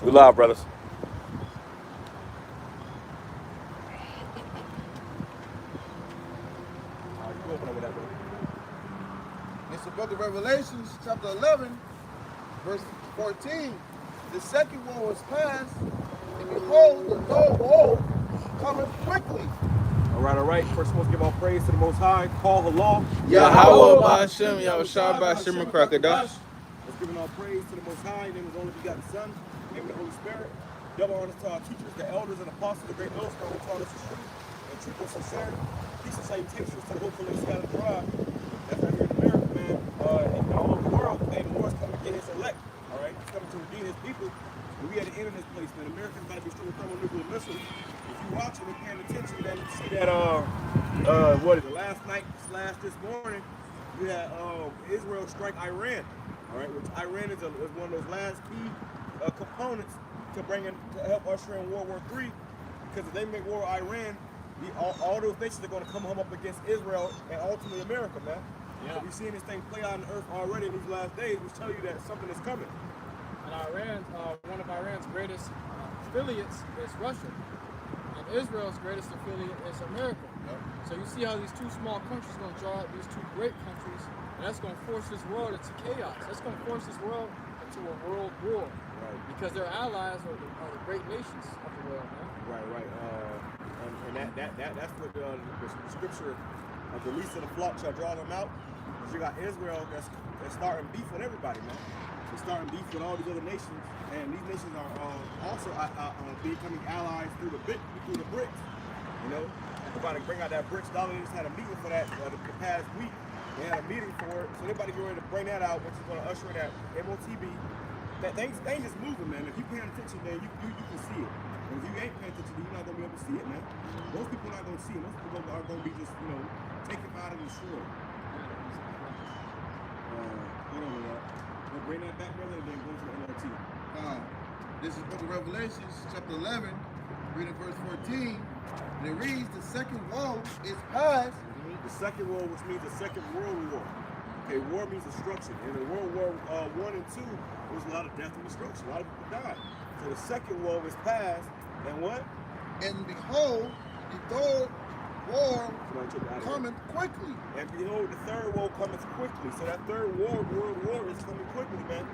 We live, brothers. It's the book of Revelations, chapter 11, verse 14. The second woe is past, and behold, the third woe cometh quickly. All right. First, let's give all praise to the Most High. Call the law. Yahweh Ba'Hashem, Yahushua Ba'Hashem Krakadash. Let's give all praise to the Most High. In the name of his only begotten Son, in the name of the Holy Spirit. Double honors to our teachers, the elders, and apostles, the great millstone who taught us the truth and truth and sincerity. Peace and salutations to the hopefully scattered abroad. That's right here in America, man. And all over the world, man, the Lord's coming to get his elect. All right, he's coming to redeem his people. And we had to enter this place, man. America's about to be destroyed with thermonuclear missiles. If you watching and paying attention, man, you see that what is it? Last night / this morning, you had Israel strike Iran. All right, which Iran is one of those last key components to help usher in World War III. Because if they make war with Iran, all those nations are going to come up against Israel and ultimately America, man. Yeah. So we've seen this thing play out on the earth already in these last days, which tell you that something is coming. And Iran, one of Iran's greatest affiliates is Russia. And Israel's greatest affiliate is America. Yep. So you see how these two small countries are going to draw out these two great countries, and that's going to force this world into chaos. That's going to force this world into a world war. Right. Because their allies are the great nations of the world, man. Right. And that's what the scripture of the least of the flock shall draw them out. Because you got Israel that's starting beef with everybody, man. They're starting beef with all these other nations, and these nations are also becoming allies through the BRICS. You know, they're about to bring out that BRICS dollar. They just had a meeting for that the past week. They had a meeting for it, so everybody get ready to bring that out, which is going to usher in that MOTB. That things just moving, man. If you paying attention, man, you can see it. And if you ain't paying attention, you're not going to be able to see it, man. Most people are not going to see it. Most people are going to be just, taken out and destroyed. Hold on with that. We'll bring that back, brother, and then go to the NLT. This is book of Revelations, chapter 11, reading verse 14. And it reads, the second woe is past. The second woe, which means the second world war. Okay, war means destruction. And in World War I and II, there was a lot of death and destruction. A lot of people died. So the second woe is past, and what? And behold, the third war cometh quickly. And behold, the third woe cometh quickly. So that third world war is coming quickly, man.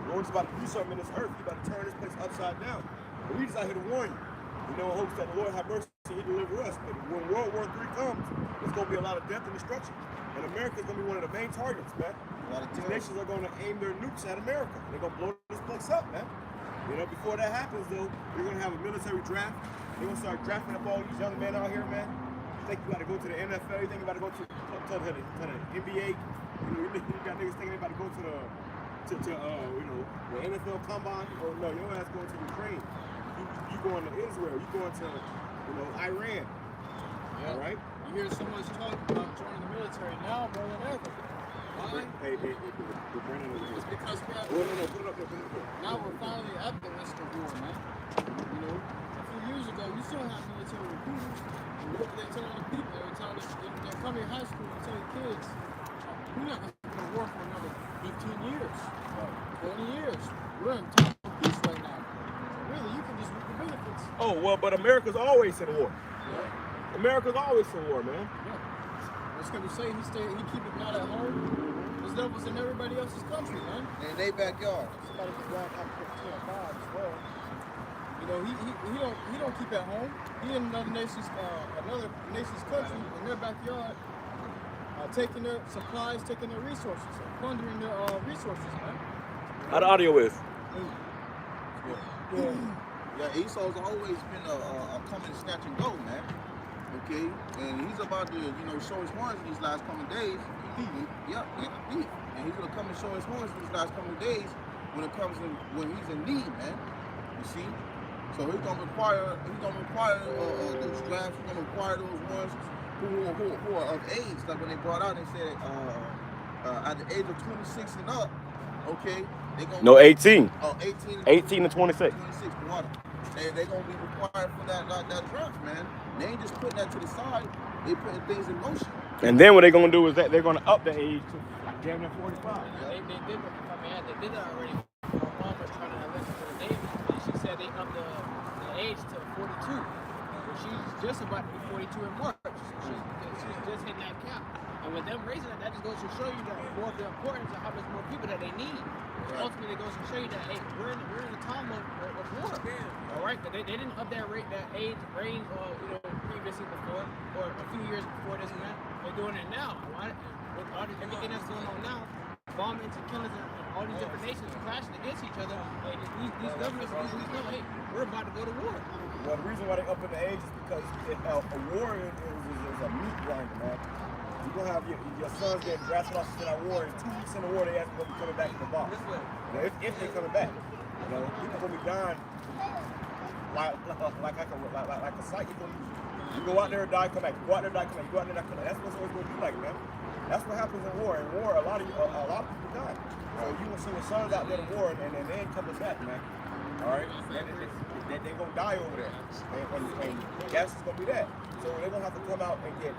The Lord's about to do something in this earth. He's about to turn this place upside down. But we just out here to warn you. In hopes that the Lord have mercy and he deliver us. But when World War III comes, there's going to be a lot of death and destruction. And America is going to be one of the main targets, man. These nations are going to aim their nukes at America. They're going to blow this place up, man. Before that happens, though, we're going to have a military draft. They're going to start drafting up all these young men out here, man. You think you got to go to the NFL? You think you got to go to the NBA? You got niggas thinking they about to go to the NFL combine? Or no, your ass going to Ukraine. You going to Israel. You going to, Iran. Yeah. All right? You hear so much talk about joining the military now more than ever. Why? Hey, Brandon over here. It's because we have... Put it up there. Now we're finally at the risk of war, man. A few years ago, you still have military recruiters. They're telling the people, they're coming to high school and telling kids, we're not going to go to war for another 15 years, 20 years. We're in time of peace right now. Really, you can just reap the benefits. Oh, well, but America's always in war. Yeah. America's always in war, man. Yeah. What's going to say he keep it not at home? His levels in everybody else's country, man. In their backyard. Somebody can grab up 15 or 5 as well. He don't keep at home. He in another nation's country, in their backyard, taking their supplies, taking their resources, plundering their resources, man. How the audio is? Yeah, Esau's always been a come and snatch and go, man. Okay, and he's about to, show his horns these last coming days. And he's gonna come and show his horns these last coming days when he's in need, man. You see? So he's gonna require those drafts. He's gonna require those ones who are of age. Like when they brought out, they said at the age of 26 and up, okay, they gonna 18. Oh, 18 to 26. 26 water. They're gonna be required for that draft, man. They ain't just putting that to the side. They putting things in motion. And then what they're gonna do is that they're gonna up the age to damn near 45. They did that already. My mom was trying to enlist for the Navy, and she age to 42. But she's just about to be 42 in March. She's just hitting that cap. And with them raising that just goes to show you that more of the importance of how much more people that they need. Right. Ultimately, it goes to show you that, hey, we're in a time of war. All right, they didn't up that age range, previously before, or a few years before this and that. They're doing it now. Right? With everything that's going on now, bombings and killings and all these different nations clashing against each other. Like, these governments know, hey, we're about to go to war. Well, the reason why they up in the age is because a war is a meat grinder, man. You're going to have your sons getting drafted off in that war. In 2 weeks in the war, they ask them to be coming back to the box. If they're coming back. People going to be dying like a sight. You go out there and die, come back. You go out there and die, come back. You go out there and die, come back. That's what it's always going to be like, man. That's what happens in war. In war, a lot of people die. So you will see your sons out there in war, and they ain't coming back, man. All right? They're going to die over there. And that's just going to be that. So they're going to have to come out and get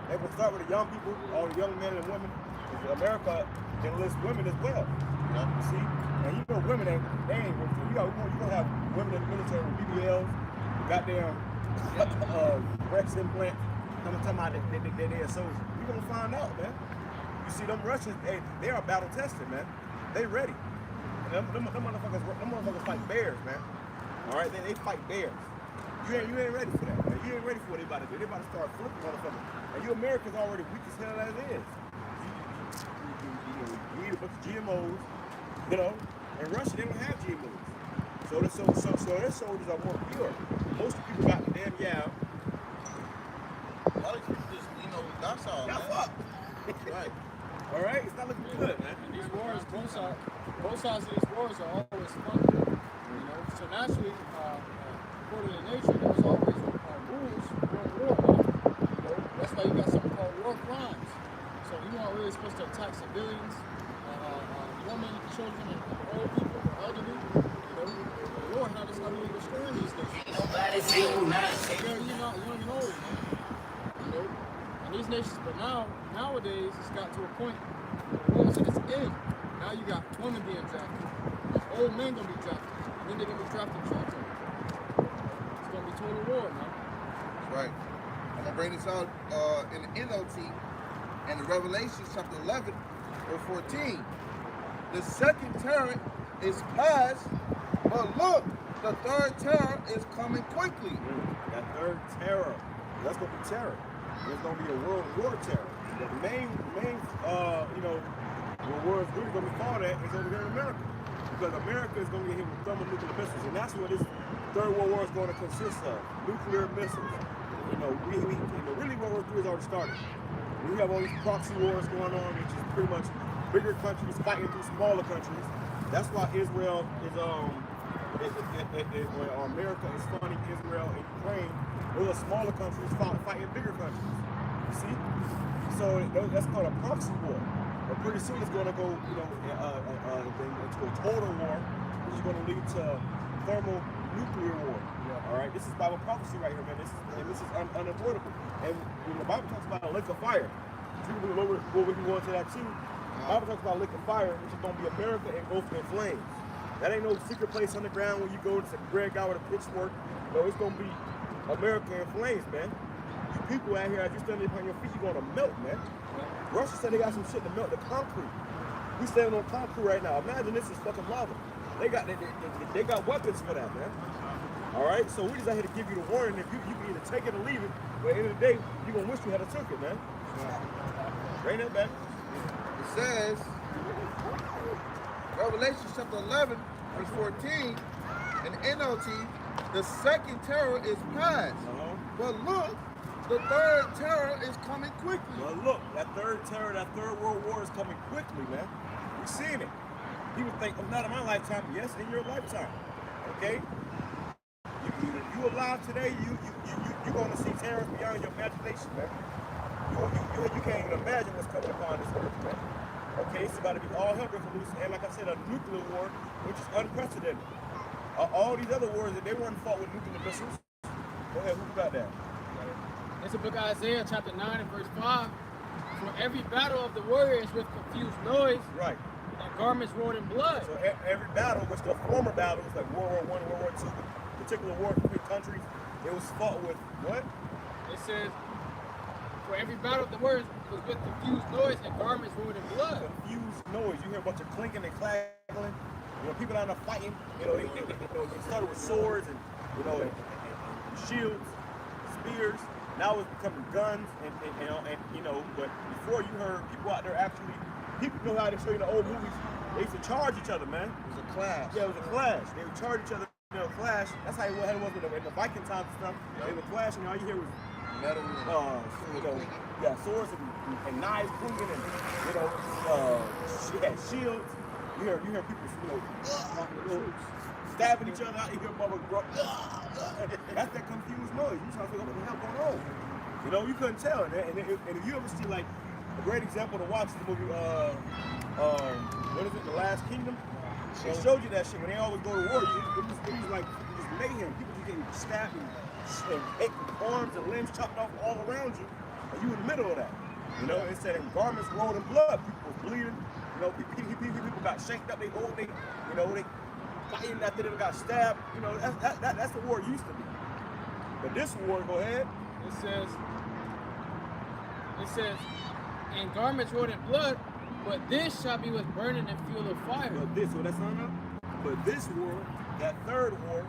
they're going to start with the young people, all the young men and women. Because America enlists women as well. You see? And women ain't working. You're going to have women in the military with BBLs, goddamn breast implant. I'm talking about they're soldiers. You're going to find out, man. You see, them Russians, they are battle tested, man. They ready. And them motherfuckers fight bears, man. All right? They fight bears. You ain't ready for that, man. You ain't ready for what they about to do. They about to start flipping motherfuckers. And you Americans already weak as hell as it is. You eat a bunch of GMOs, and Russia, they don't have GMOs. So their soldiers are more pure. Most of the people got the damn yow. A lot of people just, that's all. Y'all fuck. Right. All right? It's not looking good, man. And these wars, both sides of these wars are always funded. So naturally, according to nature, there's always rules for war. That's why you got something called war crimes. So you aren't really supposed to attack civilians, women, children, and old people, elderly. The war now is not really destroying these nations. Nobody's even nice. You're young and old, man. And these nations, but nowadays, it's got to a point where the war is at its end. Now you got women being drafted, old men gonna be drafted, and then they're gonna be drafted children. It's gonna be total war, man. That's right. I'm gonna bring this out in the NLT and the Revelation chapter 11, verse 14. The second terror is past, but look, the third terror is coming quickly. That third terror, that's gonna be terror. There's gonna be a world war terror. The main where war is really gonna be fought at is over here in America. Because America is gonna get hit with thermonuclear missiles, and that's what this third world war is gonna consist of. Nuclear missiles. Really World War III has already started. We have all these proxy wars going on, which is pretty much bigger countries fighting through smaller countries. That's why Israel is or America is funding Israel and Ukraine. Those are smaller countries fighting bigger countries. You see? So that's called a proxy war. But pretty soon it's going to go, into a total war, which is going to lead to thermonuclear war. All right, this is Bible prophecy right here, man. This is unavoidable. And when the Bible talks about a lake of fire, we can go into that too. The Bible talks about a lake of fire, which is going to be America engulfed in flames. That ain't no secret place underground where you go to some red guy with a pitchfork. No, it's going to be America in flames, man. You people out here, as you standing upon your feet, you're going to melt, man. Russia said they got some shit to melt the concrete. We standing on concrete right now. Imagine this is fucking lava. They got weapons for that, man. All right, so we just out here to give you the warning. If you can either take it or leave it, but at the end of the day, you're going to wish you had took it, man. Bring that back. It says, Revelation chapter 11, verse 14, in NLT, the second terror is past. But look, the third terror is coming quickly. Well, look, that third terror, that third world war is coming quickly, man. We're seeing it. People think, not in my lifetime, but yes, in your lifetime. Okay? You alive today, you're going to see terror beyond your imagination, man. You can't even imagine what's coming upon this earth, man. Okay, it's about to be all hell breaking loose, and like I said, a nuclear war, which is unprecedented. All these other wars that they weren't fought with nuclear missiles. Go ahead, who got that? It's the book of Isaiah, chapter 9 and verse 5. For every battle of the warrior is with confused noise. Right. And garments rolled in blood. So every battle, which the former battles like World War I, World War II, particular war between countries, it was fought with what? It says, for every battle, the words was with confused noise and garments ruined in blood. Confused noise. You hear a bunch of clinking and clagging. You know, people out there fighting. You know, they started with swords and and shields, spears. Now it's becoming guns and but before you heard people out there actually, people know how to show you in the old movies. They used to charge each other, man. It was a clash. Yeah, it was a clash. They would charge each other. Clash. That's how it was in the Viking times and stuff. Yep. They would clash, and all you hear was metal and swords and knives clinking, and shields. You hear people stabbing each other out. You hear motherfuckers grow. That's that confused noise. You trying to figure out what the hell going on. You know, you couldn't tell. And if you ever see like a great example to watch the movie, what is it, The Last Kingdom? They showed you that shit when they always go to war. It was like just mayhem. People just getting stabbed and arms and limbs chopped off all around you, and you in the middle of that. You know, it said garments rolled in blood. People was bleeding. You know, people got shanked up. They fighting after they got stabbed. You know, that's the war it used to be. But this war, go ahead. It says, and garments rolled in blood. But this shall be with burning and fuel of fire. But this war, that third war,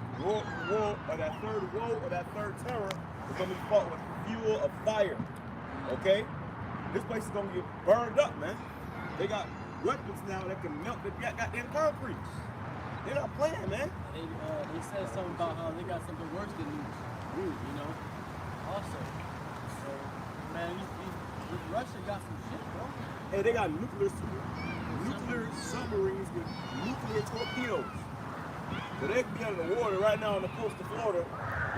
that third terror is going to be fought with fuel of fire. Okay? This place is going to get burned up, man. They got weapons now that can melt the goddamn concrete. They're not playing, man. They said something about how they got something worse than nukes, you know? Also. So, man, Russia got some shit, bro. Hey, they got nuclear submarines with nuclear torpedoes. So they can be under the water right now on the coast of Florida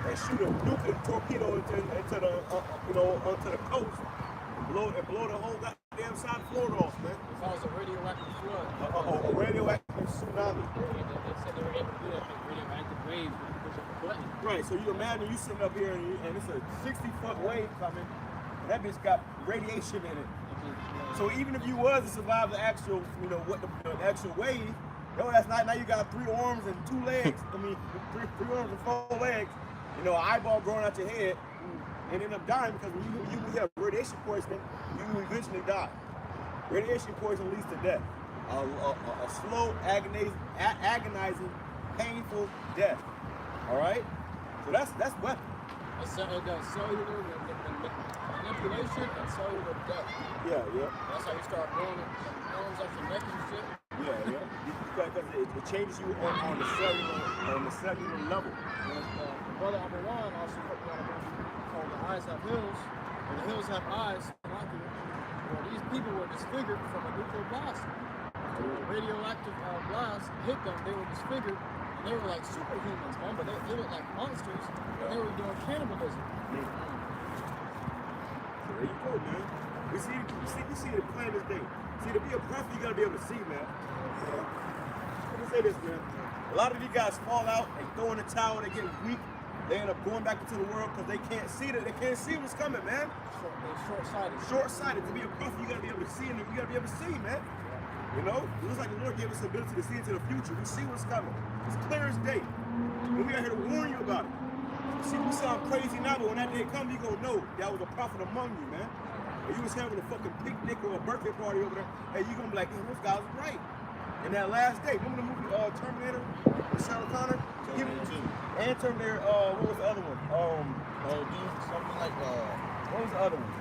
and shoot a nuclear torpedo into the coast and blow the whole goddamn side of Florida off, man. It caused a radioactive flood. A radioactive tsunami. They said they were able to do that with radioactive waves when you push up a button. Right, so you imagine you sitting up here and it's a 60-foot wave coming, and that bitch got radiation in it. So even if you was to survive the actual, the actual wave, that's not, now you got 3 arms and 2 legs. I mean, three arms and 4 legs. An eyeball growing out your head, and end up dying because when you have radiation poisoning, you eventually die. Radiation poisoning leads to death. A slow, agonizing, painful death. All right. So that's weapon. It does cellular manipulation and cellular death. Yeah. That's how you start growing arms out your neck and shit. Yeah. Because it changes you on the cellular level. The brother Abraham also put me on a movie called The Eyes Have Hills, and the hills have eyes, binoculars. Well, these people were disfigured from a nuclear blast. So when a radioactive blast hit them, they were disfigured, and they were like superhumans, man, but they looked like monsters, and they were doing cannibalism. So there you go, man. We see it plain as day. See, to be a prophet, you gotta be able to see, man. Let me say this, man. A lot of these guys fall out, they throw in the towel, they get weak, they end up going back into the world because they can't see what's coming, man. They're short-sighted. Short-sighted. To be a prophet, you gotta be able to see, and you gotta be able to see, man. You know, it looks like the Lord gave us the ability to see into the future. We see what's coming. It's clear as day. And we are here to warn you about it. See, we sound crazy now, but when that day comes, you gonna know that was a prophet among you, man. Or you was having a fucking picnic or a birthday party over there, and you gonna be like, those guys are right. And that last day, remember the movie Terminator with Sarah Connor? Terminator 2. And Terminator, what was the other one? Something like what was the other one?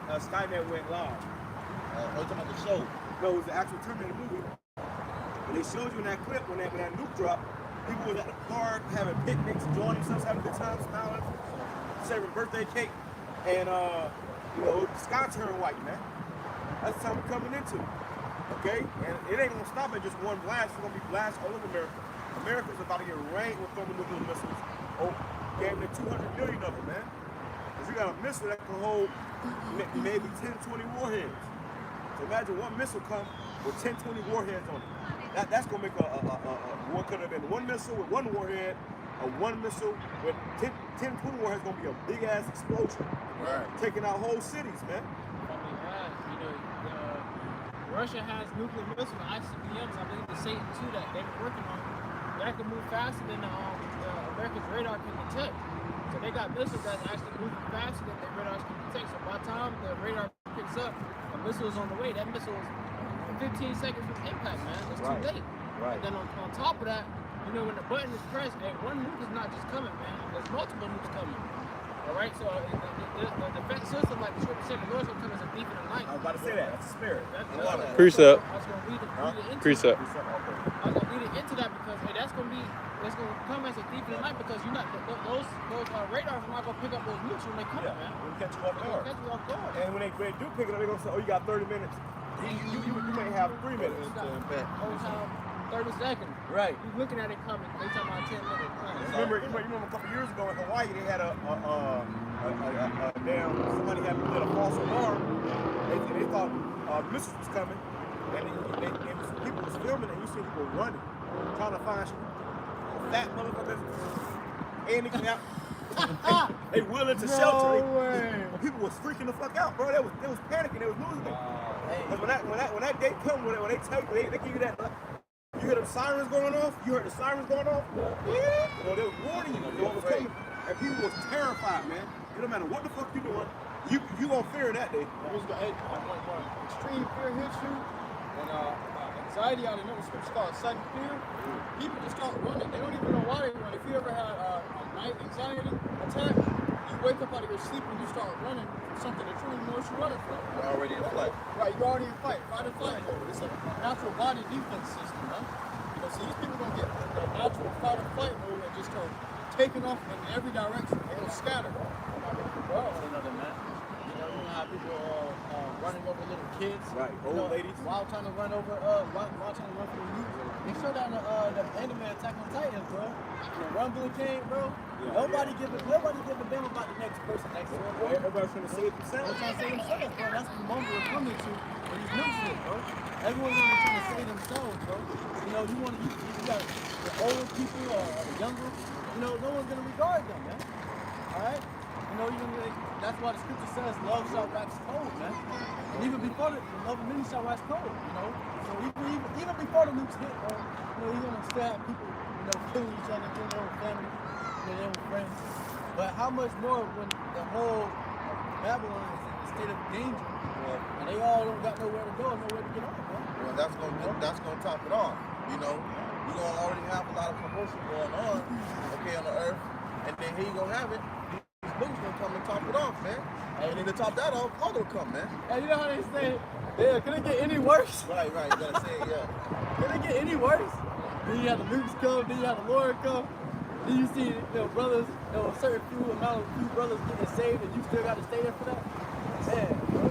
When Skynet went live. talking about the show. No, it was the actual Terminator movie. And they showed you in that clip when that nuke dropped, people was at the park having picnics, enjoying themselves, having a good time, smiling, serving birthday cake, and the sky turned white, man. That's the time we're coming into. Okay? And it ain't gonna stop at just one blast. It's gonna be blasts all over America. America's about to get rained with thermonuclear missiles. Oh, damn near 200 million of them, man. Because you got a missile that can hold maybe 10, 20 warheads. So imagine one missile come with 10, 20 warheads on it. That's gonna make what could have been one missile with one warhead, or one missile with 10, 20 warheads gonna be a big ass explosion. Right. Taking out whole cities, man. I mean, Russia has nuclear missiles, ICBMs, I believe the Satan 2 that they've been working on, that can move faster than the America's radar can detect. So they got missiles that's actually moving faster than their radars can detect. So by the time the radar picks up, a missile is on the way. That missile is 15 seconds from impact, man. It's too late. Right. And then on top of that, you know, when the button is pressed, hey, one nuke is not just coming, man. There's multiple nukes coming. All right, so the defense system, like the scripture said, the Lord's gonna come as a thief in the night. I was about to say that. That's the spirit. Precept. I was gonna read it into Precept. I was gonna lead it into that because hey, that's gonna come as a thief in the night because you're not those radars are not gonna pick up those nukes when they come, man. We'll catch you off They're guard. gonna catch you off guard. And when they do pick it up, they're gonna say, "Oh, you got 30 minutes." You may have 3 minutes. Whole time, 30 seconds. Right. You looking at it coming. They talking about 10 minutes. You remember a couple years ago in Hawaii, they had a damn, somebody had did a false alarm. They thought missiles was coming, and people was filming, and you see people running, trying to find fat motherfuckers, and they can out. They willing to shelter. But people was freaking the fuck out, bro. They was panicking. They was losing it. Because when that day come, when they tell you, they give you that. You hear the sirens going off? You heard the sirens going off? Yeah. Well, they was warning you what was coming. And people was terrified, man. It don't matter what the fuck you doing, you gonna fear that day. When extreme fear hits you, when anxiety, I don't know what scripture called sudden fear, people just start running. They don't even know why they run. If you ever had a night anxiety attack, you wake up out of your sleep and you start running from something that you don't even know what you're running from. You're already in flight. Right, you're already in fight or flight mode. It's a natural body defense system, man. You know, so these people gonna get the natural fight or flight mode and just start taking off in every direction. They gonna scatter. Bro, you know that, man. You know how people running over little kids. Right, old ladies. While trying to run over, while trying to run from the youth. They showed that the anime Attack on Titan, bro. The Rumble came, bro. Nobody give a damn about the next person next to him, bro. Everybody's trying to save themselves. They're trying to save themselves, bro. That's the moment we're coming to with these new shit, bro. Everyone's gonna be trying to save themselves, bro. You know, you got the older people or the younger, you know, no one's gonna regard them, man. Alright? You know, that's why the scripture says love shall wax cold, man. And even before the love of many shall wax cold, you know. So even before the nukes hit, bro, you know, you're gonna still have people, you know, killing each other, killing their own family, their own friends. But how much more when the whole Babylon is in a state of danger, and they all don't got nowhere to go, nowhere to get on, bro. Well, that's gonna top it off. You know, you're gonna already have a lot of commotion going on, okay, on the earth, and then here you gonna have it. These nukes gonna come and top it off, man. And then to top that off, all gonna come, man. And you know how they say, yeah, can it get any worse? Right, you gotta say it, yeah. Can it get any worse? Then you have the nukes come, then you have the Lord come. Then you see, brothers, a certain few brothers getting saved, and you still got to stay there for that. Man, bro,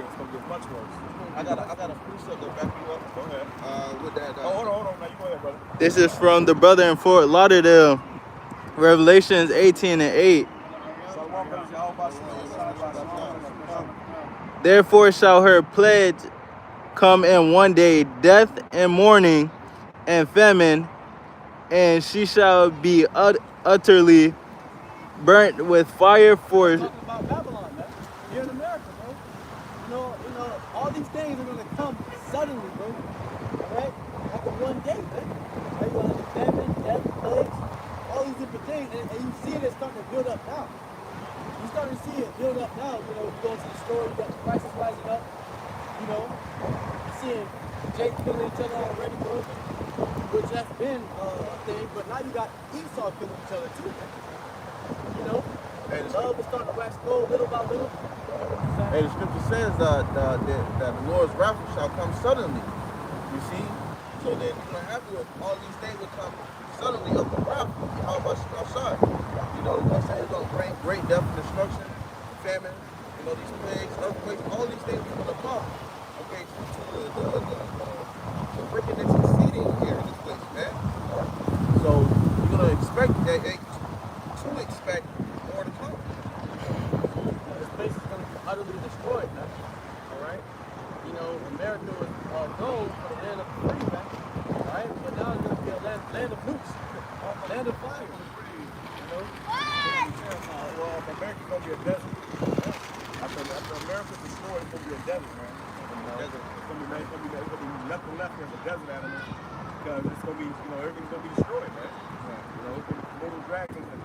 It's gonna get much worse. I got a precept to back you up. Go ahead. With that. Hold on. Now you go ahead, brother. This is from the brother in Fort Lauderdale, Revelations 18:8. Therefore shall her pledge come in one day, death and mourning and famine, and she shall be utterly burnt with fire for. talking about Babylon, man. Here in America, bro. You know, all these things are gonna come suddenly, bro. Alright? After one day, man. Right? You're gonna have famine, death, plagues, all these different things, and you see it starting to build up now. You starting to see it build up now. You know, you go to the store, you got the prices rising up. You know, you're seeing Jake killing each other already, bro. Which has been a thing, but now you got Esau killing each other too. You know, love is starting to wax cold little by little. Hey, the scripture says that the Lord's wrath shall come suddenly. You see? So then you're gonna have all these things will come suddenly up the wrath. How much outside? You know, I say it's gonna bring great death and destruction, famine, you know, these plagues, earthquakes, all these things are gonna come. Okay, the freaking that's succeeding here in this place, man. So you're gonna expect more to come. This place is going to be utterly destroyed, man. Alright? You know, America was known for the land of the free, man. Alright? But now it's going to be a land of nukes, land of fire. You know? Well, America's gonna be a desert. After America's destroyed, it's gonna be a desert, man. It's gonna be man, it's gonna be nothing left as a desert animal because it's gonna be, everything's gonna be destroyed, man. Little dragons and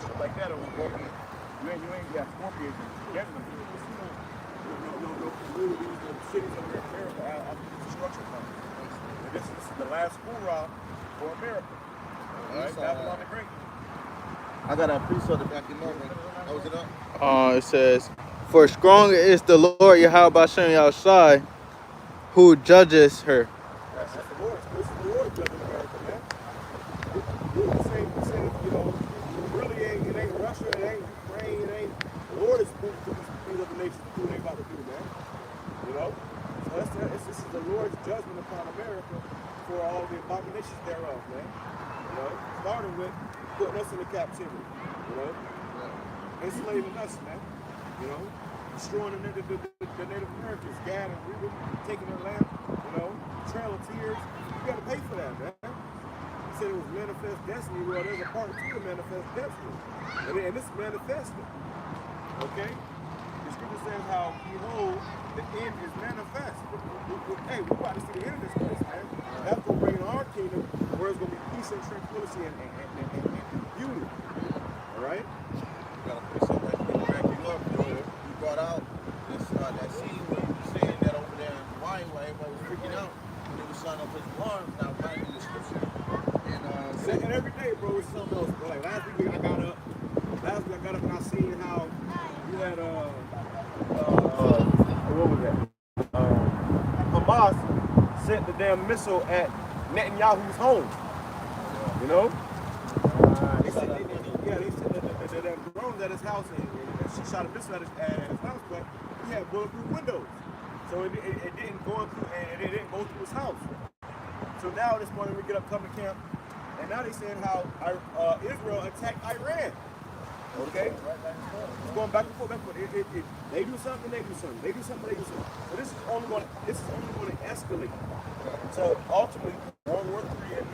stuff like that over there. You ain't got scorpions and getting them. No communities, no cities over here in America out of destruction from. And this is the last hoorah for America. All right, Babylon the Great. I got a piece of the back in there. How was it up? It says, "For strong is the Lord Yahweh Shem Yahushai, who judges her." That's the Lord. This is the Lord judging America, man. The same, really it ain't Russia, it ain't Ukraine, it ain't. The Lord is moving to these other nations to do what they about to do, man. So this is the Lord's judgment upon America for all the abominations thereof, man. Starting with putting us into captivity, enslaving us, man. Destroying the Native Americans, Gad and Reuben, taking their land, Trail of Tears. You got to pay for that, man. He said it was manifest destiny. Well, there's a part two to manifest destiny, and this manifested. Okay. The scripture says how, behold, the end is manifest. Hey, we're about to see the end of this place, man. That's going to bring in our kingdom where it's going to be peace and tranquility and beauty. All right? You got to put something back you up. You brought out this, that scene where you were saying that over there in Hawaii where everybody was freaking out when they were signing up his alarms. Now, finding the scripture. And every day, bro, it's something else. Bro. Like last week I got up and I seen how you had what was that? Hamas sent the damn missile at Netanyahu's home. They sent the damn drones at his house and she shot a missile at his house, but he had bulletproof windows. So it didn't go through and it didn't go through his house. So now this morning we get up, come to camp, and now they saying how Israel attacked Iran. Okay? It's going back and forth, They do something, they do something. They do something, they do something. So this is only going to escalate. So ultimately, World War III, and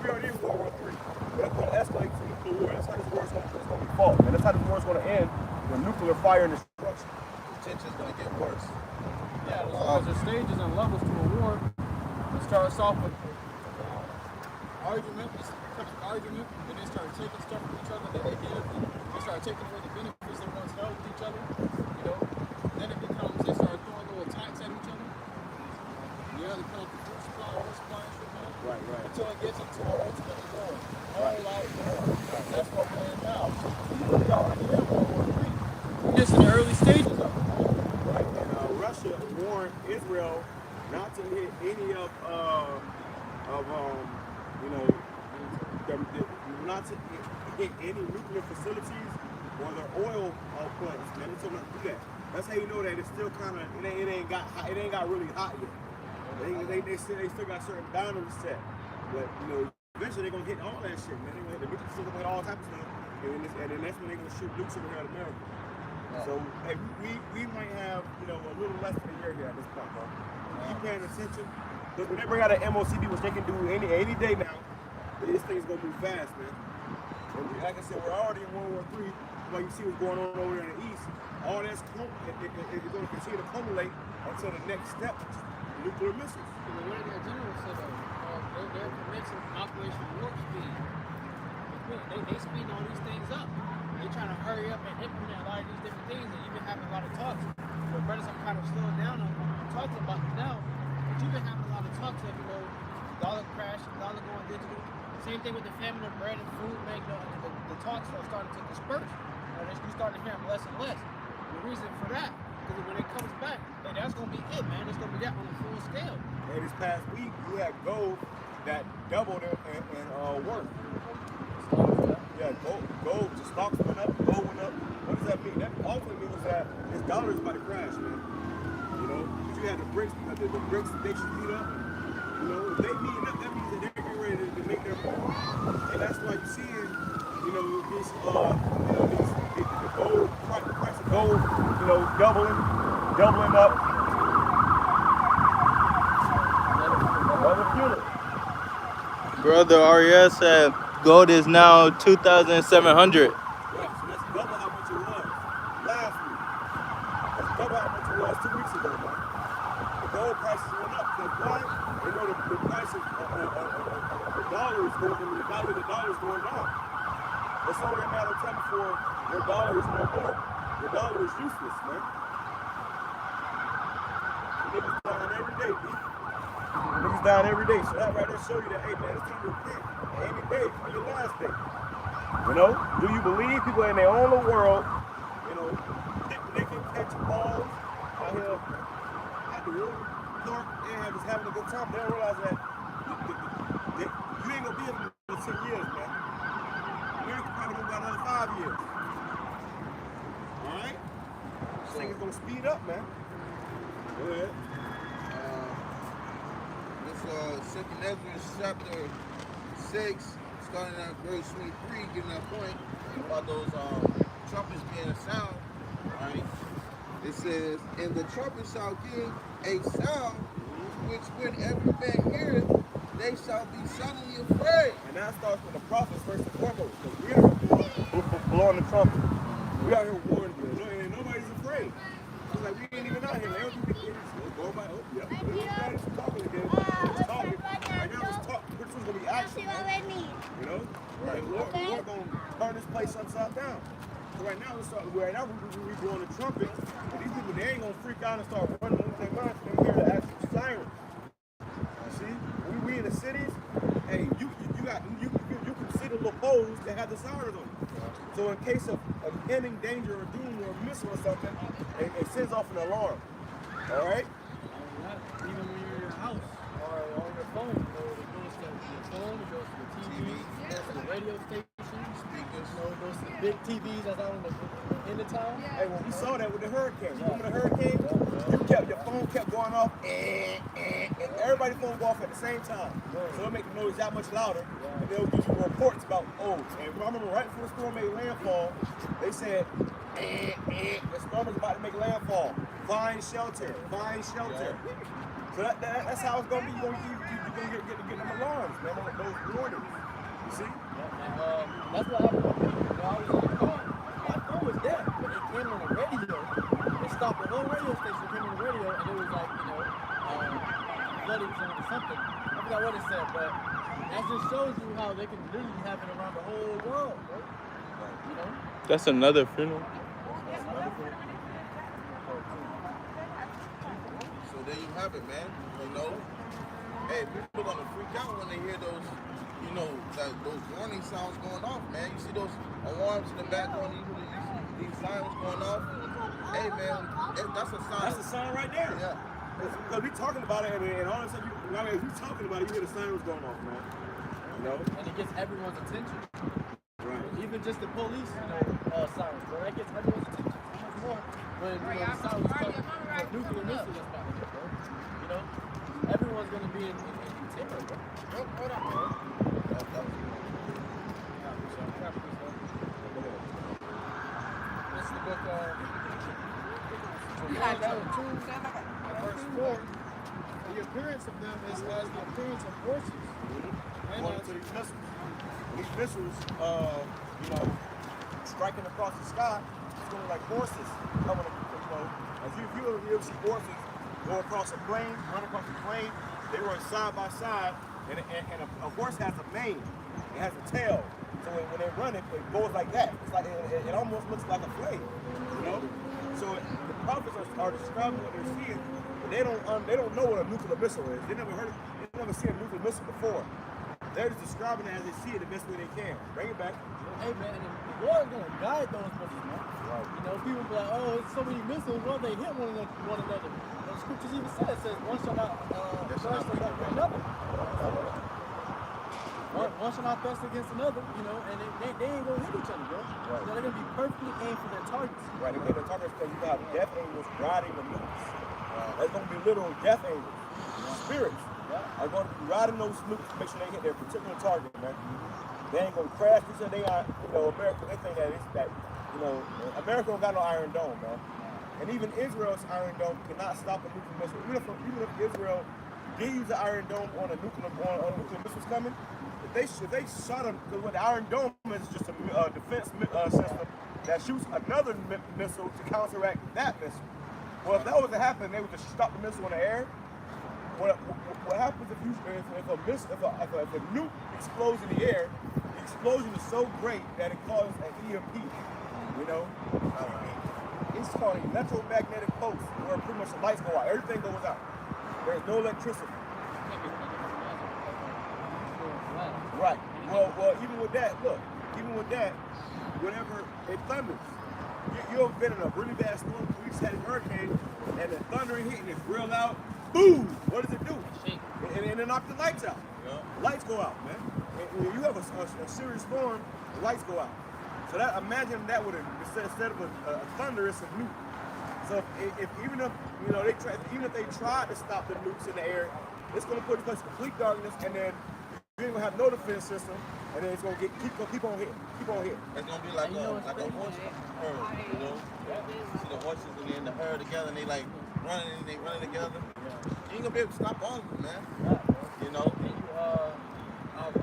we already in World War III. But it's going to escalate to nuclear war. That's how this war is going to be fought. And that's how this war is going to end with nuclear fire and destruction. The tension's going to get worse. Yeah, there's stages and levels to a war. It starts off with argument, and they start taking stuff from each other that they did. They start taking away the benefits they once held with each other. Then it becomes they start throwing little attacks at each other. They cut off the food supply, water supply, and shit, man. Right. Until it gets into an ultimate war. All out war. That's what we're in now. We're just in the early stages of it. Right. And Russia warned Israel not to hit any of not to hit any nuclear facilities or their oil plants, man. They told them not to do that. That's how you know that it's still kind of it ain't got really hot yet. They still got certain boundaries set, but eventually they're gonna hit all that shit, man. They're gonna hit the nuclear facility, hit all types of stuff, and then that's when they're gonna shoot nukes over here in America. So hey, we might have a little less than a year here at this point, bro. Keep paying attention. Because when they bring out an MOCD, which they can do any day now, this thing's gonna move fast, man. And like I said, we're already in World War III. Like you see what's going on over there in the east. All that's going to continue to accumulate until the next step, nuclear missiles. The way that general said they're commencing Operation Warp Speed. They speeding all these things up. They're trying to hurry up and implement a lot of these different things, and you've been having a lot of talks. But brothers, I'm kind of slowing down on talking about them now. But you've been having a lot of talks of, dollar crash, dollar going digital. Same thing with the famine of bread and food, man. The talks are starting to disperse. You're starting to hear them less and less. The reason for that, because when it comes back, that's going to be it, man. It's going to be that on a full scale. And this past week, you had gold that doubled in worth. Yeah, gold, the stocks went up, gold went up. What does that mean? That ultimately means that this dollar is about to crash, man. Because you had the BRICS, the BRICS nations beat up. If they meeting up, that means that they're getting ready to make their move. And that's why you're seeing, this, the gold, price of gold, doubling up. Another fuel. Brother Ariel said gold is now 2,700. Yeah, so that's double how much it was last week. That's double how much it was 2 weeks ago, man. The gold prices therefore your dollar is no more. Your dollar is useless, man. Niggas dying every day, B. Niggas dying every day. So that right there show you that, hey man, it's time to repent. And every day is your last day. You know? Do you believe people in their own little world, you know, they can catch balls out here at the water park and just having a good time? They don't realize that you ain't gonna be able to for 10 years, man. America probably gonna got another 5 years. Alright? This thing is gonna speed up, man. Go ahead. This 2nd Ezra chapter 6, starting at verse 23, getting that point about those trumpets being a sound, right? It says, and the trumpet shall give a sound, which when every man heareth, they shall be suddenly afraid. And that starts with the prophets first and foremost, because we are here blowing the trumpet. We out here warring, and nobody's afraid. It's like we ain't even out here. They don't do the go by. Oh, yeah. It's talking again. It's talking. Right now it's talking. Pretty soon it's gonna be action. Man. You know? Right. The Lord gonna turn this place upside down. So right now we blowing the trumpet, but these people they ain't gonna freak out and start running with their minds. They hear the actual sirens. You see? We in the cities, hey, you can see the little poles that have the sirens on them. So in case of impending danger or doom or a missile or something, it sends off an alarm. All right? Even when you're in your house or on your phone, it goes to your phone, it goes to the TV, it goes to the radio station, speakers, it goes to the big TVs that's out in the town. Hey, well, we saw that with the hurricane. Remember the hurricane? Your phone kept going off, and everybody's phone go off at the same time. So it'll make the noise that much louder, and they'll give you reports about, and I remember right before the storm made landfall, they said, the storm is about to make landfall. Find shelter, find shelter. So that's how it's gonna be. You're gonna get them alarms, man, those warnings. You see? That's what happened. I was in the car. My phone was dead, but it came on the radio. It stopped the whole radio station, came on the radio, and it was like, flooding zone or something. I forgot what it said, but that just shows you how they can literally happen around the whole world, bro. You know? That's another funeral. So there you have it, man. You know, hey, people gonna freak out when they hear those, those warning sounds going off, man. You see those alarms in the background, you see these sirens going off. Hey, man, that's a sign. That's a sign right there. Yeah. Because we talking about it, and all of a sudden, if you talking about it, you hear the sirens going off, man. You know? And it gets everyone's attention. Right. Even just the police, sirens, bro. That gets everyone's attention. So much more when the sirens come from nuclear missile that's about to hit, bro. You know? Everyone's gonna be in terror, bro. Hold on, bro. This is the book verse 4. The appearance of them is as the appearance of horses. Going to these missiles. These missiles, striking across the sky, it's going to like horses coming, as if you ever see horses go across a plane, run across a plane, they run side by side, and a horse has a mane, it has a tail. So when they run it goes like that. It's like it almost looks like a flame, you know. So the prophets are describing what they're seeing, but they don't know what a nuclear missile is. They never seen a nuclear missile before. They're just describing it as they see it the best way they can. Bring it back. Hey man, and the Lord's gonna guide those missiles, man. Right. You know, people be like, oh, it's so many missiles. Well, they hit one another. The scriptures even says one shall not thrust against another. One shall not thrust against another, and they ain't gonna hit each other, bro. Right. They're gonna be perfectly aimed for their targets. Right, they're going to targets because you got death angels riding the nukes. That's gonna be literal death angels. Spirits are going to be riding those nukes to make sure they hit their particular target, man. They ain't gonna crash. They are, America. They think that America don't got no Iron Dome, man. And even Israel's Iron Dome cannot stop a nuclear missile. Even if Israel did use the Iron Dome on a nuclear missiles coming, if they shot them, because what the Iron Dome is just a defense system that shoots another missile to counteract that missile. Well, if that was to happen, they would just stop the missile in the air. What happens if a nuke explodes in the air? The explosion is so great that it causes an EMP. You know, it's called an electromagnetic pulse, where pretty much the lights go out, everything goes out. There's no electricity. Right. Well, even with that, look, whenever it thunders, you've been in a really bad storm. We just had a hurricane, and the thunder hit, and it's real loud. Boom! What does it do? And it knocks the lights out. Yeah. Lights go out, man. And when you have a serious storm, the lights go out. So that, imagine that with instead of a thunder, it's a nuke. So even if they tried to stop the nukes in the air, it's going to put in place complete darkness, and then you ain't gonna have no defense system, and then it's gonna keep on hitting. It's gonna be like a horse herd, you know. See the horses and then the herd together, and they like running together. You ain't gonna be able to stop all of them, man. You know.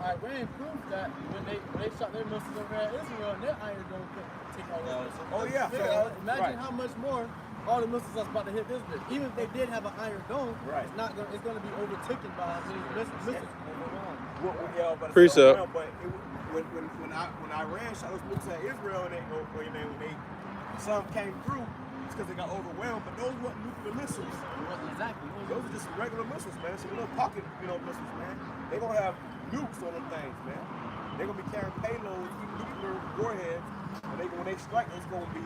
Iran proved that when they shot their missiles over at Israel, and their Iron Dome couldn't take all those missiles. Oh yeah. So imagine how much more all the missiles that's about to hit this bitch. Even if they did have an Iron Dome, it's gonna be overtaken by many missiles. Free so. But when Iran shot those nukes at Israel, and some came through, it's because they got overwhelmed. But those weren't nuclear missiles. Exactly. Those are just regular missiles, man. So little pocket, missiles, man. They gonna have nukes on them things, man. They're gonna be carrying payloads, nuclear warheads, and when they strike, it's gonna be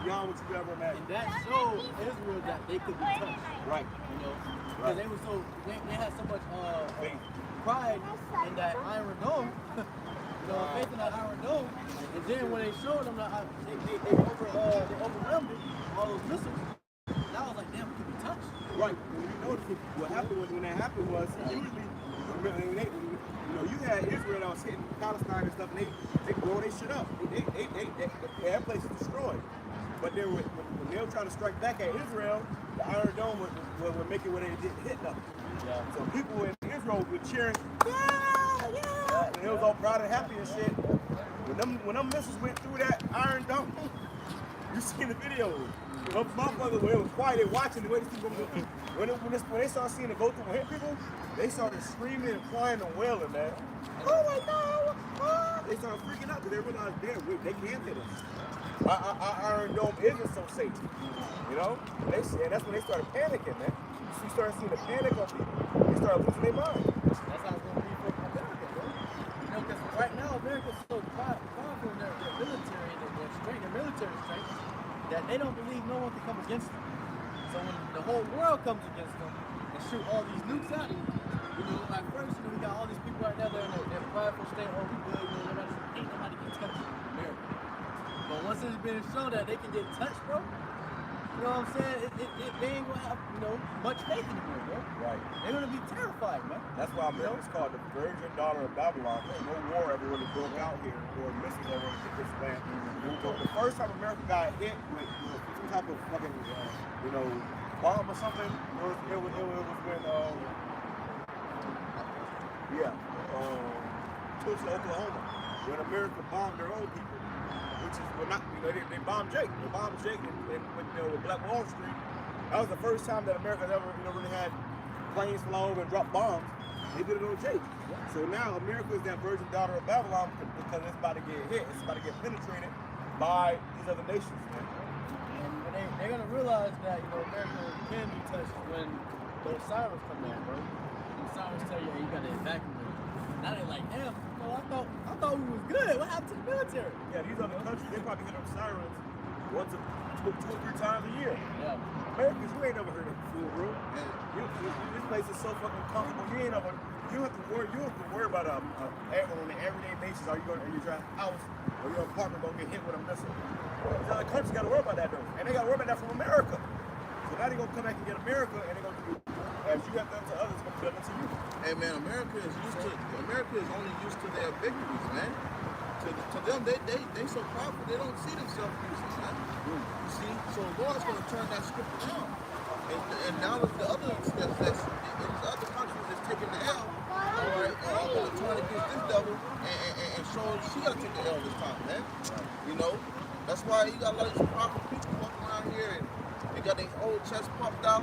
beyond what you could ever imagine. And that showed Israel that they could be touched. Right. Because they were they had so much pride in that Iron Dome, faith in that Iron Dome, and then when they showed them that they overwhelmed it, all those missiles. Now I was like, damn, we could be touched. Right. What happened when that happened was usually, you had Israel that was hitting Palestine and stuff, and they blow their shit up. That place is destroyed. But when they were trying to strike back at Israel, the Iron Dome would make it where they didn't hit nothing. Yeah. So people in Israel were cheering, yeah, and they was all proud and happy and shit. When them missiles went through that Iron Dome, you seen the video. Motherfuckers, when it was quiet, they watching the way these people go through. When they started seeing it go through and hit people, they started screaming and crying and wailing, man. Oh my God! Ah! They started freaking out because they realized, damn, they can't hit us. Our Iron Dome isn't so safe, and that's when they started panicking, man. So you started seeing the panic on people. They started losing their mind. That's how it's gonna be for America, bro. Because right now America's so powerful in their military, their military strength, that they don't believe no one can come against them. So when the whole world comes against them and shoot all these nukes at them, like first, we got all these people right now that are in their prideful state, oh, we good, ain't nobody can touch America. But once it's been shown that they can get touched, bro, you know what I'm saying? They ain't gonna have, much faith anymore, bro. Right. They're gonna be terrified, man. That's why America's called the Virgin Daughter of Babylon. No war ever really broke out here, or missiles ever really hit this land. The first time America got hit with some type of fucking, bomb or something, it was when, Tulsa, Oklahoma, when America bombed their own people. Which is they bombed Jake. They bombed Jake with Black Wall Street. That was the first time that America ever really had planes fly over and drop bombs. They did it on Jake. So now America is that Virgin Daughter of Babylon because it's about to get hit. It's about to get penetrated by these other nations, man. And they're gonna realize that America can be touched when those sirens come in, bro. The sirens tell you, hey, you gotta evacuate. Now they're like, damn, I thought we was good. What happened to the military? Yeah, these other countries, they probably hit up sirens once two or three times a year. Yeah. Americans, you ain't never heard of it before, bro. This place is so fucking comfortable. You don't have to worry about on the everyday basis. Are you driving a house or your apartment gonna get hit with a missile? These other countries gotta worry about that though. And they gotta worry about that from America. So now they gonna come back and get America, and they're gonna do as you have done to others, gonna do that to you. Hey man, America is only used to their victories, man. To them, they so powerful, they don't see themselves using, man. You see, so the Lord's gonna turn that script around. And now the other countries that's taking the L, all right, are gonna turn against this devil and show she gotta take the L this time, man. That's why you got a lot of these powerful people walking around here and they got their whole chest puffed out.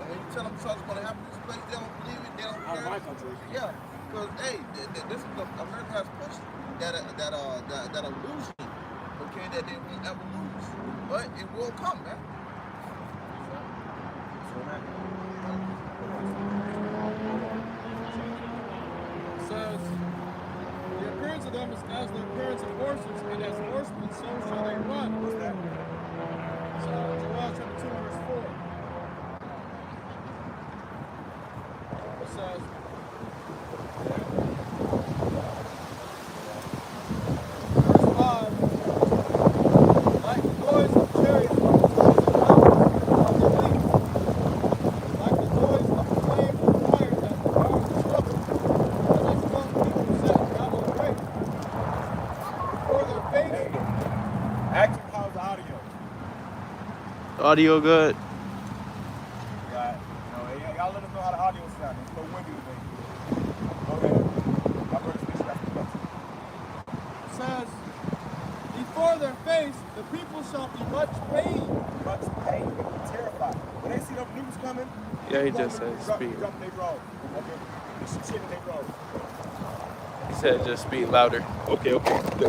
And when you tell them something's gonna happen to this place, they don't believe it, they don't care. my country. Yeah, because hey, this is America has pushed that illusion, okay, that they won't ever lose, but it will come, man. It says, the appearance of them is as the appearance of horses, and as horsemen, so shall they run. What's that? So, Joel chapter 2, verse 4. It says, verse 5, like the noise of chariots, like the noise of the flame of fire that devours the stubble, and as young people set Babel away. Before their face, Acting, how's the audio? Audio good. Yeah, y'all let us know how the audio sounds. It's no windy today. Okay. My brother's Bishop, that's the question. it says, before their face, the people shall be much pain. Much pain, terrified. When they see them nukes coming, Yeah, he just said speed. Drop their road. Okay. There's shit in their road. He said just speak louder. Okay.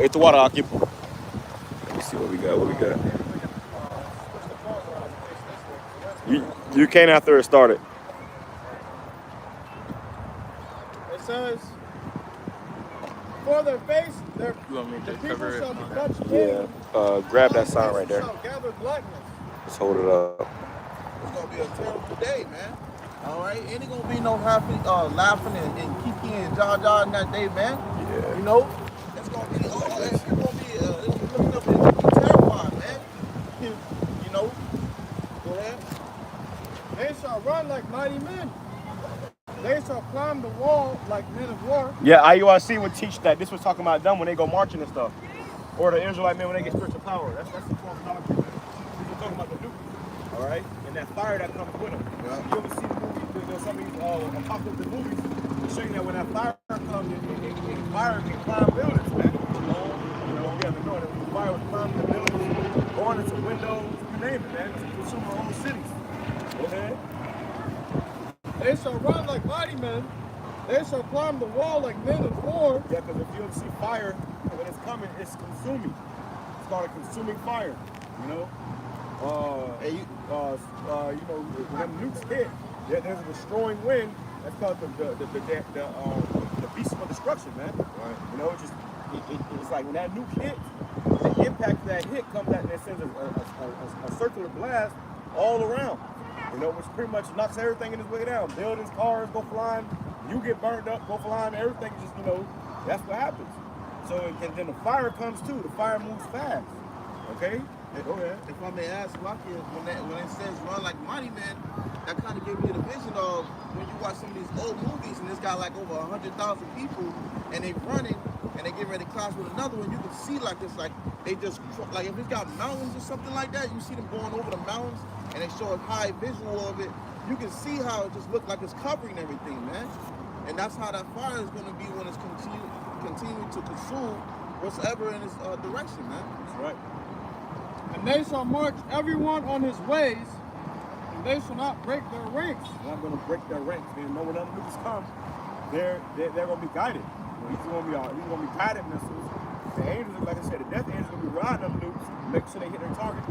It's the water, I'll keep them. Let me see what we got. You can't after it started. It says, before their face, You want me the to people cover it? shall be much pain. Yeah. Grab that sign right there. Shall gather blackness. Let's hold it up. It's gonna be a terrible day, man. All right, ain't gonna be no laughing and kiki and jaw in that day, man. Yeah. You know, it's gonna be it's looking up and be terrified, man. You know, go ahead. They shall run like mighty men. They shall climb the wall like men of war. Yeah, IUIC would teach that. This was talking about them when they go marching and stuff. Or the Israelite men when they get spiritual power. That's the false doctrine. This is talking about the nuke. All right? And that fire that comes with them. Yeah. You ever see the movies, some of these apocalyptic movies, they show you that when that fire comes, it fire can climb buildings, man. Yeah, they know that when the fire was climbing the buildings, going into windows, you name it, man. To consume our whole cities. Go ahead. They shall run like mighty men. They shall climb the wall like men of war. Yeah, because if you ever see fire, when it's coming, it's consuming. It's called a consuming fire, you know? When them nukes hit, there's a destroying wind. That's called the beast of destruction, man. Right. You know, it's like when that nuke hits, the impact of that hit comes out and it sends a circular blast all around. You know, which pretty much knocks everything in its way down. Buildings, cars go flying, you get burned up, go flying, everything just, that's what happens. So, and then the fire comes too. The fire moves fast. Okay? Go ahead. If I may ask, Lucky, when it says run like mighty men, that kind of gave me the vision of when you watch some of these old movies and it's got like over 100,000 people and they running and they get ready to clash with another one, you can see like it's like they just, like if it's got mountains or something like that, you see them going over the mountains and they show a high visual of it, you can see how it just looks like it's covering everything, man. And that's how that fire is going to be when it's continuing to consume whatsoever in its direction, man. That's right. And they shall march everyone on his ways, and they shall not break their ranks. They're not going to break their ranks. They know when other nukes come, they're going to be guided. These are going to be guided missiles. The angels, like I said, the death angels are going to be riding them nukes, making sure they hit their targets.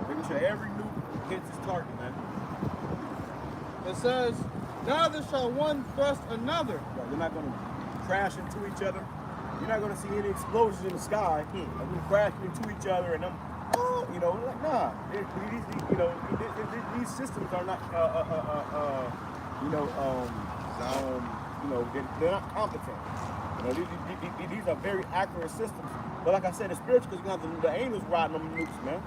Making sure every nuke hits its target, man. It says, neither shall one thrust another. They're not going to crash into each other. You're not going to see any explosions in the sky. Like we crashing into each other and them, like nah. These systems are not, they're not competent. These are very accurate systems. But like I said, it's spiritual because you have the angels riding them nukes, man.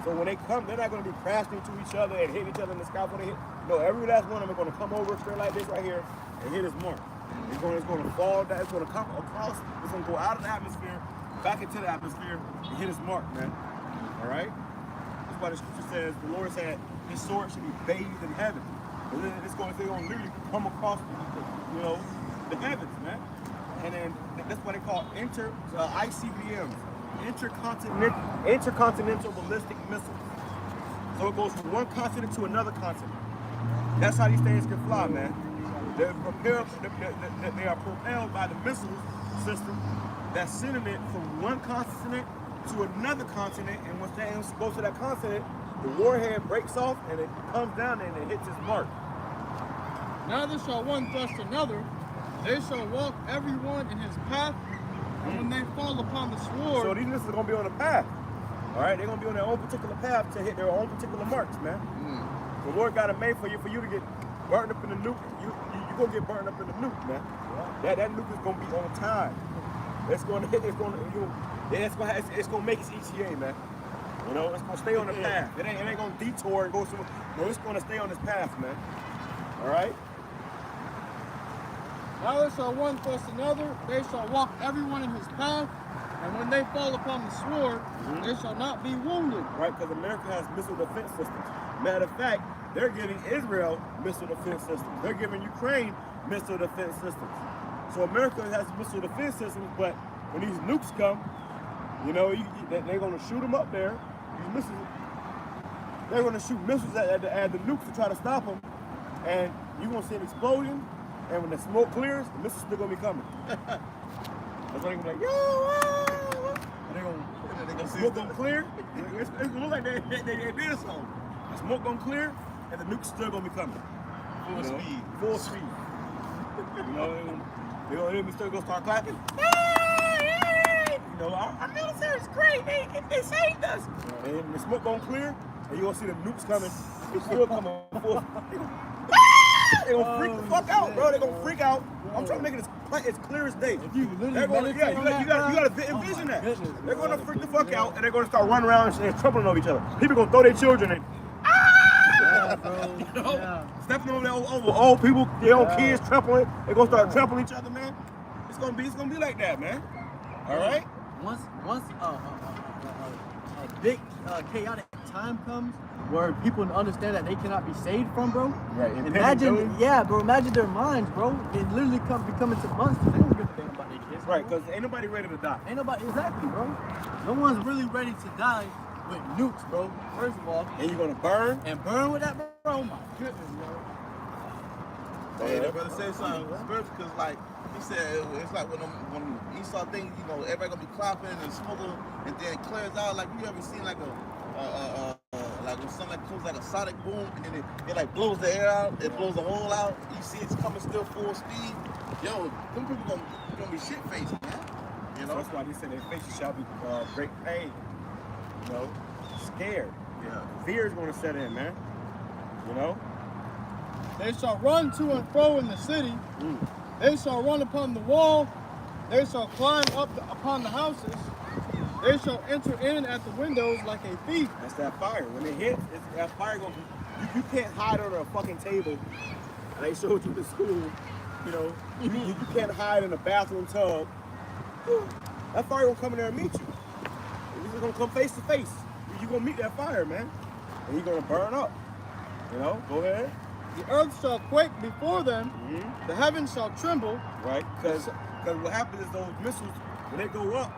So when they come, they're not going to be crashing into each other and hitting each other in the sky when they hit. No, every last one of them are going to come over straight like this right here and hit his mark. It's going to fall down. It's going to come across. It's going to go out of the atmosphere, back into the atmosphere, and hit his mark, man. All right? That's why the scripture says, the Lord said, his sword should be bathed in heaven. It's going to literally come across, the heavens, man. And then that's what they call ICBMs, intercontinental ballistic missiles. So it goes from one continent to another continent. That's how these things can fly, man. they are propelled by the missile system that's sending it from one continent to another continent, and once that goes to that continent, the warhead breaks off and it comes down and it hits its mark. Neither shall one thrust another. They shall walk everyone in his path, and when they fall upon the sword. So these missiles are gonna be on a path. All right, they're gonna be on their own particular path to hit their own particular marks, man. The Lord got it made for you to get burnt up in the nuke. You gonna get burnt up in the nuke, man. That nuke is gonna be on time. It's gonna make its ETA, man. You know, it's gonna stay on the path. It ain't gonna detour and go somewhere. No, it's gonna stay on this path, man. All right. Neither shall one thrust another. They shall walk everyone in his path, and when they fall upon the sword, they shall not be wounded. Right, because America has missile defense systems. Matter of fact, they're giving Israel missile defense systems. They're giving Ukraine missile defense systems. So America has missile defense systems, but when these nukes come, you know, they're going to shoot them up there. These missiles, they're going to shoot missiles at the nukes to try to stop them, and you're going to see an explosion. And when the smoke clears, the missiles still gonna be coming. That's why they're gonna be like, yo, and they're gonna smoke gonna clear. It's gonna look like they did something. The smoke gonna clear, and the nuke's still gonna be coming. Full speed. Full speed. You know, they're still gonna start clapping. You know, our military's great. They saved us. And the smoke gonna clear, and you gonna see the nukes coming. It's still coming full. They're gonna freak the fuck out, bro. They're gonna freak out. I'm trying to make it as clear as day. If you literally You gotta envision that. They're gonna freak the fuck out, and they're gonna start running around and trampling over each other. People gonna throw their children and you know, stepping over old people, their own kids trampling. They're gonna start trampling each other, man. It's gonna be like that, man. All right. Once a big chaotic time comes where people understand that they cannot be saved from, bro. Right. Imagine their minds, bro. They literally become into monsters. They don't give a damn about their kids. Right, because ain't nobody ready to die. Ain't nobody, exactly, bro. No one's really ready to die with nukes, bro. First of all. And you're gonna burn? And burn with that, bro. Oh my goodness, bro. Hey, they better say something spiritual, because like he said, it's like when Esau things, you know, everybody gonna be clapping and smoking, and then it clears out. Like, you ever seen like like when something like comes like a sonic boom, and then it like blows the air out, it blows the hole out. You see it's coming still full speed. Yo, them people gonna be shit faced, man. You know, so that's why they say their faces shall be great pain. You know, scared. Yeah. Fear is gonna set in, man. You know. They shall run to and fro in the city. They shall run upon the wall. They shall climb up upon the houses. They shall enter in at the windows like a thief. That's that fire. When it hits, that fire gonna be. You can't hide under a fucking table. And they showed you in school. You know, you can't hide in a bathroom tub. That fire gonna come in there and meet you. You're gonna come face to face. You're gonna meet that fire, man. And you're gonna burn up. You know, go ahead. The earth shall quake before them. The heavens shall tremble. Right, because what happens is those missiles, when they go up,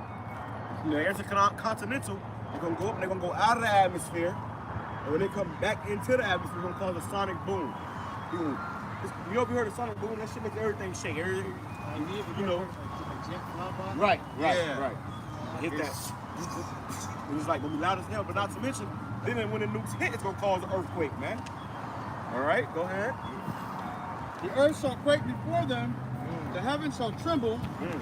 you know, intercontinental, they're gonna go up and they're gonna go out of the atmosphere. And when they come back into the atmosphere, it's gonna cause a sonic boom. You ever heard of sonic boom? That shit makes everything shake. You know. Right. Hit that. It was like gonna be loud as hell, but not to mention, then when the nukes hit, it's gonna cause an earthquake, man. All right, go ahead. The earth shall quake before them. The heavens shall tremble.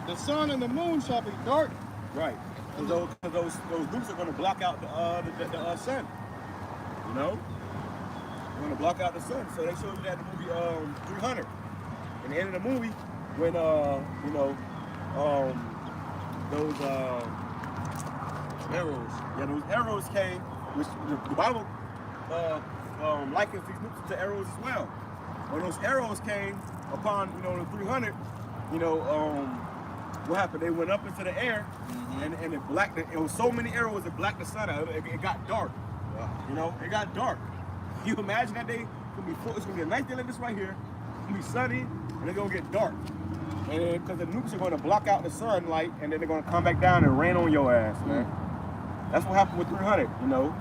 The sun and the moon shall be dark. Right. Because those nukes are gonna block out the sun. You know, they're gonna block out the sun. So they showed you that in the movie 300. In the end of the movie, when you know, those arrows. Yeah, those arrows came, which the Bible likens these nukes to arrows as well. When those arrows came upon, you know, the 300, you know, what happened? They went up into the air, and it blacked. It was so many arrows that blacked the sun out. It got dark. You know, it got dark. You imagine that day? It's gonna be a nice day like this right here. It's gonna be sunny, and it's gonna get dark. And because the nukes are gonna block out the sunlight, and then they're gonna come back down and rain on your ass, man. That's what happened with 300. You know,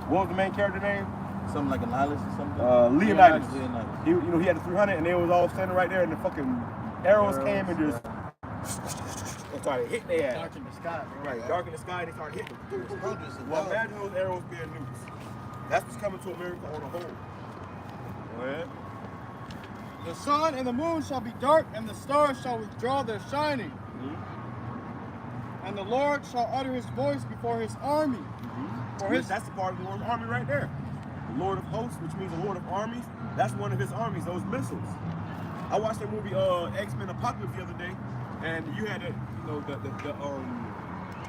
what was the main character name? Something like a nihilist or something. Leonidas. Leonidas. He had the 300, and they was all standing right there, and the fucking arrows came and just started hitting their ass. Dark in the sky, bro. Right, dark in the sky, and they started hitting them. Hundreds of Well, dollars. imagine those arrows being nukes. That's what's coming to America on a whole. Go ahead. The sun and the moon shall be dark, and the stars shall withdraw their shining. And the Lord shall utter his voice before his army. That's the part of the Lord's army right there. The Lord of hosts, which means the Lord of armies. That's one of his armies, those missiles. I watched that movie X-Men Apocalypse the other day, and you had the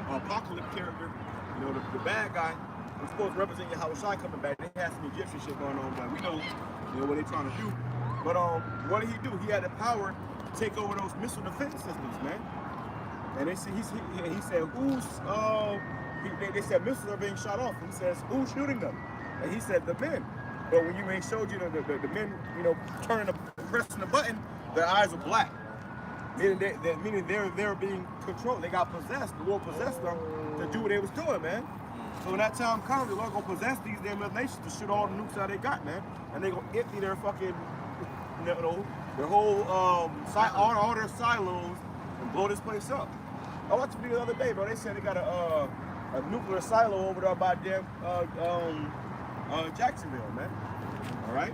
Apocalypse character, the bad guy was supposed to represent Yahushua coming back. They had some Egyptian shit going on, but we know what they're trying to do. But what did he do? He had the power to take over those missile defense systems, man. And they said he said they said missiles are being shot off. He says, who's shooting them? And he said the men. But when they showed you the men, pressing the button, their eyes were black. Meaning they're being controlled. They got possessed. The Lord possessed them to do what they was doing, man. So when that time comes, the Lord gonna possess these damn other nations to shoot all the nukes out they got, man. And they gonna empty their fucking, their whole all their silos and blow this place up. I watched a video the other day, bro. They said they got a nuclear silo over there by damn Jacksonville, man. All right.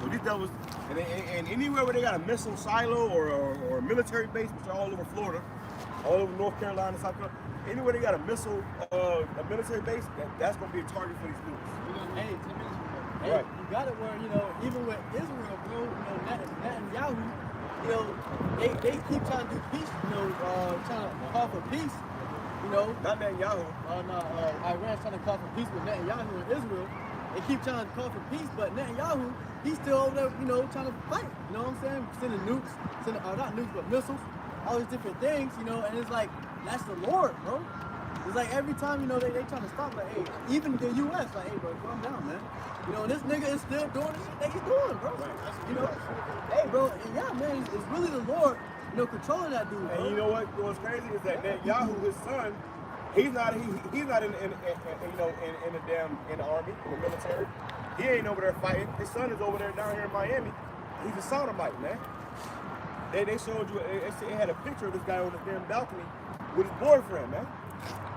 So these devils, and anywhere where they got a missile silo or a military base, which are all over Florida, all over North Carolina, South Carolina, anywhere they got a missile, a military base, that's gonna be a target for these nukes. Hey, 10 minutes ago. Hey, Right. you got it where, even with Israel, bro, Netanyahu, they keep trying to do peace, trying to call for peace, Not Netanyahu. Iran's trying to call for peace with Netanyahu and Israel. They keep trying to call for peace, but Netanyahu, he's still over there, trying to fight. You know what I'm saying? Sending nukes, not nukes, but missiles, all these different things, and it's like, that's the Lord, bro. It's like every time, they trying to stop, like, hey, even the U.S., like, hey, bro, calm down, man. And this nigga is still doing the shit that he's doing, bro. Hey, bro, and yeah, man, it's really the Lord, controlling that dude, bro. And you know what's crazy is that Netanyahu, his son, he's not in the army, in the military. He ain't over there fighting. His son is over there down here in Miami. He's a sodomite, man. They showed you, it had a picture of this guy on the damn balcony with his boyfriend, man.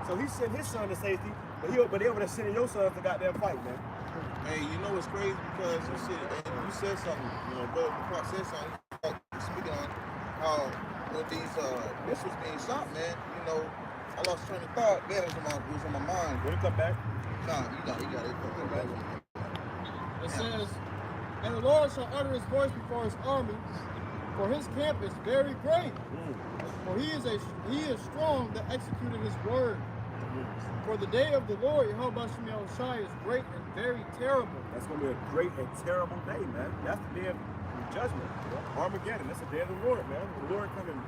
So he sent his son to safety, but they over there sending your sons to goddamn fight, man. Hey, it's crazy because you said something, Brother Park said something, speaking on how with these missiles being shot, man, I lost train of thought, man, it was on my mind. When you come back? Nah, you got it. Come back. It says, and the Lord shall utter his voice before his army, for his camp is very great. For he is strong that executed his word. For the day of the Lord, Yehovah Shemel Shai, is great and very terrible. That's going to be a great and terrible day, man. That's the day of judgment. Armageddon. That's the day of the Lord, man. The Lord come and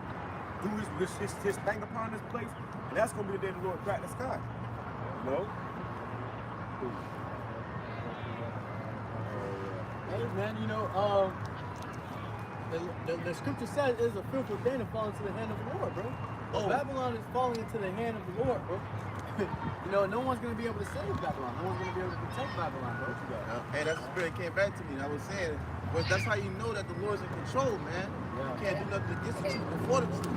do his thing upon this place, and that's going to be the day the Lord crack the sky. Hey, man, the scripture says it is a fearful thing to fall into the hand of the Lord, bro. Babylon is falling into the hand of the Lord, bro. No one's going to be able to save Babylon. No one's going to be able to protect Babylon, bro. Hey, that's the spirit came back to me. And I was saying, that's how you know that the Lord's in control, man. You can't do nothing against the truth before the truth.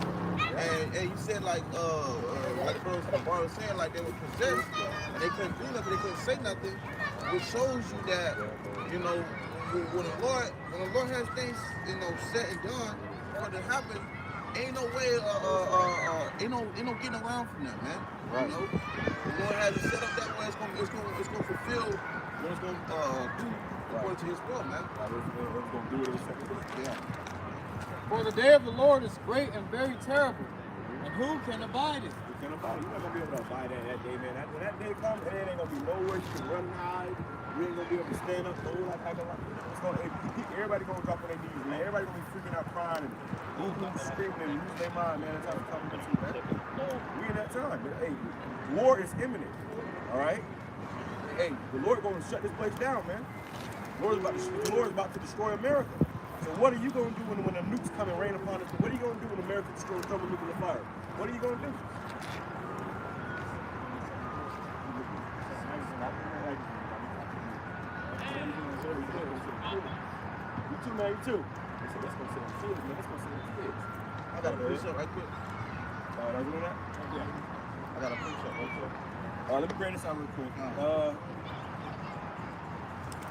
And you said like the bar was saying, like they were possessed and they couldn't do nothing, they couldn't say nothing, which shows you that, when the Lord has things, set and done for it to happen, ain't no way, ain't no getting around from that, man. Right. The Lord has it set up that way. It's gonna fulfill what it's gonna do according to His will, man. It's going to do it in a second. Yeah. For the day of the Lord is great and very terrible, and who can abide it? You can't abide it. You're not going to be able to abide that day, man. When that day comes, it ain't going to be nowhere you can run and hide. You ain't going to be able to stand up, everybody going to drop on their knees, man. Everybody going to be freaking out, crying, and screaming, and losing their mind, man. That's how it's coming to you, man. We in that time. But, hey, war is imminent, all right? Hey, the Lord going to shut this place down, man. The Lord is about to destroy America. So what are you going to do when the nukes come and rain upon us? What are you going to do when America destroys double nuclear fire? What are you going to do? 1992. They said, let's go see them kids, man. Let's go see them kids. I got a push-up right quick. Y'all doing that? I got a push-up right quick. Let me bring this out real quick.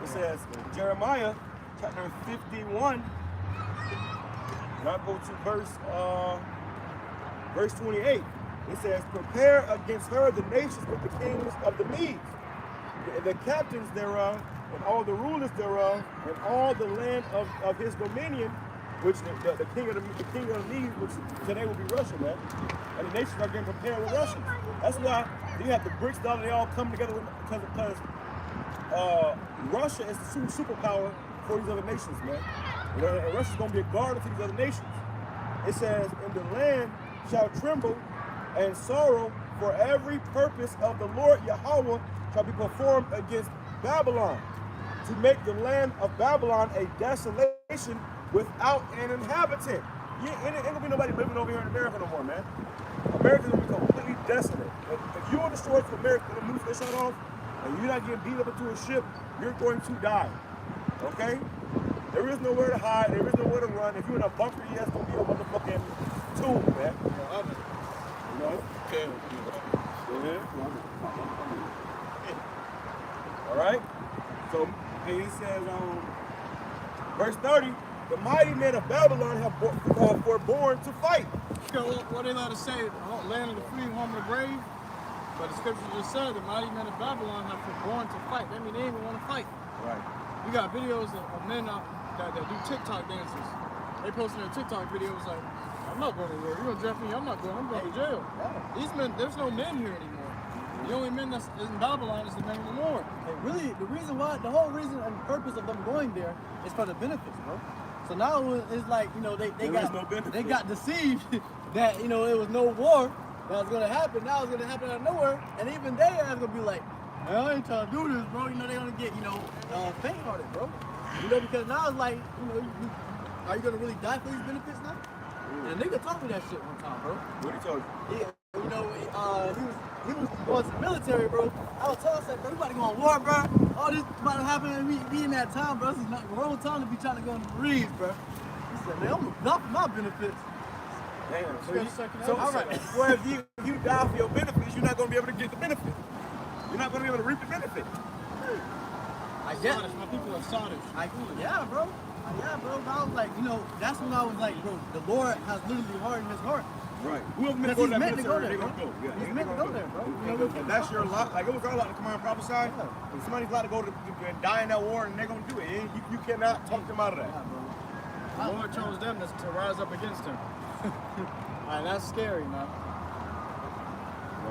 It says Jeremiah chapter 51. And I'll go to verse 28. It says, prepare against her the nations with the kings of the Medes, the captains thereof, and all the rulers thereof, and all the land of his dominion, which the king of the Medes, which today will be Russia, man. And the nations are getting prepared with Russians. That's why you have the BRICS, they all come together because Russia is the superpower for these other nations, man. And Russia's gonna be a guard to these other nations. It says, and the land shall tremble and sorrow, for every purpose of the Lord Yahweh shall be performed against Babylon, to make the land of Babylon a desolation without an inhabitant. Ain't gonna be nobody living over here in America no more, man. America's gonna be completely desolate. If you are destroyed from America, the news they shut off, and you're not getting beat up into a ship, you're going to die. Okay? There is nowhere to hide. There is nowhere to run. If you're in a bunker, you have to be a motherfucking tomb, man. You know? Okay. All right? So, and it says, verse 30, the mighty men of Babylon were born to fight. What they let us say, land of the free, home of the brave. But the scripture just said the mighty men of Babylon have been born to fight. That means they ain't even want to fight. Right. We got videos of men that do TikTok dances. They posting their TikTok videos like, I'm not going to war. You're going to draft me. I'm not going. I'm going to jail. These men, there's no men here anymore. The only men that's in Babylon is the men of the Lord. And really, the whole reason and purpose of them going there is for the benefits, bro. So now it's like, you know, they got deceived that, you know, it was no war that was gonna happen. Now it's gonna happen out of nowhere, and even they are gonna be like, I ain't trying to do this, bro. You know, they're gonna get, you know, faint-hearted, bro. You know, because now it's like, you know, are you gonna really die for these benefits now? And a nigga told me that shit one time, bro. What he told you? Yeah, you know, he was going to the military, bro. I was telling him, bro, you about to go on war, bro. All this about to happen and we in that time, bro. This is not the wrong time to be trying to go in the Marines, bro. He said, man, I'm gonna die for my benefits. Damn. All right. Well, if you die for your benefits, you're not gonna be able to get the benefit. You're not gonna be able to reap the benefit. I guess. My people are sodish. Yeah, bro. Yeah, bro. I was like, you know, that's when I was like, bro, the Lord has literally hardened his heart. Right. Whoever meant to go to that military, there, they're bro. gonna go. Yeah, He's meant to go there, bro. You know, if that's your lot, like it was our lot to come out and prophesy. Yeah. If somebody's allowed to go to and die in that war, and they're gonna do it. You cannot talk them out of that. Yeah, bro. The Lord chose them to rise up against him. Alright, that's scary, man.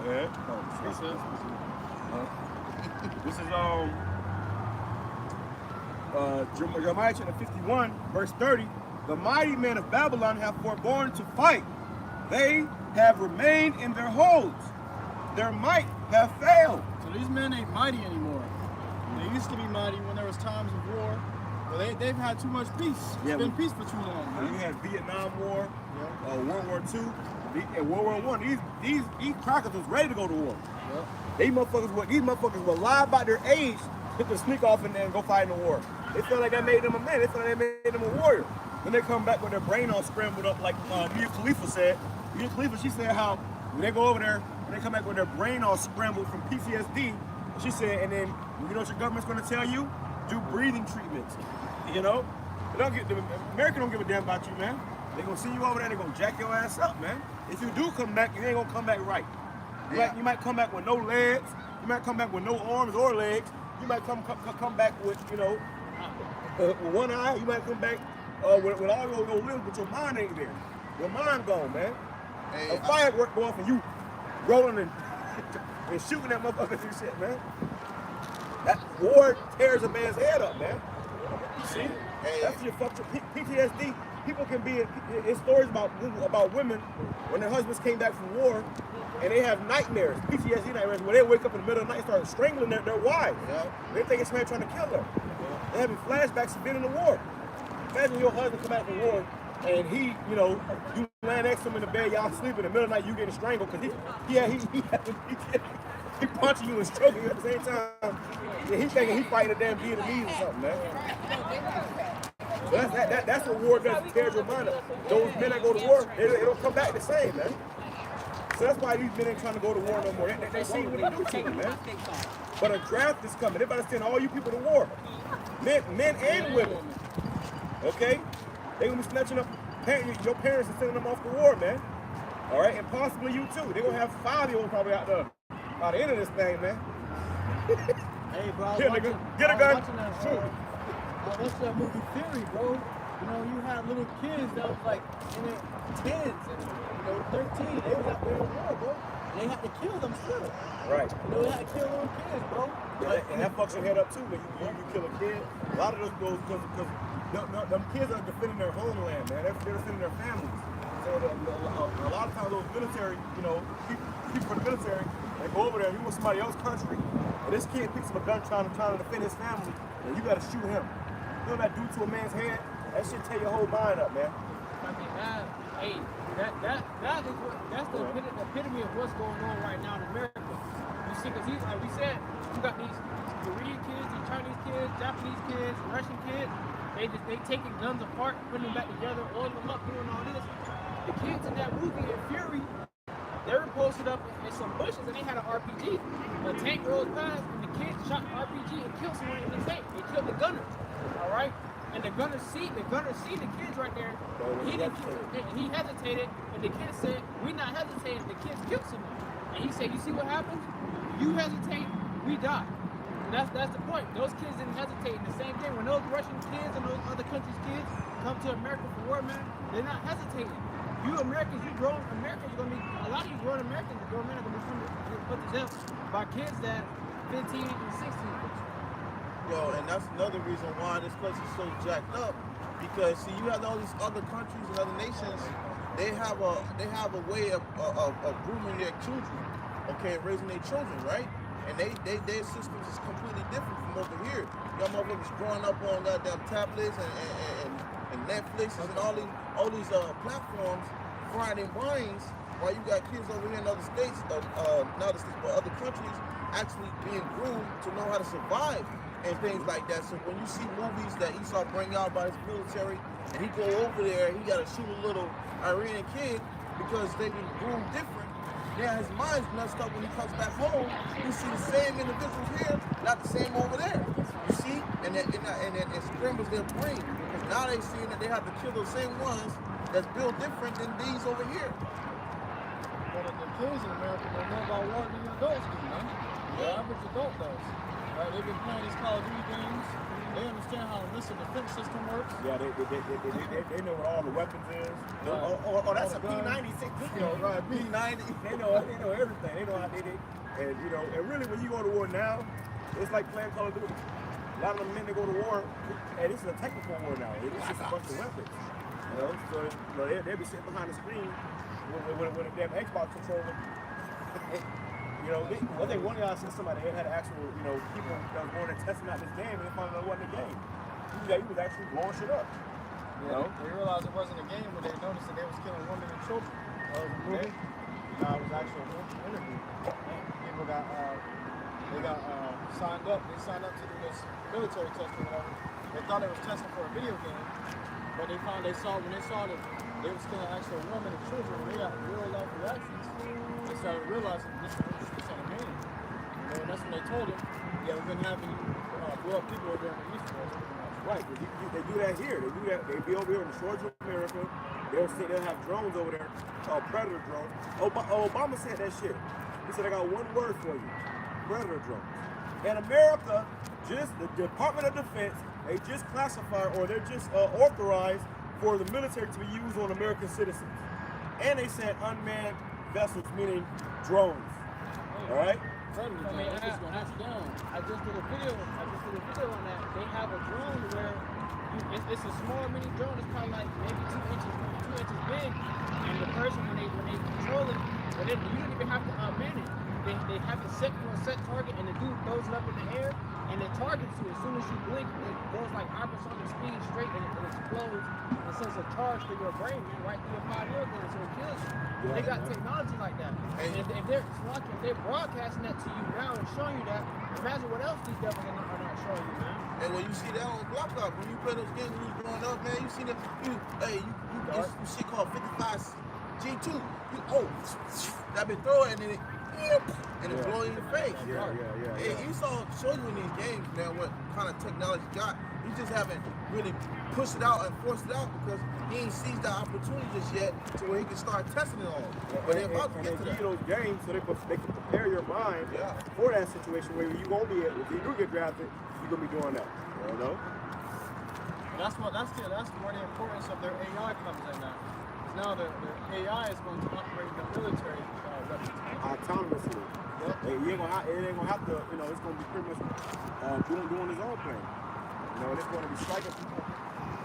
Go ahead. This is Jeremiah chapter 51, verse 30. The mighty men of Babylon have forborne to fight. They have remained in their holds. Their might have failed. So these men ain't mighty anymore. They used to be mighty when there was times of war. But they've had too much peace. It's been peace for too long, man. You had Vietnam War, World War II, and World War I. These crackers was ready to go to war. Yep. These motherfuckers were lie about their age to sneak off and then go fight in the war. They felt like that made them a man. They felt like that made them a warrior. Then they come back with their brain all scrambled up, like Mia Khalifa said. Mia Khalifa, she said how when they go over there, when they come back with their brain all scrambled from PTSD, she said, and then you know what your government's gonna tell you? Do breathing treatments. You know? America don't give a damn about you, man. They're gonna see you over there, they're gonna jack your ass up, man. If you do come back, you ain't gonna come back right. You might come back with no legs, you might come back with no arms or legs, you might come back with, you know, with one eye, you might come back with all your limbs, but your mind ain't there. Your mind gone, man. Hey, a firework go off and you rolling and shooting at motherfuckers and shit, man. That war tears a man's head up, man. You see? That's your fucked PTSD. People can be in stories about women when their husbands came back from war and they have nightmares, PTSD nightmares, where they wake up in the middle of the night and start strangling their wives. Yeah. They think it's somebody trying to kill them. Yeah. They're having flashbacks of being in the war. Imagine your husband come back from war and he, you know, you laying next to him in the bed, y'all sleep in the middle of the night, you getting strangled because he punching you and stroking you at the same time. Yeah, he thinking he fighting a damn Vietnamese or something, man. That's what war does to tear your mind up. Those men that go to war, they don't come back the same, man. So that's why these men ain't trying to go to war no more. They see what they do to them, man. But a draft is coming. They're about to send all you people to war. Men and women. Okay? They're going to be snatching up your parents and sending them off to war, man. All right? And possibly you too. They're going to have 5-year-olds probably out there by the end of this thing, man. Hey, bro. Get a gun. Shoot. I watched that movie Theory, bro. You know, you had little kids that was like in their 10s and 13. They was out there in the war, bro. And they had to kill them still. Right. You know, they had to kill little kids, bro. And that fucks your head up too when you kill a kid. A lot of those goes because them kids are defending their homeland, man. They're defending their families. So a lot of times those military, people from the military, they go over there, you want somebody else's country, and this kid picks up a gun trying to defend his family, and you gotta shoot him. You know what that do to a man's head? That shit tear your whole mind up, man. I mean, that's the epitome of what's going on right now in America. You see, because like we said, you got these Korean kids, these Chinese kids, Japanese kids, Russian kids. They taking guns apart, putting them back together, oiling them up, doing all this. The kids in that movie in Fury, they were posted up in some bushes and they had an RPG. A tank rolls past and the kids shot an RPG and killed someone in the tank. They killed the gunners. All right. And the gunner see the kids right there. He hesitated, and the kid said, "We not hesitating." The kids killed someone, and he said, "You see what happens? You hesitate, we die." And that's the point. Those kids didn't hesitate. And the same thing when those Russian kids and those other countries' kids come to America for war, man, they're not hesitating. You Americans, you grown Americans, you're gonna be a lot of you grown Americans, grown men are gonna be put to death by kids that 15 and 16. Yo, and that's another reason why this place is so jacked up. Because see, you have all these other countries and other nations. They have a way of grooming their children, okay, raising their children, right? And their systems is completely different from over here. Y'all motherfuckers growing up on goddamn tablets and Netflix and all these platforms, frying their brains, while you got kids over here in other states, not other states, but other countries, actually being groomed to know how to survive. And things like that. So when you see movies that Esau bring out by his military, and he go over there, he gotta shoot a little Iranian kid because they been groomed different. Yeah, his mind's messed up when he comes back home. You see the same individuals here, not the same over there. You see, and it scrambles their brain because now they seeing that they have to kill those same ones that's built different than these over here. But the kids in America don't know about war than the adults do, man. The average adult does. Right, they've been playing these Call of Duty games. They understand how the missile defense system works. Yeah, they know what all the weapons is. Right. Oh, that's a P-96. Right, P-90. They know everything. They know how they and and really when you go to war now, it's like playing Call of Duty. A lot of the men that go to war, and this is a technical war now. It's just a bunch of weapons. So they'll be sitting behind the screen with a damn Xbox controller. I think one of y'all said somebody had actual, people that was going and testing out this game and they found out it wasn't a game. He was actually blowing shit up. They realized it wasn't a game when they noticed that they was killing women and children. That was a movie. No, it was actually an interview. People got signed up. They signed up to do this military test or whatever. They thought they was testing for a video game, but when they saw that they was killing actual women and children, when they got real life reactions, they started realizing this ain't a game. And that's when they told him, yeah, we've been having you blow up people during the East Wars. Right, they do that here. They do that. They be over here in the shores of America. They'll have drones over there called Predator drones. Obama said that shit. He said, I got one word for you. Predator drones. In America, just the Department of Defense, they just classify or they're just authorized for the military to be used on American citizens. And they said unmanned vessels, meaning drones. All right? I just did a video on that. They have a drone where it's a small mini drone. It's probably like maybe 2 inches big. And the person when they control it, you don't even have to man it. They have it set for a set target, and the dude throws it up in the air, and it targets you. As soon as you blink, it goes like hypersonic speed straight, and it explodes and sends a charge to your brain, man, right through your pineal gland, so it kills you. Yeah, they got technology like that. And if they're broadcasting that to you now and showing you that, imagine what else these devils are showing you, man. And when you see that on Block Up, when you play those games when you was growing up, man, you see that, you shit called 55 G2. That been throwing and it blow in your face. Yeah. Esau show you in these games, man, what kind of technology got. He just haven't really pushed it out and forced it out because he ain't seized that opportunity just yet to where he can start testing it all. But they're about to get to that. those games so they can prepare your mind for that situation where you won't be able, if you do get drafted, you're gonna be doing that. You know? That's where the importance of their AI comes in now. Because now their AI is going to operate the military weapons. Autonomously. It ain't gonna have to, you know, it's gonna be pretty much doing his own thing. You know, and it's gonna be striking people,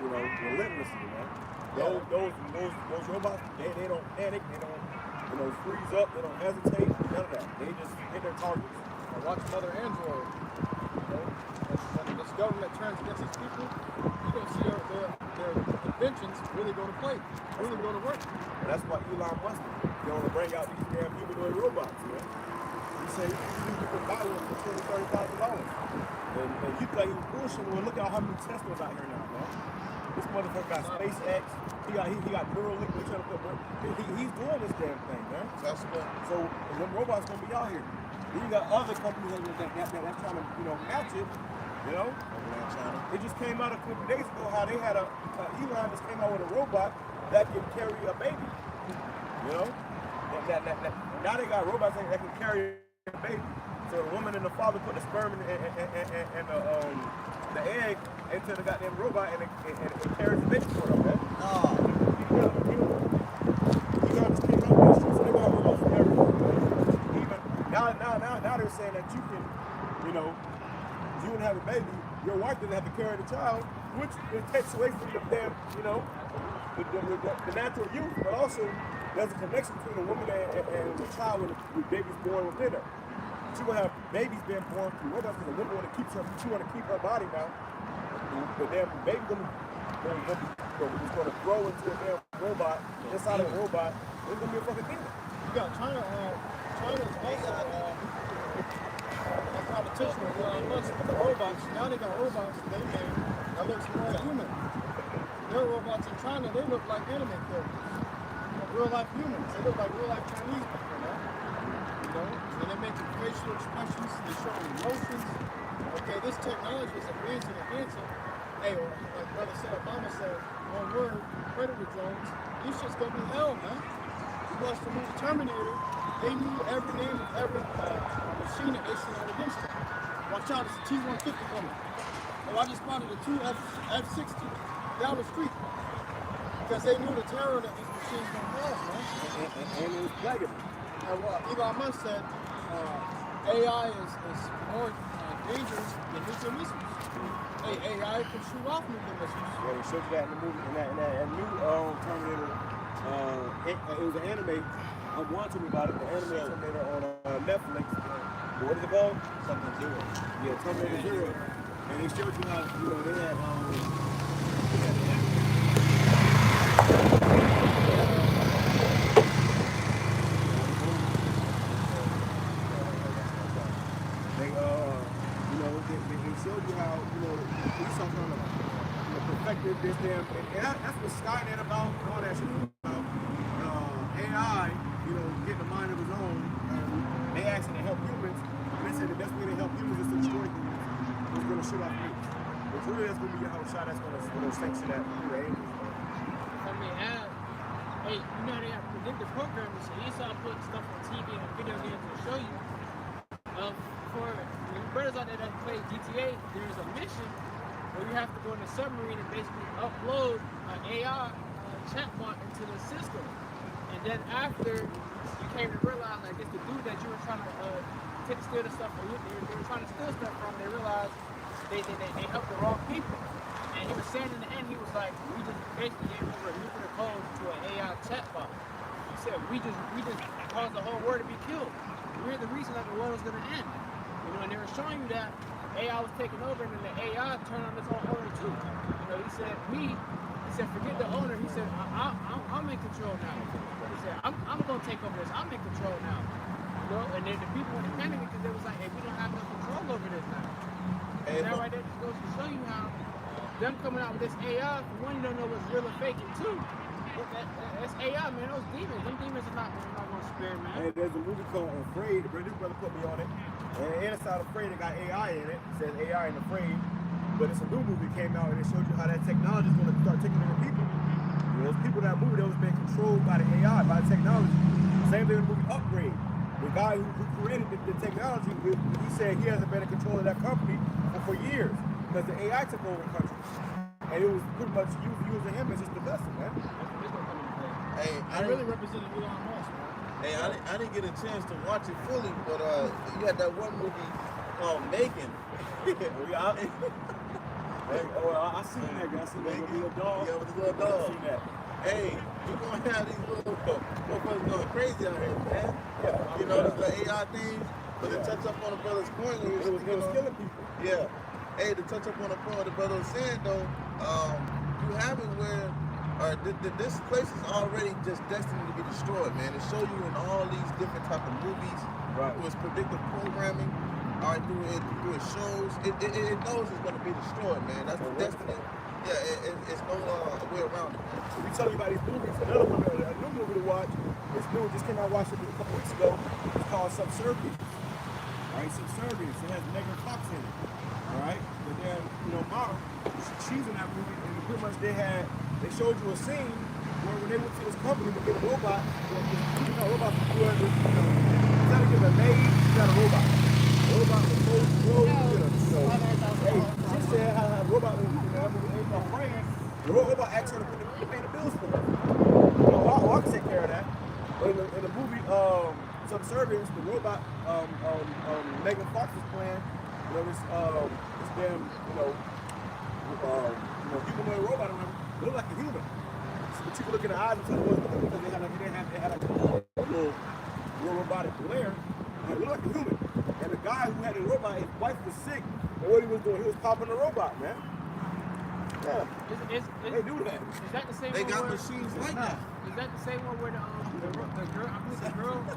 you know, relentlessly, man. Those robots, they don't panic, they don't, you know, freeze up, they don't hesitate, none of that. They just hit their targets. Now watch another android. You know, when this government turns against its people, you're gonna see their inventions really go to play, really go to work. And that's why Elon Musk, they want to bring out these damn humanoid robots, man. He said you can buy one for $20,000, $30,000. And you think he's bullshit. Well, look at how many Teslas out here now, man. This motherfucker got SpaceX. He got Neuralink. He's doing this damn thing, man. Tesla. So them robots gonna be out here. Then you got other companies that's trying to, you know, match it. You know? It just came out a couple days ago how they had Elon just came out with a robot that can carry a baby. You know? Now they got robots that can carry a baby. So the woman and the father put the sperm and the egg into the goddamn robot and it carries the baby for them, man. Elon just came out with this shit, so they got robots for everything. Even now they're saying that you can, you know, you can have a baby, your wife doesn't have to carry the child, which it takes away from the damn, you know, the natural youth, but also there's a connection between a woman and the child when the baby's born within her. She will have babies being born through robots because the woman want to keep her body now. The damn baby is going to grow into a damn robot. Inside of a robot, it's going to be a fucking thing. You got China's also a competition with Elon Musk with the robots. Now they got robots they made that looks more human. Their robots in China, they look like anime characters. Real life humans. They look like real life Chinese people, you know? And they're making facial expressions, they're showing emotions. Okay, this technology is advancing. Hey, like Brother said, Obama said, one word, predator drones, these shit's gonna be hell, man. You watch the movie Terminator, they knew every name of every machine that they sent out against them. Watch out, it's a T-150 coming. Oh, I just spotted a 2 F-60 down the street. Because they knew the terror that these machines gonna cause, man. And it was plaguing them. And what Elon Musk said, AI is more dangerous than nuclear missiles. Hey, AI can shoot off nuclear missiles. Yeah, they showed you that in the movie, in that new Terminator. It was an anime. One told me about it. The anime Terminator on Netflix. What is it called? Something Zero. Yeah, Terminator Zero. And they showed you how, you know, they had they showed you how, you know, we saw kind of, you know, perfected this damn, and that's what Skynet about, and all that shit about. AI, you know, getting a mind of his own. They asking to help humans, and they said the best way to help humans is to destroy humans. It's going to shoot off nukes. Which really that's going to be how shot that's going to sanction that through the angels. I mean, hey, you know they have predictive programming, so you saw putting stuff on TV and video games to show you. For the brothers out there that play GTA, there's a mission where you have to go in the submarine and basically upload an AI chatbot into the system. And then after you came to realize, like, it's the dude that you were trying to steal the stuff from, they were trying to steal stuff from, they realized they helped the wrong people. And he was saying in the end, he was like, we just basically gave over a nuclear code to an AI chatbot. He said, we just caused the whole world to be killed. We're the reason that the world was going to end. You know, and they were showing you that AI was taking over, and then the AI turned on its own owner too. You know, he said, forget the owner. He said, I'm in control now. He said, I'm going to take over this. I'm in control now. You know, and then the people were panicking because they was like, hey, we don't have no control over this now. And that right there just goes to show you how them coming out with this AI, for one, you don't know what's real or fake, and two, that's AI, man. Those demons, them demons are not going to spare, man. And there's a movie called Afraid. This brother put me on it. And inside Afraid, it got AI in it. It says AI in Afraid. But it's a new movie that came out, and it showed you how that technology is going to start taking over people. You know, those people in that movie, that was being controlled by the AI, by the technology. Same thing in the movie Upgrade. The guy who created the technology, he said he hasn't been in control of that company for years because the AI took over the country. And it was pretty much using him as just the vessel, man. Hey, I really represented Elon Musk, man. Hey, I didn't get a chance to watch it fully, but you had that one movie called Megan. I seen that guy. I seen that little dog. Yeah, with the little dog. I seen that. Hey, you gonna have these little motherfuckers going crazy out here, man. Yeah, You know, the AI thing, but to touch up on the brother's point, it was killing people. Yeah. Hey, to touch up on the point the brother was saying though, you have it where this place is already just destined to be destroyed, man. It show you in all these different type of movies, Right. through its predictive programming, all right, through its shows. It knows it's gonna be destroyed, man. That's the destiny. Yeah, it's no way around it. So we tell you about these movies. Another one, a new movie to watch. This new just came out. I watched it a couple weeks ago. It's called Subservience. All right, Subservience. It has Megan Fox in it. All right, but then model, she's in that movie, and pretty much they showed you a scene where when they went to this company to get a robot, robot to do it. Instead of getting a maid, she got a robot. A robot with clothes, hey, she said how the robot was, my friend, the robot asked her to pay the bills for her. I can take care of that. But in the movie Subservience, the robot Megan Fox is playing, this damn, humanoid robot or whatever, look like a human. So but you can look in the eyes and tell it wasn't human because they had a little robotic glare. It looked like a human. And the guy who had the robot, his wife was sick, and what he was doing, he was popping the robot, man. Yeah. They do that. Is that the same They one got where, machines like that. Is that the same one where the girl, I believe the girls were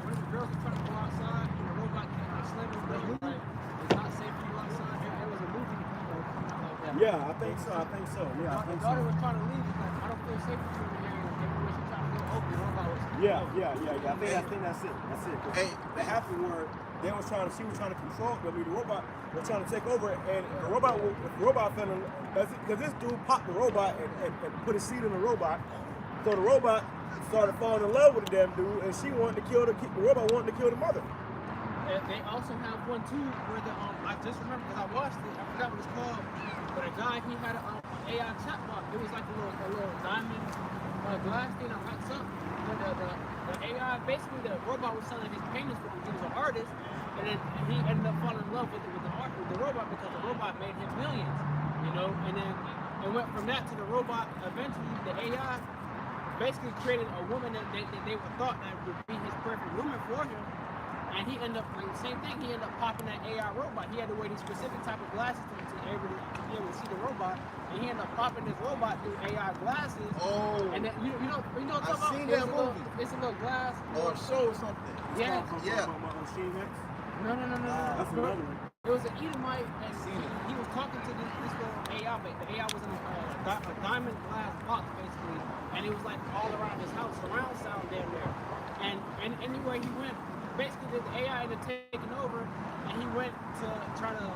trying to go outside and the robot came and slammed them, like, it's not safe to go outside. It was a movie like that. Yeah, I think so. Yeah, I think The daughter was trying to leave because I don't feel safe with you in here. And everywhere she tried to go open, the robot was. Yeah. I think that's it. Hey, That happened where she was trying to control. I mean, the robot was trying to take over, and the robot fell in, because this dude popped the robot and put his seed in the robot. So the robot started falling in love with the damn dude, and she wanted to kill the robot wanted to kill the mother. They also have one too where I just remember because I watched it. I forgot what it's called. But a guy, he had an AI chatbot. It was like a little diamond glass thing on hot something. But the AI, basically the robot was selling his paintings because he was an artist, and then he ended up falling in love with the robot because the robot made him millions, and then it went from that to the robot. Eventually, the AI basically created a woman that they thought that would be his perfect woman for him. And he ended up like the same thing. He ended up popping that AI robot. He had to wear these specific type of glasses to be able to see the robot. And he ended up popping this robot through AI glasses. Oh. And then you know what I'm I've talking seen about? that movie. It's a little glass. Or a show or something. Yeah. Yeah. No. That's another one. It was an Edomite, and he was talking to this little AI, but the AI was in a diamond glass box, basically, and it was like all around his house, surround sound down there. And anywhere he went, basically the AI ended up taking over, and he went to try to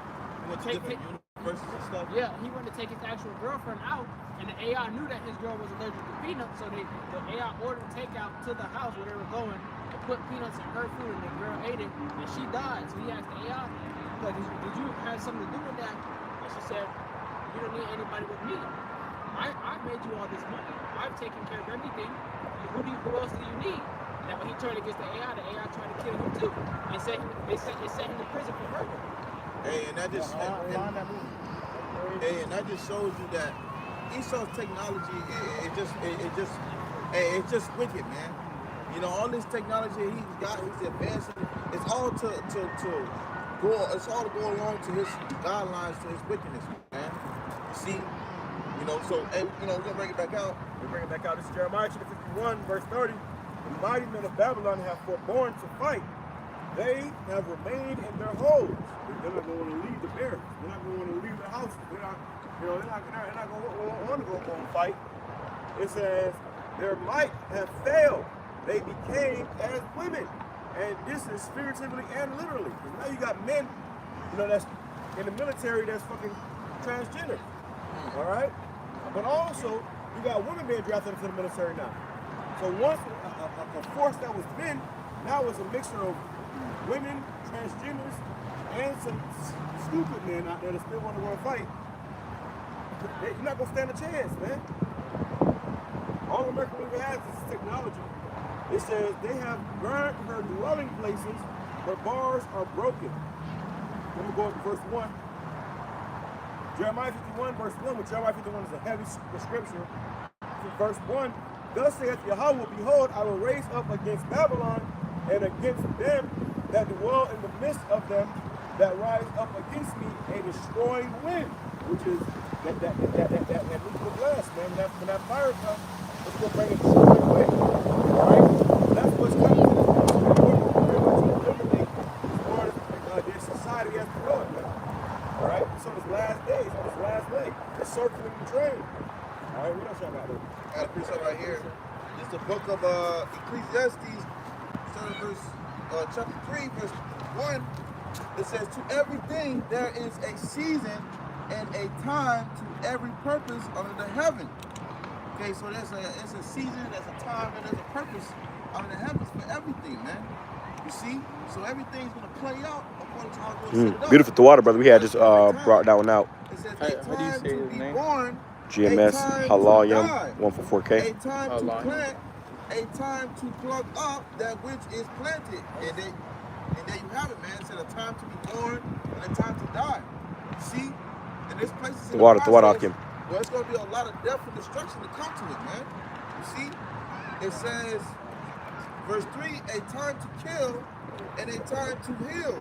take universes and stuff. Yeah, he went to take his actual girlfriend out, and the AI knew that his girl was allergic to peanuts, so the AI ordered takeout to the house where they were going to put peanuts in her food, and the girl ate it, and she died. So he asked the AI, like, did you have something to do with that? And she said, you don't need anybody with me. I made you all this money. I've taken care of everything. Who else do you need? And when he turned against the AI tried to kill him too. And set him to prison for murder. Hey, and that just shows you that Esau's technology, it's just wicked, man. All this technology he's got, he's advancing. It's all to go along to his guidelines, to his wickedness, man. You see, so hey, we're gonna bring it back out. We bring it back out. This is Jeremiah chapter 51, verse 30. The mighty men of Babylon have forborne to fight, they have remained in their homes. They're not going to want to leave the barracks. They're not going to want to leave their houses. They're not, you know, they're not going to want to go and fight. It says their might have failed. They became as women. And this is figuratively and literally. Because now you got men, you know, that's in the military that's fucking transgender. All right? But also, you got women being drafted into the military now. So once a force that was men, now it's a mixture of women, transgenders, and some stupid men out there that still want to go and fight. You're not going to stand a chance, man. All America really has is technology. It says they have burnt her dwelling places, her bars are broken. Let me go up to verse 1. Jeremiah 51, verse 1, which Jeremiah 51 is a heavy scripture. Verse 1, thus saith Yahweh, behold, I will raise up against Babylon and against them that dwell in the midst of them that rise up against me a destroying wind, which is that nuclear blast, man. When that fire comes, it's going to bring a destroying wind. All right? That's what's coming to their society as we know it, man. All right? It's on his last days, on his last leg. It's circling the train. All right, what else y'all got there? I got a precept right here. It's the book of Ecclesiastes, chapter 3, verse 1. It says, to everything there is a season and a time to every purpose under the heaven. Okay, so it's a season, there's a time, and there's a purpose under the heavens for everything, man. You see? So everything's going to play out according to how God set it up. Beautiful to water, brother. We had just brought that one out. It says, How a do you time say to his be name? born, GMS a time Halal to Yum die, 144K. a time to plant, a time to pluck up that which is planted. And there you have it, man. It said a time to be born and a time to die. See? And this place is in the water, process, well, it's going to be a lot of death and destruction to come to it, man. You see? It says, verse 3, a time to kill and a time to heal.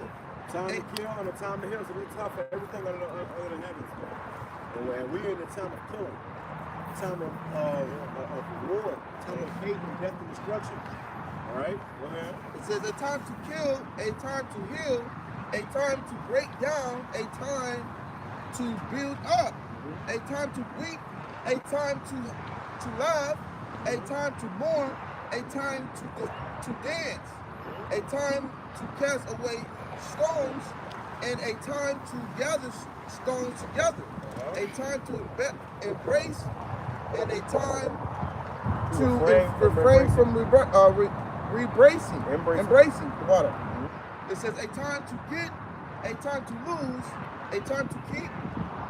Time to kill and a time to heal. So we're talking for everything under the heavens. And we're in the time of killing, time of war, time of hate and death and destruction. All right? Go ahead. It says a time to kill, a time to heal, a time to break down, a time to build up, a time to weep, a time to laugh, a time to mourn, a time to dance, a time to cast away stones, and a time to gather stones together, a time to embrace, and a time to refrain from embracing the water. It says a time to get, a time to lose, a time to keep,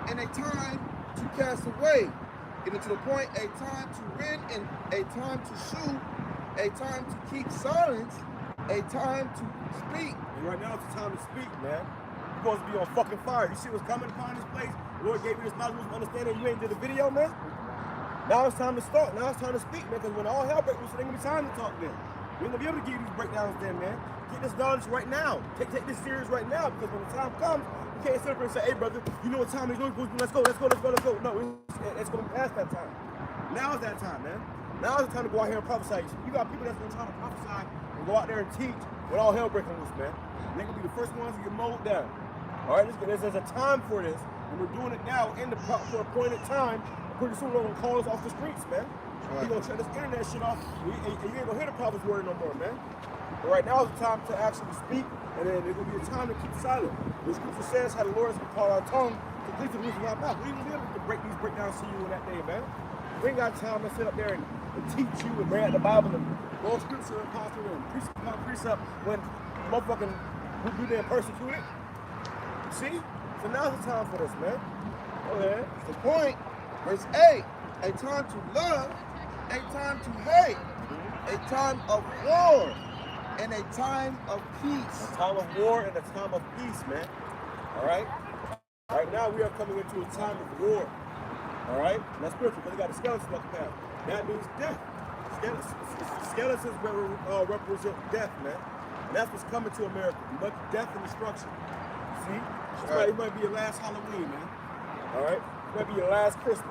and a time to cast away. Getting to the point, a time to win and a time to sue, a time to keep silence, a time to speak. And right now it's the time to speak, man. You're supposed to be on fucking fire. You see what's coming upon this place? The Lord gave you this knowledge, understanding. You ain't did the video, man. Now it's time to start. Now it's time to speak, man. Because when all hell breaks loose, there ain't gonna be time to talk then. We ain't gonna be able to give you these breakdowns then, man. Get this knowledge right now. Take this serious right now. Because when the time comes, you can't sit up and say, hey, brother, you know what time it is? Let's go. No, it's gonna be past that time. Now is that time, man. Now is the time to go out here and prophesy. You got people that's gonna try to prophesy and go out there and teach when all hell breaking loose, man. And they're gonna be the first ones to get mowed down. All right, there's a time for this, and we're doing it now in the proper appointed time. Pretty soon they're gonna call us off the streets, man. We're gonna shut this internet shit off, and you ain't gonna hear the prophet's word no more, man. But right now is the time to actually speak, and then there's gonna be a time to keep silent. The scripture says how the Lord is gonna call our tongue to please the roof of our mouth. We ain't gonna be able to break these breakdowns to you in that day, man. We ain't got time to sit up there and teach you and bring out the Bible and go scripture and apostle and precept upon precept when motherfucking we being persecuted. See? So now's the time for this, man. Go ahead. It's the point. Verse 8, a time to love, a time to hate, a time of war, and a time of peace. A time of war and a time of peace, man. All right? Right now we are coming into a time of war. All right? And that's spiritual, because they got the skeletons walking past. That means death. Skeletons represent death, man. And that's what's coming to America. Much death and destruction. See? Right. It might be your last Halloween, man. All right? It might be your last Christmas.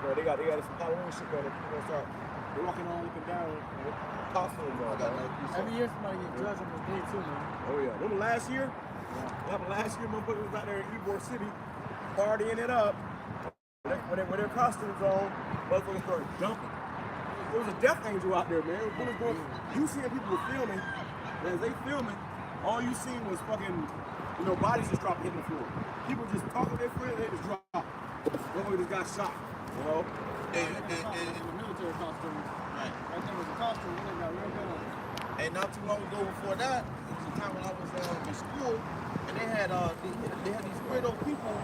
bro. They got some Halloween shit going. People gonna start walking all up and down with costumes on. Every year somebody gets judged on this day too, man. Oh yeah. Remember last year? What happened last year? Motherfuckers was out there in Ybor City partying it up. With their costumes on, motherfuckers started jumping. There was a death angel out there, man. You seeing people filming, and as they filming, all you seen was fucking, bodies just dropping hitting the floor. People just talking to their friends, they just drop. Motherfucker just got shot, And the military costume. right. I think it was a costume. They got real good on it. And not too long ago before that, it was a time when I was in school, and they had these weirdo people.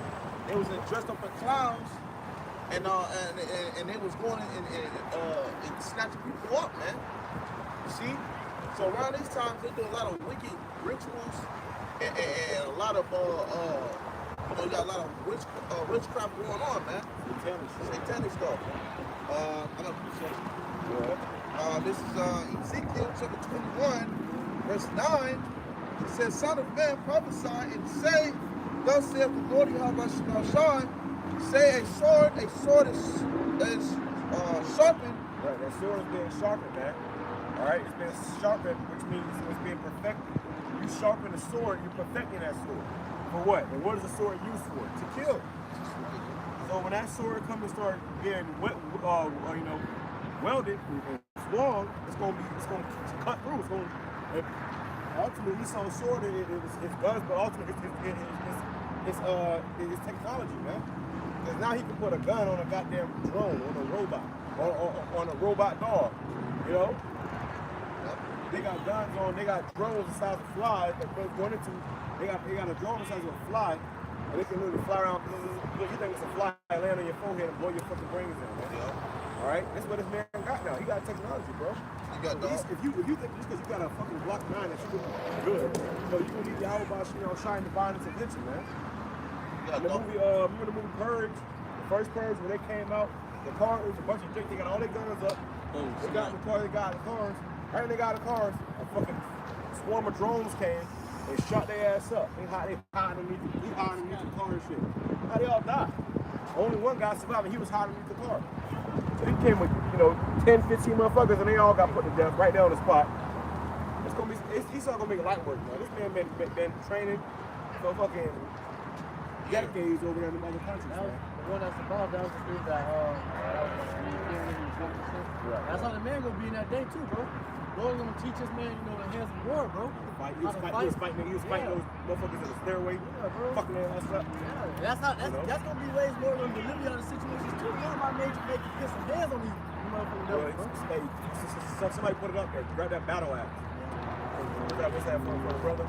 They was dressed up as clowns, and they was going and snatching people up, man. You see? So around these times, they do a lot of wicked rituals and a lot of you got a lot of witchcraft going on, man. Satanic stuff. I'm gonna appreciate it. This is Ezekiel chapter 21, verse 9. It says, "Son of man, prophesy and say, thus saith the Lord Yahweh, say a sword is sharpened." Right, that sword is being sharpened, man. All right, it's been sharpened, which means it's being perfected. You sharpen the sword, you're perfecting that sword. For what? And what is the sword used for? To kill. So when that sword comes and start being welded and swung, it's gonna cut through. Ultimately, so sword it's guns, but ultimately it's technology, man. Because now he can put a gun on a goddamn drone, on a robot, or on a robot dog, They got guns on, they got drones the size of flies that goes one or two. They got a drone the size of a fly, and they can literally fly around. You think it's a fly, land on your forehead and blow your fucking brains out, man. All right, that's what this man got now. He got technology, bro. You got if you think just because you got a fucking Glock 9 that you look good, you gonna need the Yahweh, shine divine intervention, man. And the movie, remember the movie Purge? The first Purge, when they came out, the car, it was a bunch of dicks, they got all their guns up. They got in the car, they got in the cars. Right when they got in the cars, a fucking swarm of drones came and shot their ass up. They hid underneath the car and shit. Now they all died. Only one guy survived, and he was hiding underneath the car. So he came with, 10, 15 motherfuckers, and they all got put to death right there on the spot. He's not gonna make it light work, man. This man been training for fucking decades over there in the other countries, That was man. the one that's involved. That was the dude that Right. That's how the man gonna be in that day too, bro. Lord's gonna teach this man, the hands of war, bro. He was fighting those motherfuckers in the stairway, bro. fucking their ass up. Yeah, that's gonna be ways more gonna deliver you out of situations too. One of my major make you put some hands on these motherfuckers, bro. Somebody put it up there. Grab that battle axe. What's that for the brother?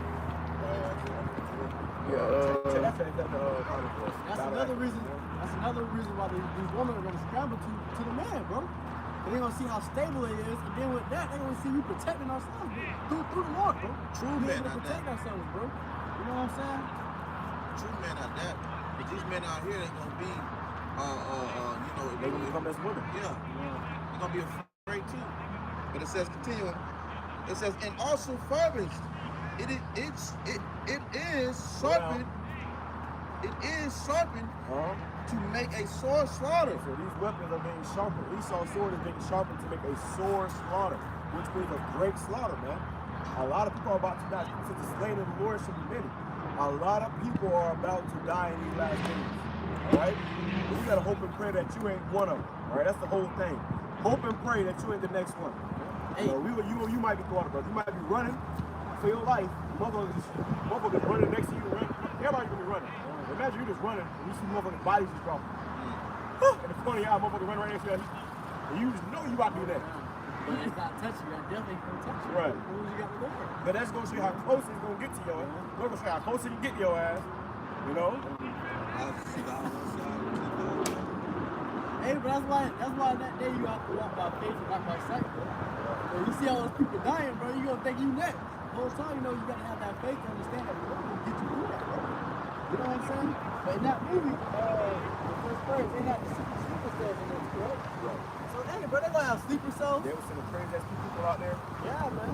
That's another reason. That's another reason why these women are gonna scramble to the man, bro. They're gonna see how stable it is, and then with that, they're gonna see you protecting ourselves through the Lord, bro. True we men able to protect ourselves, bro. You know what I'm saying? True men at that. But these men out here ain't gonna be, They gonna become as women. Yeah. They're gonna be afraid too. But it says, continuing, it says, and also fathers, it is sharpened. It is sharpened to make a sword slaughter. So these weapons are being sharpened. Esau's sword is being sharpened to make a sword slaughter, which means a great slaughter, man. A lot of people are about to die. Since the slain of the Lord should be many. A lot of people are about to die in these last days. All right? But you gotta hope and pray that you ain't one of them. All right? That's the whole thing. Hope and pray that you ain't the next one. Hey. You might be going, brother. You might be running for your life. Motherfuckers running next to you. Everybody's gonna be running. Imagine you just running and you see motherfuckers' bodies just dropping. In the corner of your eye, motherfucker running right next to you. And you just know you about to be next. But it's not touching you. I definitely gonna touch you. Right. Who you got to look at? But that's gonna show you how close it's gonna get to your ass. It's gonna show you how close it can get to your ass. You know? Hey, but that's why that day you have to walk by faith and not by sight, bro. When you see all those people dying, bro, you gonna think you next. The whole time, you gotta have that faith to understand that we're gonna get you through that, bro. You know what I'm saying? But in that movie, the first Purge, they had the sleeper cells in there, bro. Right. So, hey, bro, they gonna have sleeper cells. There was some crazy ass people out there. Yeah, man.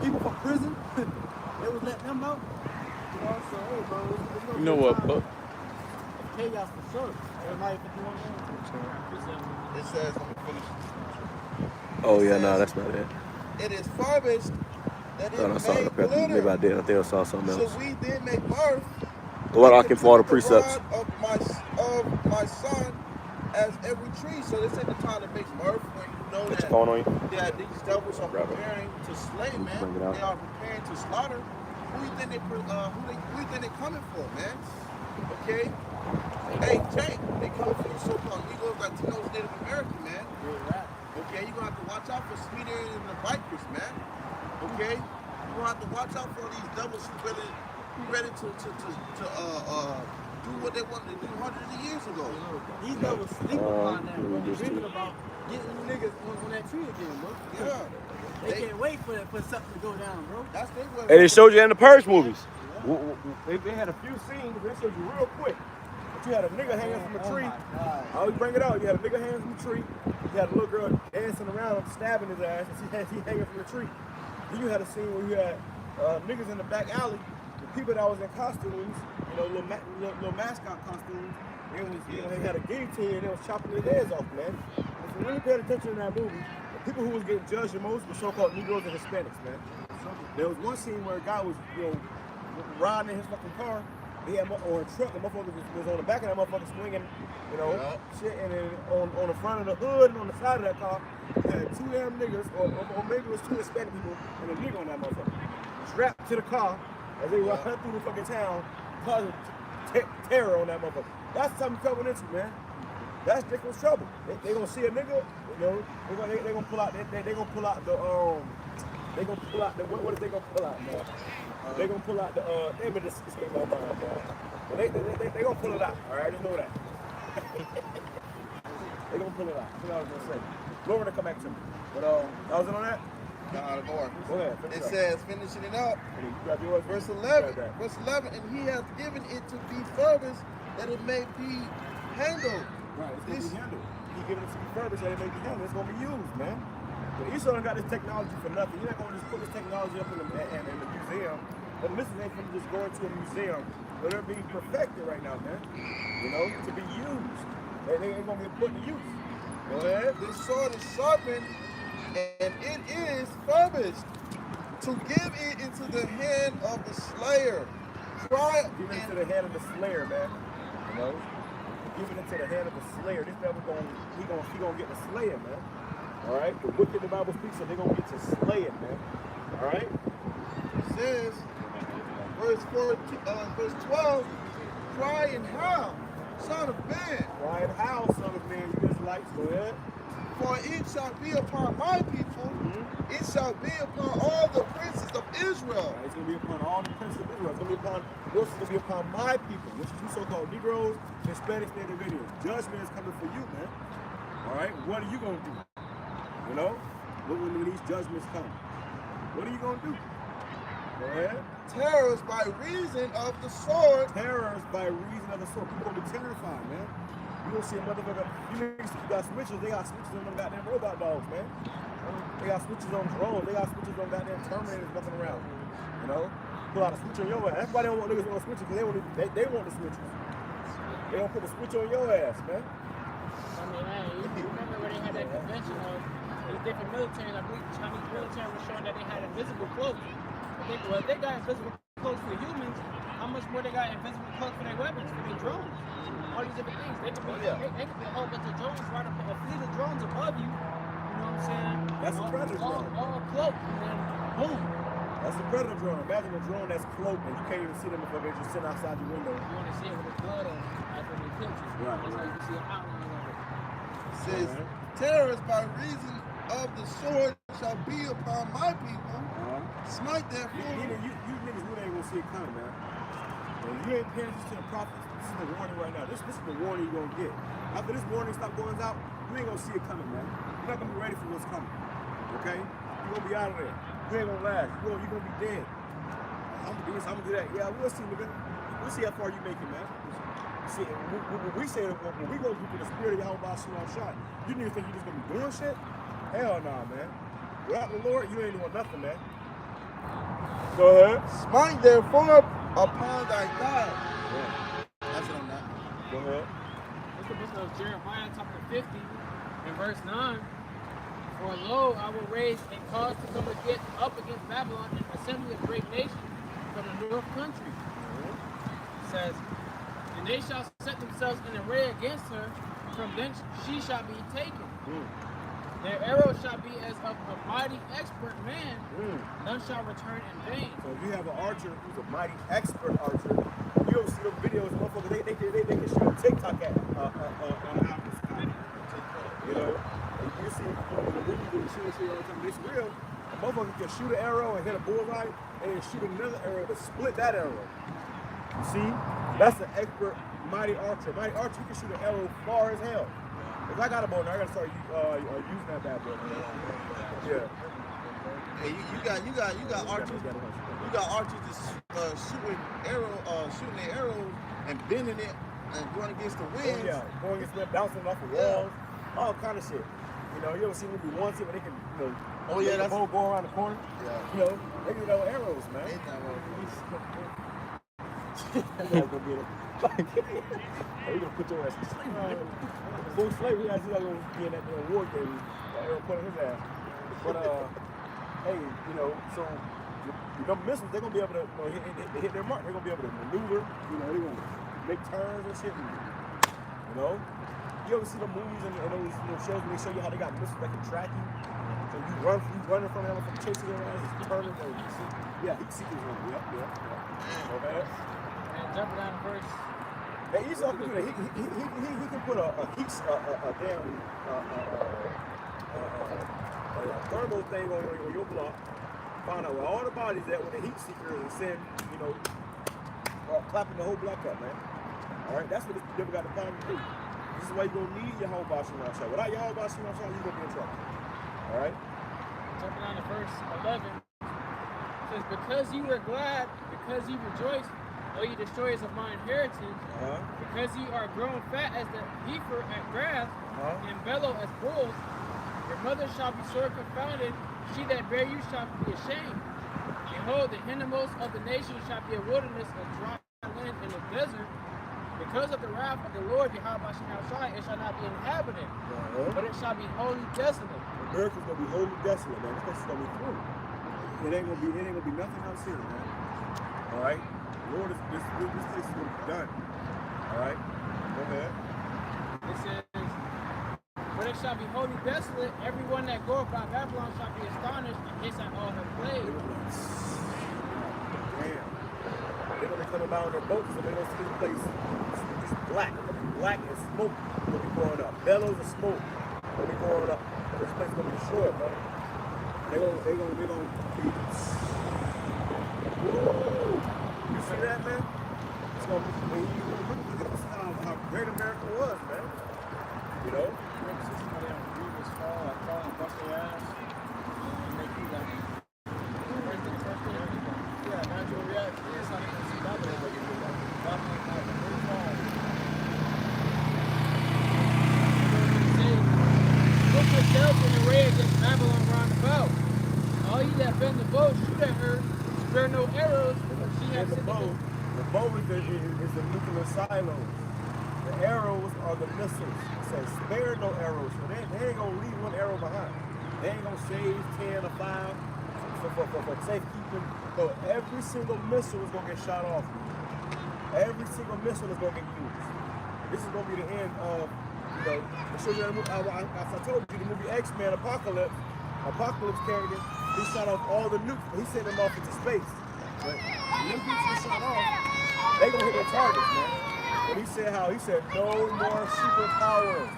People from prison, they was letting them out. You know, so, hey, bro, it's gonna You know be a what, time Buck? of chaos for sure. It says, let me finish. Oh It yeah, no, says, that's not it. it is furnished that Oh, no, it sorry, may maybe I glitter. did. I think I saw something So else. we then make mirth. What I We can follow the consider precepts. rod of my son as every tree. So this ain't the time to make mirth when you know Got that your phone on you? these devils are Grab it. preparing to slay, Bring man. it out. They are preparing to slaughter. Who you think who you think they coming for, man? Okay. Hey, Jake, they coming for you so-called Negroes, Latinos, Native American, man. Okay, you're gonna have to watch out for Sweetie and the bikers, man. Okay, you're gonna have to watch out for these devils who ready to do what they wanted to do hundreds of years ago. These devils sleep upon that, bro. They're dreaming about getting you niggas on that tree again, bro. Yeah, They can't wait for something to go down, bro. that's their way. And they showed you in the Purge movies. They had a few scenes, they showed you real quick. But you had a nigga hanging from a tree. I always bring it out. You had a nigga hanging from a tree. You had a little girl dancing around him, stabbing his ass, and he hanging from a tree. Then you had a scene where you had niggas in the back alley, the people that was in costumes, you know, little mascot costumes. They had a guillotine and they was chopping their heads off, man. If you really paid attention in that movie, the people who was getting judged the most were so-called Negroes and Hispanics, man. There was one scene where a guy was, you know, riding in his fucking car. He had or a truck. The motherfucker was on the back of that motherfucker swinging, you know, shit. And then on the front of the hood and on the side of that car, you had two damn niggas, or maybe it was two Hispanic people and a nigga on that motherfucker, strapped to the car as they ride through the fucking town, causing terror on that motherfucker. That's something coming into, man. That's Dickel's trouble. They gonna see a nigga, you know, they gonna pull out. They gonna pull out the They gonna pull out the what is they gonna pull out, man? They gonna pull out the damn it, this escape my mind, man. But they gonna pull it out. All right, just know that. They gonna pull it out. That's what I was gonna say. Glory to come back to me. But that was it on that. Nah, more. Go ahead. It says, finishing it up. You grab yours. Verse 11. Verse 11. And he hath given it to be furbished, that it may be handled. Right, it's gonna be handled. He giving it to be furbished, that it may be handled. It's gonna be used, man. But Esau don't got this technology for nothing. You're not gonna just put this technology up in the museum. But this ain't gonna just go into a museum. But they're being perfected right now, man. You know, to be used. They ain't gonna be put to use. Go ahead. This sword is sharpened, and it is furbished, to give it into the hand of the slayer. Give it into the hand of the slayer, man. You know? Give it into the hand of the slayer. This devil he gonna get the slayer, man. All right? The wicked the Bible speaks of, they're gonna get to slay it, man. All right? It says, verse 12, cry and howl, son of man. Cry and howl, son of man, you Israelites. Go ahead. For it shall be upon my people, it shall be upon all the princes of Israel. Right, it's going to be upon all the princes of Israel. It's going to be upon my people, which is you so-called Negroes, Hispanics, Native Indians. Judgment is coming for you, man. All right? What are you going to do? You know? When these judgments come. What are you going to do? Go ahead. Terrors by reason of the sword. Terrors by reason of the sword. People going to be terrified, man. You don't see a motherfucker. You niggas got switches. They got switches on them goddamn robot dogs, man. They got switches on drones. They got switches on goddamn Terminators fucking around. You know? Pull out a switch on your ass. That's why they don't want niggas on switches, because they want the switches. They don't put the switch on your ass, man. I mean, hey, you remember when they had that convention of these different militaries? I believe Chinese military was showing that they had invisible cloaks. If they got invisible cloaks for humans, how much more they got invisible cloaks for their weapons, for their drones? All these different things. They could be, they could be a whole bunch of drones right up, a fleet of drones above you. You know what I'm saying? That's a predator drone. All cloaked, and then boom. That's a predator drone. Imagine a drone that's cloaked and you can't even see them if they're just sitting outside your window. You want to see it with the blood on after the pictures. Right. That's how you can see an outline of it. It says, terrors by reason of the sword shall be upon my people. Smite therefore. You niggas really ain't gonna see it coming, man. When you ain't paying attention to the prophets, this is the warning right now. This is the warning you're gonna get. After this warning stop going out, you ain't gonna see it coming, man. You're not gonna be ready for what's coming. Okay? You're gonna be out of there. You ain't gonna last. You're gonna be dead. I'm gonna do this, I'm gonna do that. Yeah, we'll see, nigga. We'll see how far you make it, man. See, when we say that when we go through the spirit of Yahweh Shalom shot, you niggas think you're just gonna be doing shit? Hell nah, man. Without the Lord, you ain't doing nothing, man. Go ahead. Smite therefore upon thy God. Yeah. That's what I'm not. Go ahead. It That's the book of Jeremiah, chapter 50, and verse 9. For lo, I will raise a cause to come up against Babylon, an assembly of great nations from the north country. It says, and they shall set themselves in array against her, from thence she shall be taken. Their arrows shall be as of a mighty expert man, none shall return in vain. So if you have an archer who's a mighty expert archer, you'll see those videos, motherfuckers, they can shoot a TikTok at Alpha Sky. You know? You see, the movie they shoot all the time, it's real. A motherfucker can shoot an arrow and hit a bullseye, and then shoot another arrow to split that arrow. You see? That's an expert mighty archer. Mighty archer, you can shoot an arrow far as hell. If I got a bow now, I gotta start using that bad boy. Yeah. Hey, you got archers. You got archers just shooting their arrows and bending it and going against the wind. Oh, yeah, going against the bouncing off the walls, all kind of shit. You know, you ever seen movie One Tip where they can, you know, make the bow go around the corner? Yeah. You know, they can throw arrows, man. That's gonna be it. We gonna put your ass to sleep. Full slavery, I see that gonna be in that war game. Arrow put on his ass. But hey, you know, so the missiles, they're gonna be able to, you know, hit their mark. They're gonna be able to maneuver. You know, they're gonna make turns and shit. And, you know, you ever see the movies and those shows when they show you how they got missiles that can track you? So you running from them, from chasing their ass, it's turning. Yeah, heat seekers run. Yep. Okay. And jumping down the verse. Hey, Esau can do that. He can put a thermal thing on your block, find out where all the bodies at with the heat seekers and send, you know, clapping the whole block up, man. All right, that's what this devil got the power to do. This is why you're gonna need your whole Bashim shot. Without your whole Bashim shot, you're gonna be in trouble. All right. Jumping down to verse 11. It says, because you were glad, because you rejoiced, O ye destroyers of my inheritance, because ye are grown fat as the heifer at grass, and bellow as bulls, your mother shall be sore confounded, she that bare you shall be ashamed. Behold, the hindermost of the nations shall be a wilderness, a dry land in the desert. Because of the wrath of the Lord, Yahweh it shall not be inhabited, but it shall be wholly desolate. America's gonna be wholly desolate, man. This place is gonna be through. It ain't gonna be nothing else here, man. All right. Lord, this place is going to be done. All right? Go ahead. It says, but it shall be wholly desolate. Everyone that goeth by Babylon shall be astonished and hiss at all her plagues. Damn. They're going to come about on their boats and they're going to see this place just black. Black and smoke will be going up. Bellows of smoke will be going up. This place is going to be destroyed, bro. They're going to be... Woo! You see that, man? It's gonna be, look how great America was, man. You know? Somebody on the this fall, I call and bust their ass, and make you like, yeah, natural reaction. It's not even see that way, but you do that. Babylon, like, very fall. Put yourselves in array against Babylon round about. All you that bend the bow, shoot at her, spare no arrows. And the bow is the nuclear silos. The arrows are the missiles. It says spare no arrows. So they ain't gonna leave one arrow behind. They ain't gonna save 10 or 5 for safekeeping. So every single missile is gonna get shot off. Every single missile is gonna get used. This is gonna be the end of, you know, I showed you that movie, as I told you, the movie X-Men Apocalypse character, he shot off all the nukes, but he sent them off into space. But them nukes he shot off, they gonna hit their targets, man. But he said no more superpowers.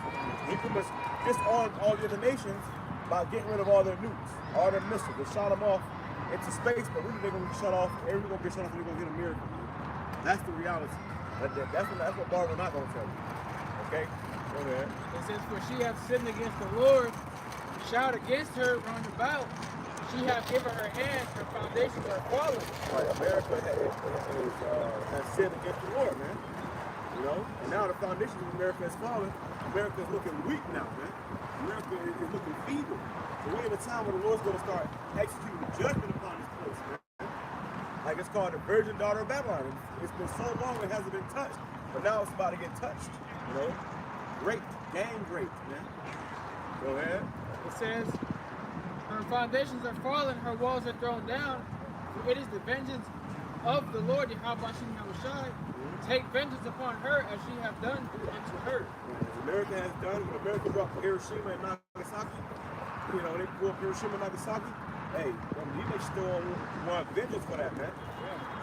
He pretty much disarmed all the other nations by getting rid of all their nukes, all their missiles. They shot them off into space, but really they're gonna be shut off. Everyone's gonna get shut off and they're gonna hit America. That's the reality. That's what Barbara not gonna tell you. Okay? Go ahead. It says, for she hath sinned against the Lord, shout against her round about. She hath given her hand, her foundations are fallen. Right, America has sinned against the Lord, man. You know? And now the foundations of America has fallen. America is looking weak now, man. America is looking feeble. So we're in a time where the Lord's gonna start executing judgment upon this place, man. Like it's called the virgin daughter of Babylon. It's been so long it hasn't been touched, but now it's about to get touched, you know? Great, gang great, man. Go ahead. It says, her foundations are fallen, her walls are thrown down. For it is the vengeance of the Lord, Yahweh Shai. Take vengeance upon her as she have done unto her. As America has done, when America dropped Hiroshima and Nagasaki, you know, they blew up Hiroshima and Nagasaki, hey, they still want vengeance for that, man.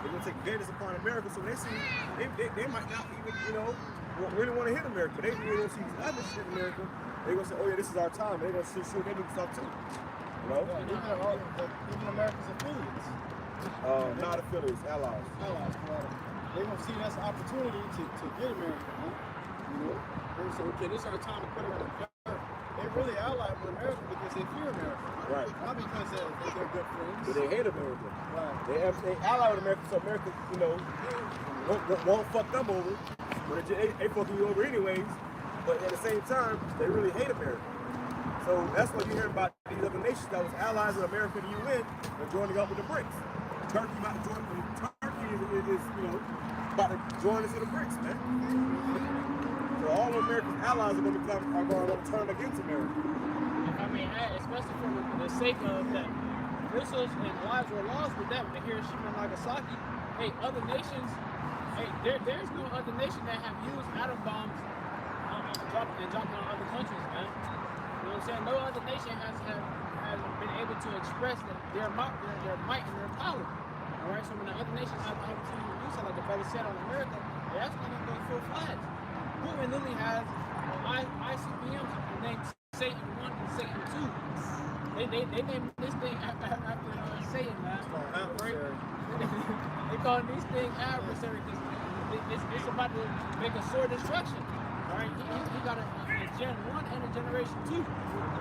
They're gonna take vengeance upon America, so they see, they might not even, you know, really want to hit America. They really don't see these other shit in America. They're gonna say, oh yeah, this is our time. They're gonna shoot their new stuff too. You know? And even America's affiliates. Not affiliates, allies. They're gonna see that's an opportunity to get America, huh? You know? They say, okay, this is our time to put it on the card. They really allied with America because they fear America. Right. Not because they're good friends. But they hate America. Right. They ally with America, so America, you know, won't fuck them over. But they fucking you over anyways. But at the same time, they really hate America. So that's what you hear about these other nations that was allies of America and the UN are joining up with the BRICS. Turkey about to join. Turkey is you know, about to join us to the BRICS, man. So all of America's allies are going to turn against America. I mean, especially for the sake of that missiles and lives were lost with that, with Hiroshima and Nagasaki. Hey, other nations, hey, there's no other nation that have used atom bombs and dropped on other countries, man. You know what I'm saying? No other nation has been able to express their might and their power. All right, so when the other nations have the opportunity to do something, like the brother said on America, they actually going to go full flags. Putin literally has ICBMs named Satan 1 and Satan 2. They named this thing after Satan, man. Right? They call these things adversary because it's about to make a sword destruction. All right, he got a Gen 1 and a Generation 2.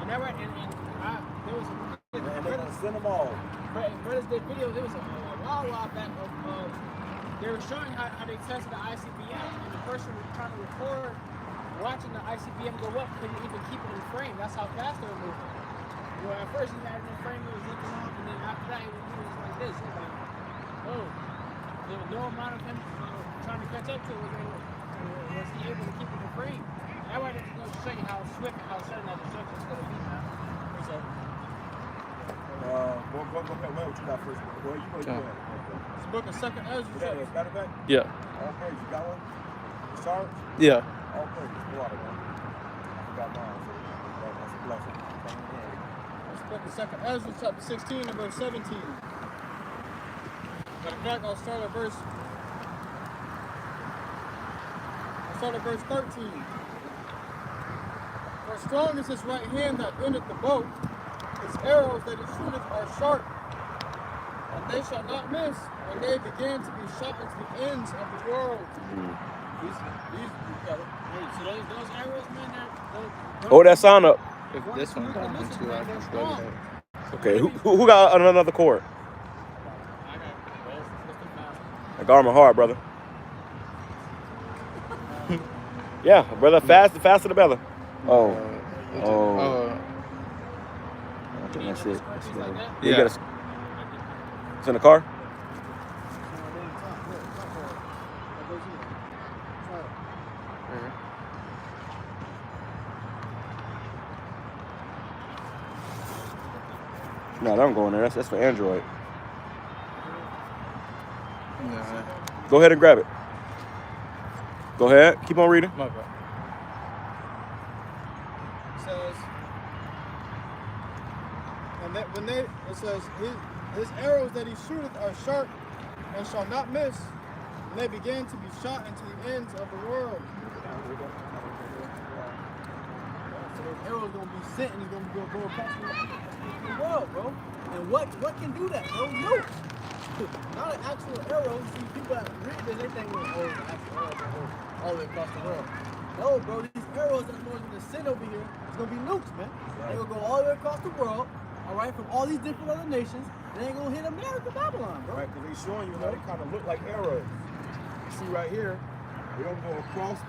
And that right, there was And they're going to send them all. Brothers did videos, it was a while back of they were showing how they tested the ICBM, and the person was trying to record watching the ICBM go up, couldn't even keep it in frame. That's how fast they were moving. You know, at first he had it in frame, it was looking off, and then after that he was like this. He was like, oh, there was no amount of him trying to catch up to it was he able to keep it in frame. That way it's going to show you how swift and how sudden that destruction is going to be, man. So, go ahead. What you got first? Well, you know you got it. it's the book of 2nd Ezra. Got it back? Yeah. Okay, you got one? Sarge? Yeah. Okay, a lot of them. I forgot mine, so that's a blessing. Let's look at 2nd Ezra chapter 16 and verse 17. Matter of fact, I'll start at verse 13. For strong is his right hand that bendeth the bow, his arrows that he shooteth are sharp, and they shall not miss, and they begin to be shot into the ends of the world. So those arrows, man, Hold that sound up. If this one comes into I can plug it up. Okay, who got another cord? I got I got armor hard, brother. Yeah, brother, faster the better. Oh. I think that's it. Yeah. You got it's in the car? No, don't go in there. That's for Android. Nah. Go ahead and grab it. Go ahead. Keep on reading. My bad. Says, and that when it says his arrows that he shooteth are sharp and shall not miss, and they begin to be shot into the ends of the world. So those arrows gonna be sent and it's gonna go across the world, bro. And what can do that, bro? Nukes. Not an actual arrow. You see people that read this, they think, oh, it's an actual arrow that goes all the way across the world. No, bro, these arrows that's going to send over here, it's going to be nukes, man. They're going to go all the way across the world, all right, from all these different other nations, and they ain't going to hit America, Babylon, bro. Right, because they're showing you how they kind of look like arrows. You see right here, they're going to go across,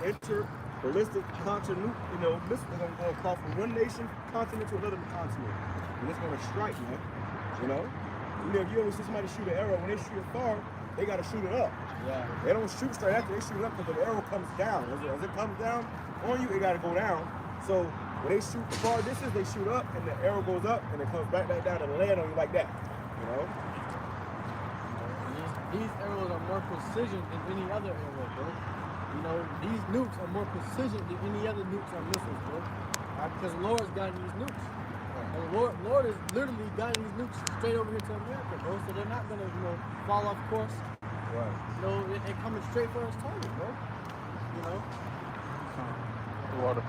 inter-ballistic continent, missiles are going to go across from one nation, continent to another continent. And it's going to strike, man, You know, if you ever see somebody shoot an arrow, when they shoot it far, they got to shoot it up. Yeah. They don't shoot straight after, they shoot it up because the arrow comes down. As it comes down on you, it got to go down. So when they shoot the far distance, they shoot up and the arrow goes up and it comes back down and land on you like that. You know? These arrows are more precision than any other arrow, bro. You know, these nukes are more precision than any other nukes or missiles, bro. Because Lord's got these nukes. And Lord is literally guiding these nukes straight over here to America, bro. So they're not gonna, fall off course. Right. They're coming straight for his target, bro. You know? Water.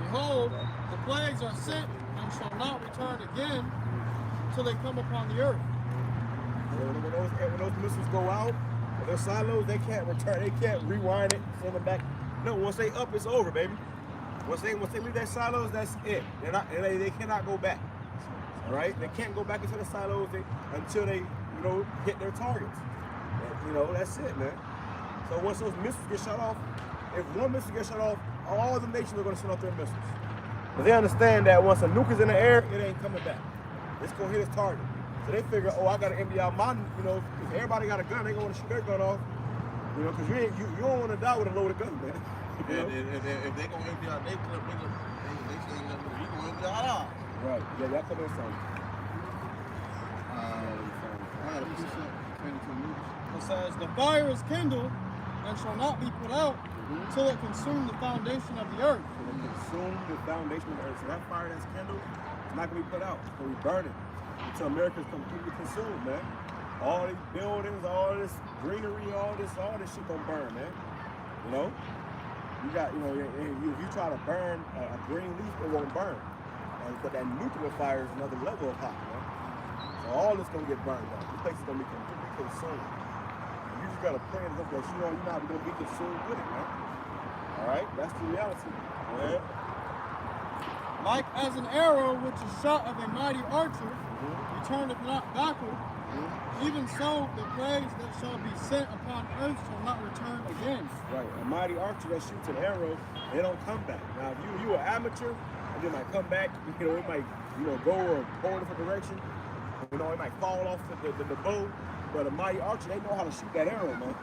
Behold, the plagues are sent and shall not return again until they come upon the earth. So when those missiles go out, when those silos, they can't return, they can't rewind it, send them back. No, once they up, it's over, baby. Once they leave that silos, that's it. They cannot go back. All right, they can't go back into the silos until they, hit their targets. And, that's it, man. So once those missiles get shut off, if one missile gets shut off, all the nations are going to shut off their missiles. Because they understand that once a nuke is in the air, it ain't coming back. It's going to hit its target. So they figure, I got to empty out my, if everybody got a gun, they going to want to shoot their gun off. Because you don't want to die with a loaded gun, man. If they going to empty out their clip, they saying nothing. You going to empty out ours. Right. Yeah, y'all come in something. I had a piece of 22 minutes. It says, the fire is kindled and shall not be put out until it consume the foundation of the earth. So they consume the foundation of the earth. So that fire that's kindled is not going to be put out. It's going to be burning until America's completely consumed, man. All these buildings, all this greenery, all this shit going to burn, man. You got, if you try to burn a green leaf, it won't burn. But that nuclear fire is another level of hot, man. So all this going to get burned up. This place is going to be completely consumed. You just got to pray and hope that you're not going to be consumed with it, man. All right? That's the reality. Man. Like as an arrow which is shot of a mighty archer, returneth not backward, even so the plagues that shall be sent upon earth shall not return again. Right. A mighty archer that shoots an arrow, they don't come back. Now, if you an amateur, and it might come back, it might, go or go in a different direction. It might fall off the bow. But a mighty archer, they know how to shoot that arrow, man.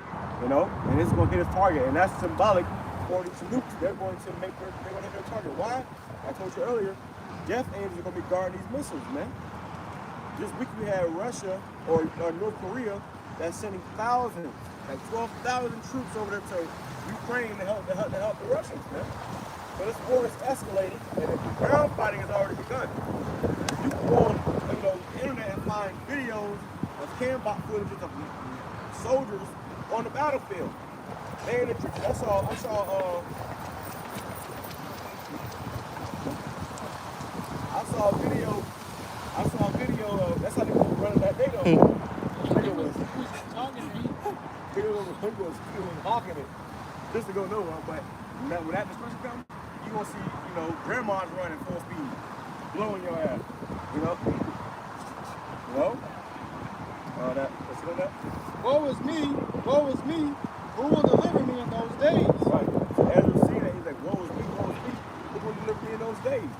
And it's going to hit its target. And that's symbolic for these nukes. They're going to hit their target. Why? I told you earlier, death angels are going to be guarding these missiles, man. This week we had Russia or North Korea that's sending thousands, like 12,000 troops over there to Ukraine to help the Russians, man. So this war is escalating, and the ground fighting has already begun. You can go on, the internet and find videos of cam-bot footage of soldiers on the battlefield. They in the trenches. I saw a video of, that's how they were running that data. Video was hawking it just to go nowhere. But when that destruction comes, you're going to see, grandmas running full speed, blowing your ass, let's go that. Woe is me, who will deliver me in those days? Right. So as we're seeing that, he's like, woe is me, who will deliver me in those days?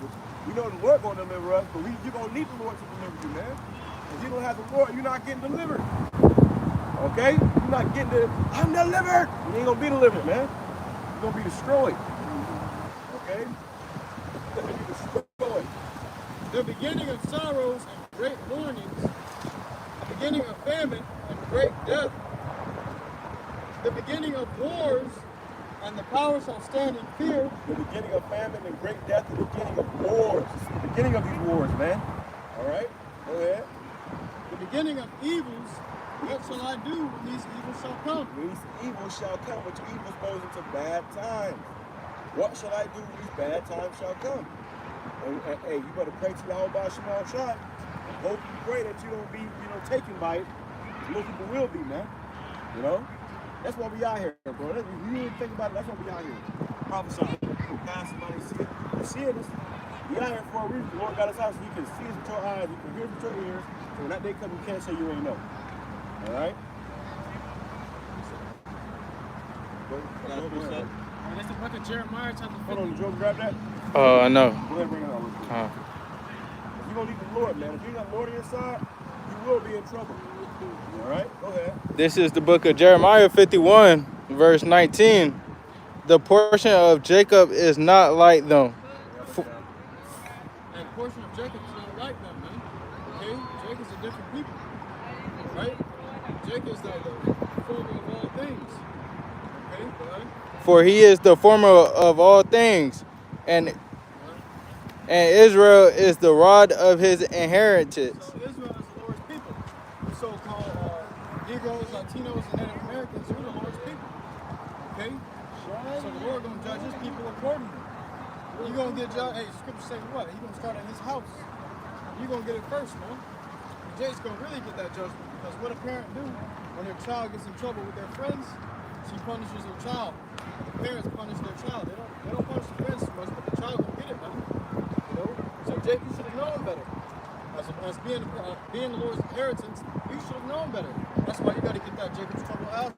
We know the Lord going to deliver us, but you're going to need the Lord to deliver you, man. If you don't have the Lord, you're not getting delivered. Okay? You're not getting I'm delivered. You ain't going to be delivered, man. You're going to be destroyed. Okay? You're going to be destroyed. The beginning of sorrows and great warnings, the beginning of famine and great death, the beginning of wars, and the power shall stand in fear. The beginning of famine and great death, the beginning of wars. It's the beginning of these wars, man. All right? Go ahead. The beginning of evils, what shall I do when these evils shall come? These evils shall come, which evils goes into bad times. What shall I do when these bad times shall come? And hey, you better pray to Yahweh Shema Shai. Hope and pray that you don't be, taken by it. Most people will be, man. That's why we out here, bro. If you really think about it, that's why we out here. Prophesying. Pass somebody, see it. We out here for a reason. The Lord got us out so you can see us with your eyes, you can hear us with your ears. So when that day comes, you can't say you ain't know. All right? And that's the book of Jeremiah chapter 50. Hold on, Joe, grab that. I know. Go ahead and bring it on. If you're going to need the Lord, man. If you got the Lord on your side, you will be in trouble. All right, go ahead. This is the book of Jeremiah 51, verse 19. The portion of Jacob is not like them. And portion of Jacob is not like them, man. Okay? Jacob's a different people. Right? Jacob's the former of all things. Okay? Right? For he is the former of all things, and Israel is the rod of his inheritance. So Israel is the Lord's people. The so-called Negroes, Latinos, and Native Americans, you're the Lord's people. Okay? So the Lord gonna judge his people accordingly. You're gonna get judged. Hey, scripture say what? He's gonna start at his house. You're gonna get it first, man. And Jake's gonna really get that judgment. Because what a parent do when their child gets in trouble with their friends, she punishes her child. The parents punish their child. They don't punish the parents as much, but the child will get it, man. You know? So Jake, you should have known better. As being the Lord's inheritance, you should have known better. That's why you gotta get that Jacob's trouble out.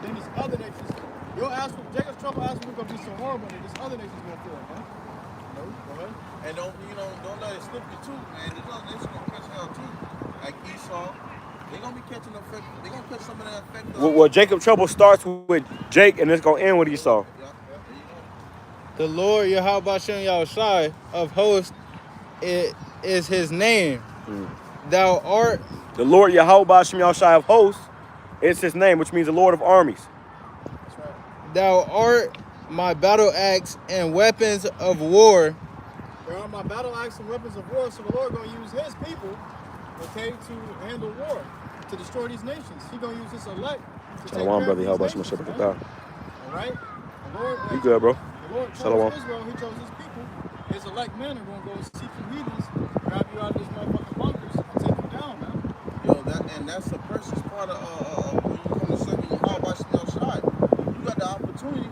Then these other nations, your ass with Jacob's trouble ass is gonna be so horrible that these other nations gonna feel it, man. No, go ahead. And don't let it slip you too, man. These other nations gonna catch hell too. Like Esau, they gonna be catching the effect. They gonna catch some of that effect. Well, Jacob trouble starts with Jake, and it's gonna end with Esau. Yeah, there you go. The Lord Yahweh Shem Yahushai of hosts is his name. Thou art The Lord Yahweh Shem Yahushai of hosts is his name, which means the Lord of armies. That's right. thou art my battle axe and weapons of war. There are my battle axe and weapons of war, so the Lord gonna use his people, okay, to handle war, to destroy these nations. He gonna use his elect to take Shalom, care brother. of How these about you, nations, Mr. man. All right? The Lord, You good, bro? The Lord chose Shalom. Israel, he chose his people. His elect men are gonna go seek you heathens, grab you out of these motherfucking bunkers, and take you down, man. Yo, that's the precious part of when you come to serving Yahweh Shem Shai. You got the opportunity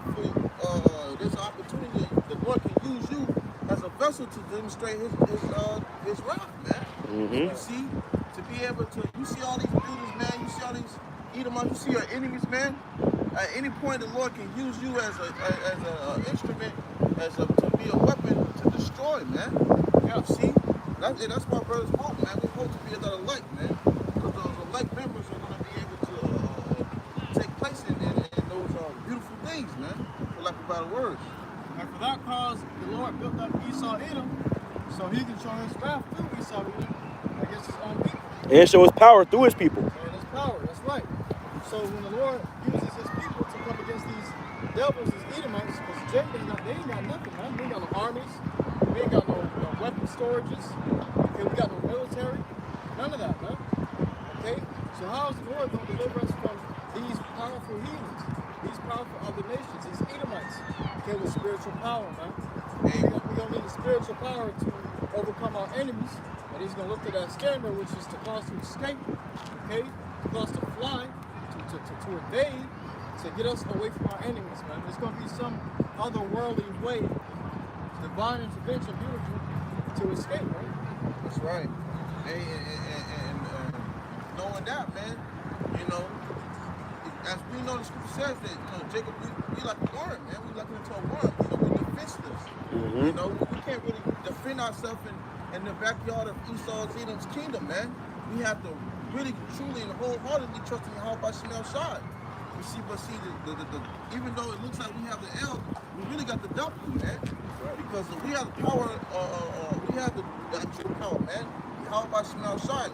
there's an opportunity the Lord can use you as a vessel to demonstrate his wrath, man. Mm-hmm. You see, to be able to, you see all these builders, man. You see all these Edomites. You see your enemies, man. At any point, the Lord can use you as an instrument, to be a weapon to destroy, man. Yeah. You see, that's why brothers hope, man. We hope to be that elect, man, because those elect members are going to be able to take place in those beautiful things, man. For lack of better words. And for that cause, the Lord built up Esau Edom, so he can show his wrath through Esau Edom against his own people. And show his power through his people. And his power, that's right. So when the Lord uses his people to come against these devils, these Edomites, because they ain't got nothing, man. We ain't got no armies, we ain't got no weapon storages, okay, we got no military, none of that, man. Okay? So how is the Lord going to deliver us from these powerful heathens, these powerful other nations, these Edomites? Okay, with spiritual power, man. We're going to need the spiritual power to overcome our enemies. And he's going to look to that scammer, which is to cause to escape, okay? To cause to fly, to evade, to get us away from our enemies, man. There's going to be some otherworldly way, divine intervention, beautiful, to escape, right? That's right. And knowing that, man, as we know, the scripture says that, Jacob, we like a worm, man. We like into a worm. We're defenseless. Mm-hmm. We can't really defend ourselves in the backyard of Esau's Edom's kingdom, man. We have to really, truly, and wholeheartedly trust in Yahweh Shem Shai. But see, even though it looks like we have the L, we really got the W, man. Because we have the power, we have the actual power, man. Yahweh Shem Shai.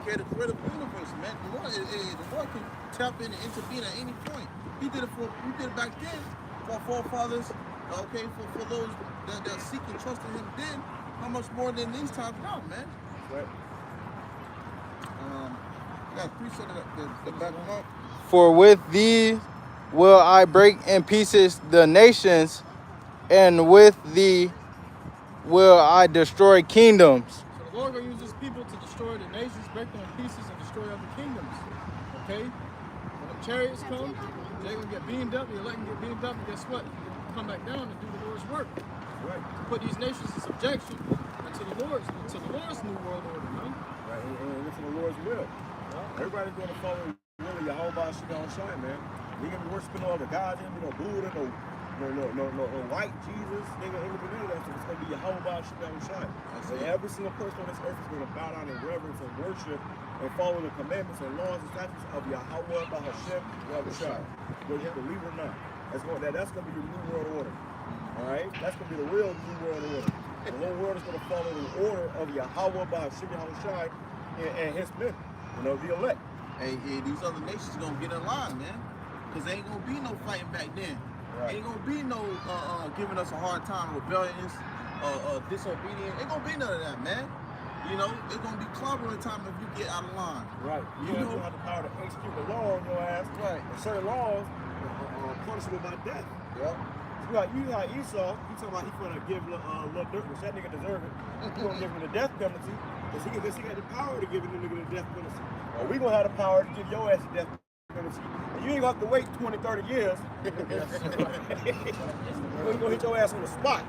Okay, the creator of the universe, man. The Lord can tap in and intervene at any point. We did it back then for our forefathers, okay, for those that seek and trust in him then. How much more than these times now, man? Right. Yeah, appreciate the background. For with thee will I break in pieces the nations, and with thee will I destroy kingdoms. So the Lord will use his people to destroy the nations, break them in pieces, and destroy other kingdoms. Okay? When the chariots come, they're going to get beamed up, the elect can get beamed up, and guess what? Come back down and do the Lord's work. Right. To put these nations in subjection unto the Lord's new world order, man. Right. And listen to the Lord's will. Everybody's going to follow the will of Yahweh Shem Shai, man. They gonna be worshiping all the gods, ain't gonna be no Buddha, no white Jesus, ain't gonna be none of that stuff. It's gonna be Yahweh Shem Shai. And every single person on this earth is gonna bow down in reverence and worship and follow the commandments and laws and statutes of Yahweh Bahashem Yahushua, whether you believe or not. That's going to be your new world order. All right? That's going to be the real new world order. The whole world is going to follow the order of Yahweh Bahashem Yahushua and his men, the elect. Hey, these other nations going to get in line, man. Because there ain't going to be no fighting back then. Right. Ain't going to be no giving us a hard time, rebellious, disobedient. Ain't going to be none of that, man. It's going to be clobbering time if you get out of line. Right. You have the power to execute the law on your ass. Right. And certain laws are punishable by death. Yeah. You got Esau, he talking about he's going to give little dirt, which that nigga deserve it. He's going to give him the death penalty, because he got the power to give the nigga the death penalty. Or we going to have the power to give your ass the death penalty. And you ain't going to have to wait 20, 30 years. We're going to hit your ass on the spot.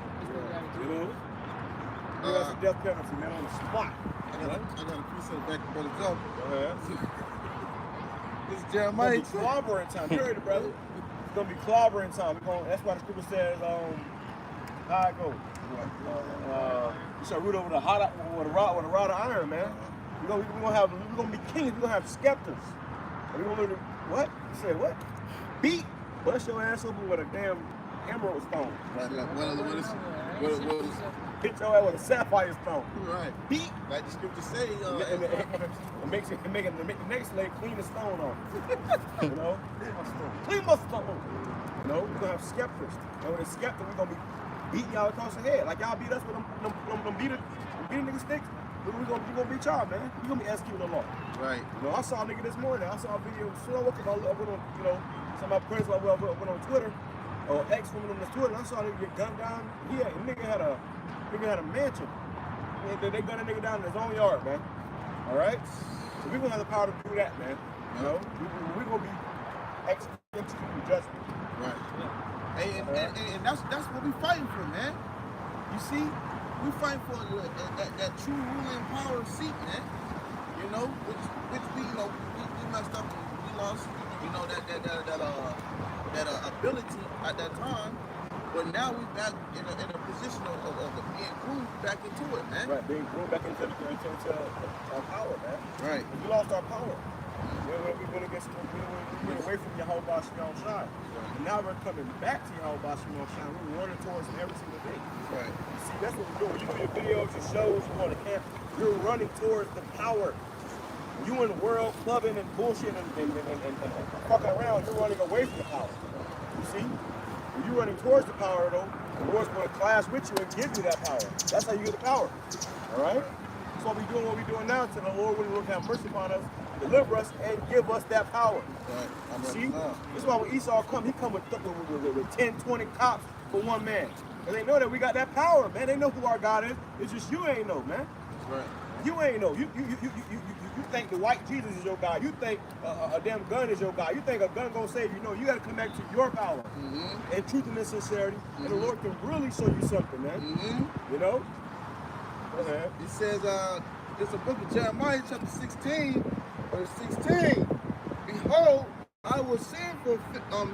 That's a death penalty, man, on the spot. I got a piece of back to Brother Joe. Go ahead. This is Jeremiah. It's going to be clobbering time. You heard it, brother. It's going to be clobbering time. That's why the scripture says, how it goes. You shall root over the hot with a rod of iron, man. We're gonna be kings. We're gonna have scepters. And we're gonna what? You said what? Beat, bust your ass open with a damn emerald stone. Hit your ass with a sapphire stone. Right. Beat. Like the scripture say, and make the next slave clean the stone off. Clean my stone. We're gonna have scepters. And with a scepter, we're gonna be beating y'all across the head. Like y'all beat us with them beating nigga sticks. We gonna beat y'all, man. We gonna be executing the law. Right. I saw a nigga this morning. I saw a video. So I went on, some of my friends went on Twitter, or X went on Twitter. And I saw a nigga get gunned down. A nigga had a mansion. They gunned a nigga down in his own yard, man. All right. So we gonna have the power to do that, man. We gonna be executing judgment. Right. And that's what we fighting for, man. You see, we fighting for that true ruling power seat, man. Which we messed up and we lost. That ability at that time. But now we back in a position of being grooved back into it, man. Right, being grooved back into our power, man. Right. We lost our power. We went away from Yahweh Shem Shai. And now we're coming back to Yahweh Shem Shai. We're running towards him every single day. Right. See, that's what we're doing. You do your videos, your shows, you go to camp, you're running towards the power. You in the world clubbing and bullshit and fucking around, you're running away from the power. You see? When you're running towards the power, though, the Lord's going to clash with you and give you that power. That's how you get the power. All right? That's what we're doing now until the Lord will have mercy upon us, deliver us, and give us that power. Right. See? This is why when Esau come, he come with 10, 20 cops for one man. And they know that we got that power, man. They know who our God is. It's just you ain't know, man. That's right. You ain't know. You think the white Jesus is your God. You think a damn gun is your God. You think a gun gonna save you. No, you gotta connect to your power and truth and sincerity. And the Lord can really show you something, man. Go ahead. It says, it's a book of Jeremiah, chapter 16, verse 16. Behold, I will send for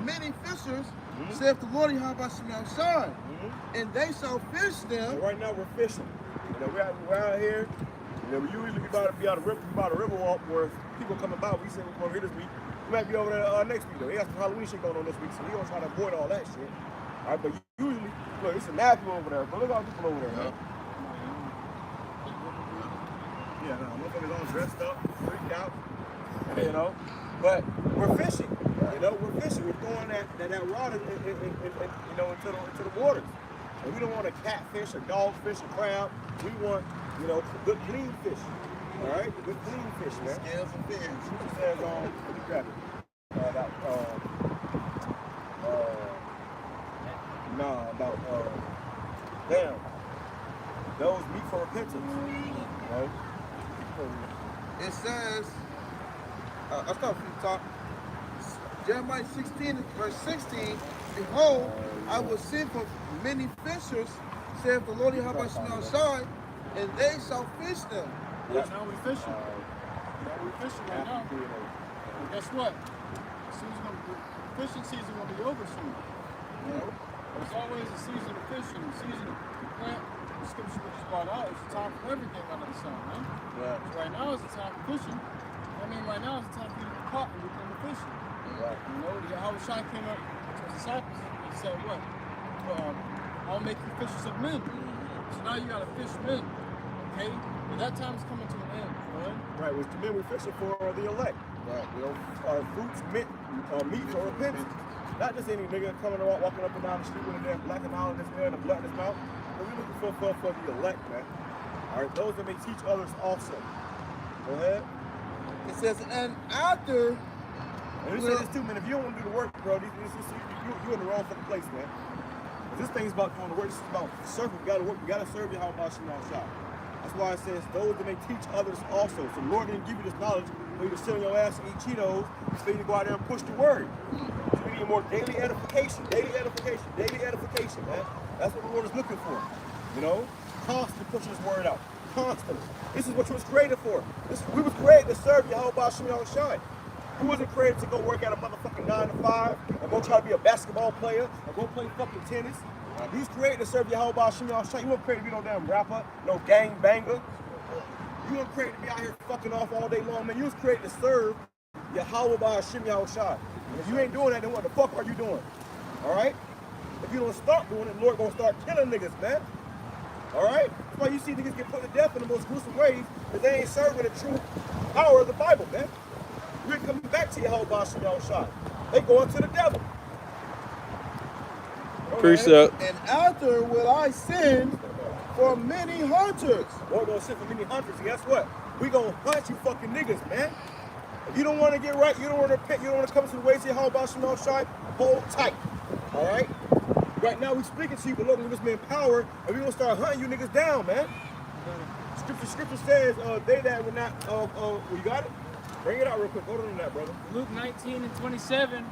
many fishers, saith the Lord Yahweh Shem Shai, and they shall fish them. So right now we're fishing. We're out here. We usually be about a river walk where people come about. We say we're going here this week. We might be over there next week though. They got some Halloween shit going on this week, so we gonna try to avoid all that shit. All right, but usually, look, it's a Matthew over there. But look at all the people over there, man. Yeah, motherfuckers all dressed up, freaked out, But we're fishing. We're fishing. We're throwing that rod into the waters. And we don't want a catfish, a dogfish, a crab. We want, good clean fish. All right, good clean fish, man. Scales and fins. It says let me grab it. Those meet for repentance. Right? It says, I'll start from the top. Jeremiah 16, verse 16. Behold, I will send for many fishers, saith the Lord Yahweh Shem Shai, and they shall fish them. Yeah, now we're fishing. Right now. And guess what? Fishing season will be over soon. There's always a season of fishing, a season of plant. The scripture was brought out. It's a time for everything under the sun, man. Right. So right now is the time for fishing. I mean, right now it's time for you to be caught and become a fisher. Right. You know, Yahweh Shai came up to his disciples. He said, what? I'll make you fishers of men. So now you gotta fish men. Okay? But that time is coming to an end. Right? Right, which the men we're fishing for are the elect. Right. You know, fruits, meat for repentance. Not just any nigga coming around, walking up and down the street with a damn black and all in his hair and a blood in his mouth. But we're looking for the elect, man. All right, those that may teach others also. Go ahead. It says, and after. And we say this too, man. If you don't want to do the work, bro, you're in the wrong fucking place, man. This thing's about doing the work. This is about serving. We gotta work. We gotta serve you. How about Shema Shah? That's why it says those that may teach others also. So the Lord didn't give you this knowledge for you to sit on your ass and eat Cheetos. It's for you to go out there and push the word. So we need more daily edification, man. That's what the Lord is looking for. You know, constantly pushing His word out. Constantly. This is what you was created for. We was created to serve Yahweh Shema Shah. We wasn't created to go work at a motherfucking 9 to 5 and go try to be a basketball player or go play fucking tennis. He was created to serve Yahweh Shema Shah. You weren't created to be no damn rapper, no gang banger. You weren't created to be out here fucking off all day long, man. You was created to serve Yahweh Shema Shah. If you ain't doing that, then what the fuck are you doing? All right? If you don't start doing it, the Lord gonna start killing niggas, man. All right? That's why you see niggas get put to death in the most gruesome ways, because they ain't serving the true power of the Bible, man. We're coming back to Yahweh Shema Shah. They going to the devil. Precept. And after will I send for many hunters. Lord gonna send for many hunters. Guess what? We gonna hunt you fucking niggas, man. If you don't want to get right, you don't want to repent, you don't want to come to the ways of Yahweh Shema Shah, hold tight. All right? Right now we speaking to you, but Lord, we just been power, and we gonna start hunting you niggas down, man. Scripture says, they that would not, you got it? Bring it out real quick. Go to that, brother. Luke 19 and 27.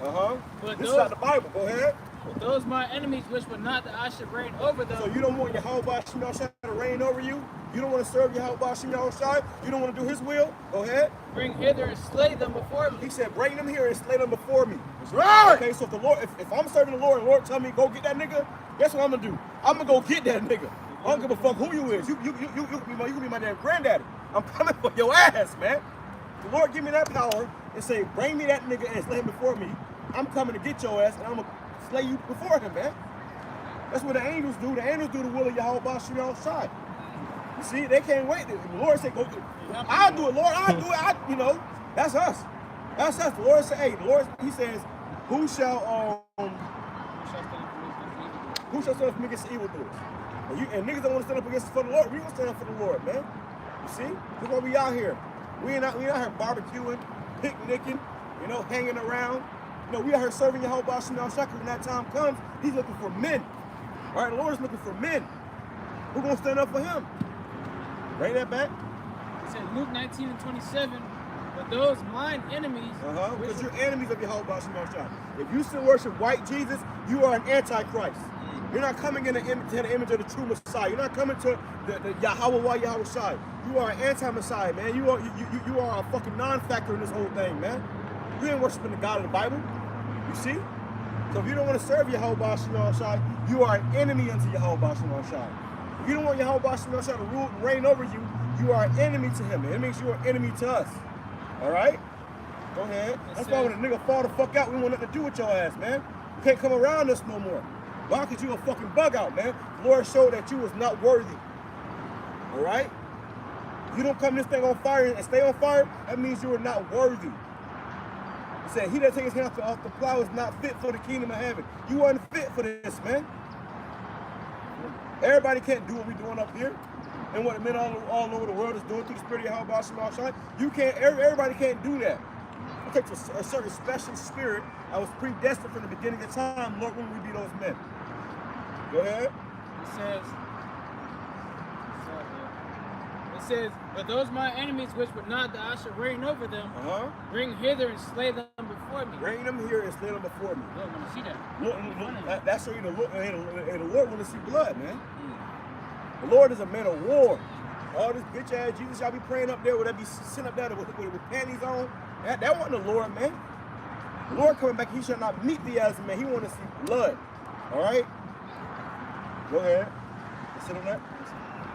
But This is not the Bible. Go ahead. But those my enemies wish would not that I should reign over them. So you don't want Yahweh Shema Shah to reign over you? You don't want to serve Yahweh Shema Shah? You don't want to do His will? Go ahead. Bring hither and slay them before me. He said, bring them here and slay them before me. That's right. Okay, so if the Lord, if I'm serving the Lord and the Lord tell me go get that nigga, guess what I'm gonna do? I'm gonna go get that nigga. I don't give a fuck who you is. You can be my damn granddaddy. I'm coming for your ass, man. The Lord give me that power and say, bring me that nigga and slay him before me. I'm coming to get your ass and I'm gonna slay you before him, man. That's what the angels do. The angels do the will of Yahweh Shema Shah. You see, they can't wait. The Lord said, go get it. I'll do it, Lord. I'll do it. That's us. That's us. The Lord said, hey, the Lord, He says, who shall stand up against the evildoers? And niggas don't want to stand up against for the Lord. We gonna stand up for the Lord, man. You see? That's why we out here. We ain't out here barbecuing, picnicking, hanging around. We out here serving Yahweh Shema Shah. When that time comes, He's looking for men. All right, the Lord is looking for men. Who gonna stand up for Him? Bring that back. It says Luke 19 and 27. But those mine enemies. Because you're enemies of Yahweh Shema Shah. If you still worship white Jesus, you are an antichrist. You're not coming in the image of the true Messiah. You're not coming to the Yahweh Shai. You are an anti-Messiah, man. You are a fucking non-factor in this whole thing, man. You ain't worshiping the God of the Bible. You see? So if you don't want to serve Yahweh Shema Shai, you are an enemy unto Yahweh Shema Shai. If you don't want Yahweh Shema Shai to rule and reign over you, you are an enemy to Him. It means you are an enemy to us. All right? Go ahead. That's why when a nigga fall the fuck out, we want nothing to do with your ass, man. You can't come around us no more. Why? Because you a fucking bug out, man. The Lord showed that you was not worthy. All right? You don't come this thing on fire and stay on fire, that means you are not worthy. He said, he that takes his hand off the plow is not fit for the kingdom of heaven. You wasn't fit for this, man. Everybody can't do what we're doing up here. And what the men all over the world is doing through the spirit of Yahweh Shema Shah. You can't, everybody can't do that. It takes a certain special spirit that was predestined from the beginning of time. Lord, when we be those men. Go ahead. It says, but those my enemies which would not that I should reign over them, bring hither and slay them before me. Bring them here and slay them before me. Lord, want to see that. Look, that's so you the Lord want to see blood, man. The Lord is a man of war. All this bitch ass Jesus y'all be praying up there, would that be sitting up there with panties on? That wasn't the Lord, man. The Lord coming back, He shall not meet thee as a man. He want to see blood. All right? Go ahead. Sit on that.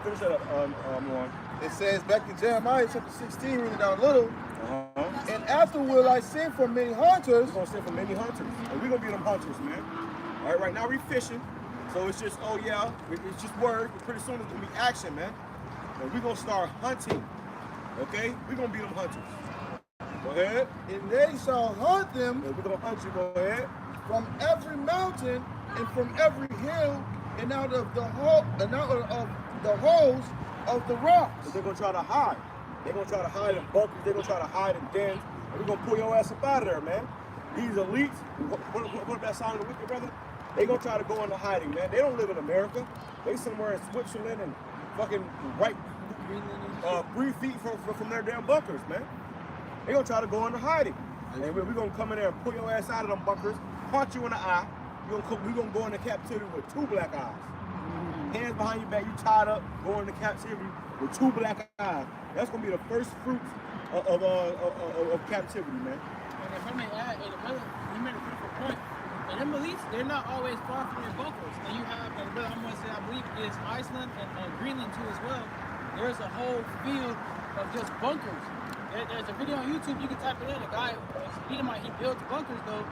Finish that up, Juan. It says back in Jeremiah chapter 16, read it down a little. after will I send for many hunters. We're gonna send for many hunters. And we're gonna be them hunters, man. All right now we fishing. So it's just, oh yeah, it's just word. But pretty soon it's gonna be action, man. And we're gonna start hunting. Okay? We're gonna be them hunters. Go ahead. And they shall hunt them And we're gonna hunt you, go ahead. from every mountain and from every hill and out of the hole and out of the holes of the rocks. They're gonna try to hide. They're gonna try to hide in bunkers. They're gonna try to hide in dens. And we're gonna pull your ass up out of there, man. These elites, what that song of the wicked, brother? They gonna try to go into hiding, man. They don't live in America. They somewhere in Switzerland and fucking right 3 feet from their damn bunkers, man. They gonna try to go into hiding. And we're gonna come in there and pull your ass out of them bunkers, punch you in the eye. We're gonna go into captivity with 2 black eyes. Hands behind your back, you tied up, going into captivity with 2 black eyes. That's gonna be the first fruits of captivity, man. And if I may add, hey, the brother, he made a beautiful point. And them elites, they're not always far from their bunkers. And you have, and brother, I'm gonna say, I believe it's Iceland and Greenland too as well. There's a whole field of just bunkers. There's a video on YouTube, you can type it in. A guy, Edomite, he builds bunkers though.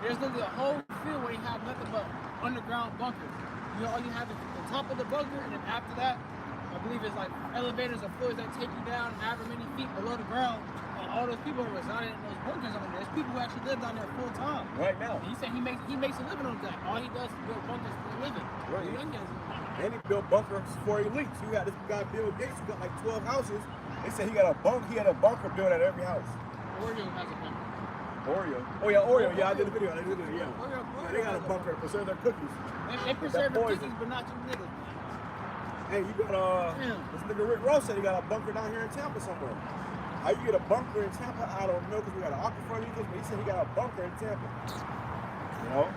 There's literally a whole field where you have nothing but underground bunkers. You know, all you have is the top of the bunker, and then after that, I believe it's like elevators or floors that take you down however many feet below the ground. And all those people are residing in those bunkers over there. There's people who actually live down there full time. Right now. And he said he makes a living on that. All he does is build bunkers for a living. Right. He And he built bunkers for elites. You got this guy Bill Gates who got like 12 houses. They said he had a bunker built at every house. Oreo has a bunker. Oreo. Oh yeah, Oreo. Yeah, I did the video. Yeah. Oreo They got a bunker to preserve their cookies. They preserve the poison. cookies, but not you niggas. Hey, you got this nigga Rick Ross said he got a bunker down here in Tampa somewhere. How you get a bunker in Tampa? I don't know because we got an aquifer in but he said he got a bunker in Tampa. You know?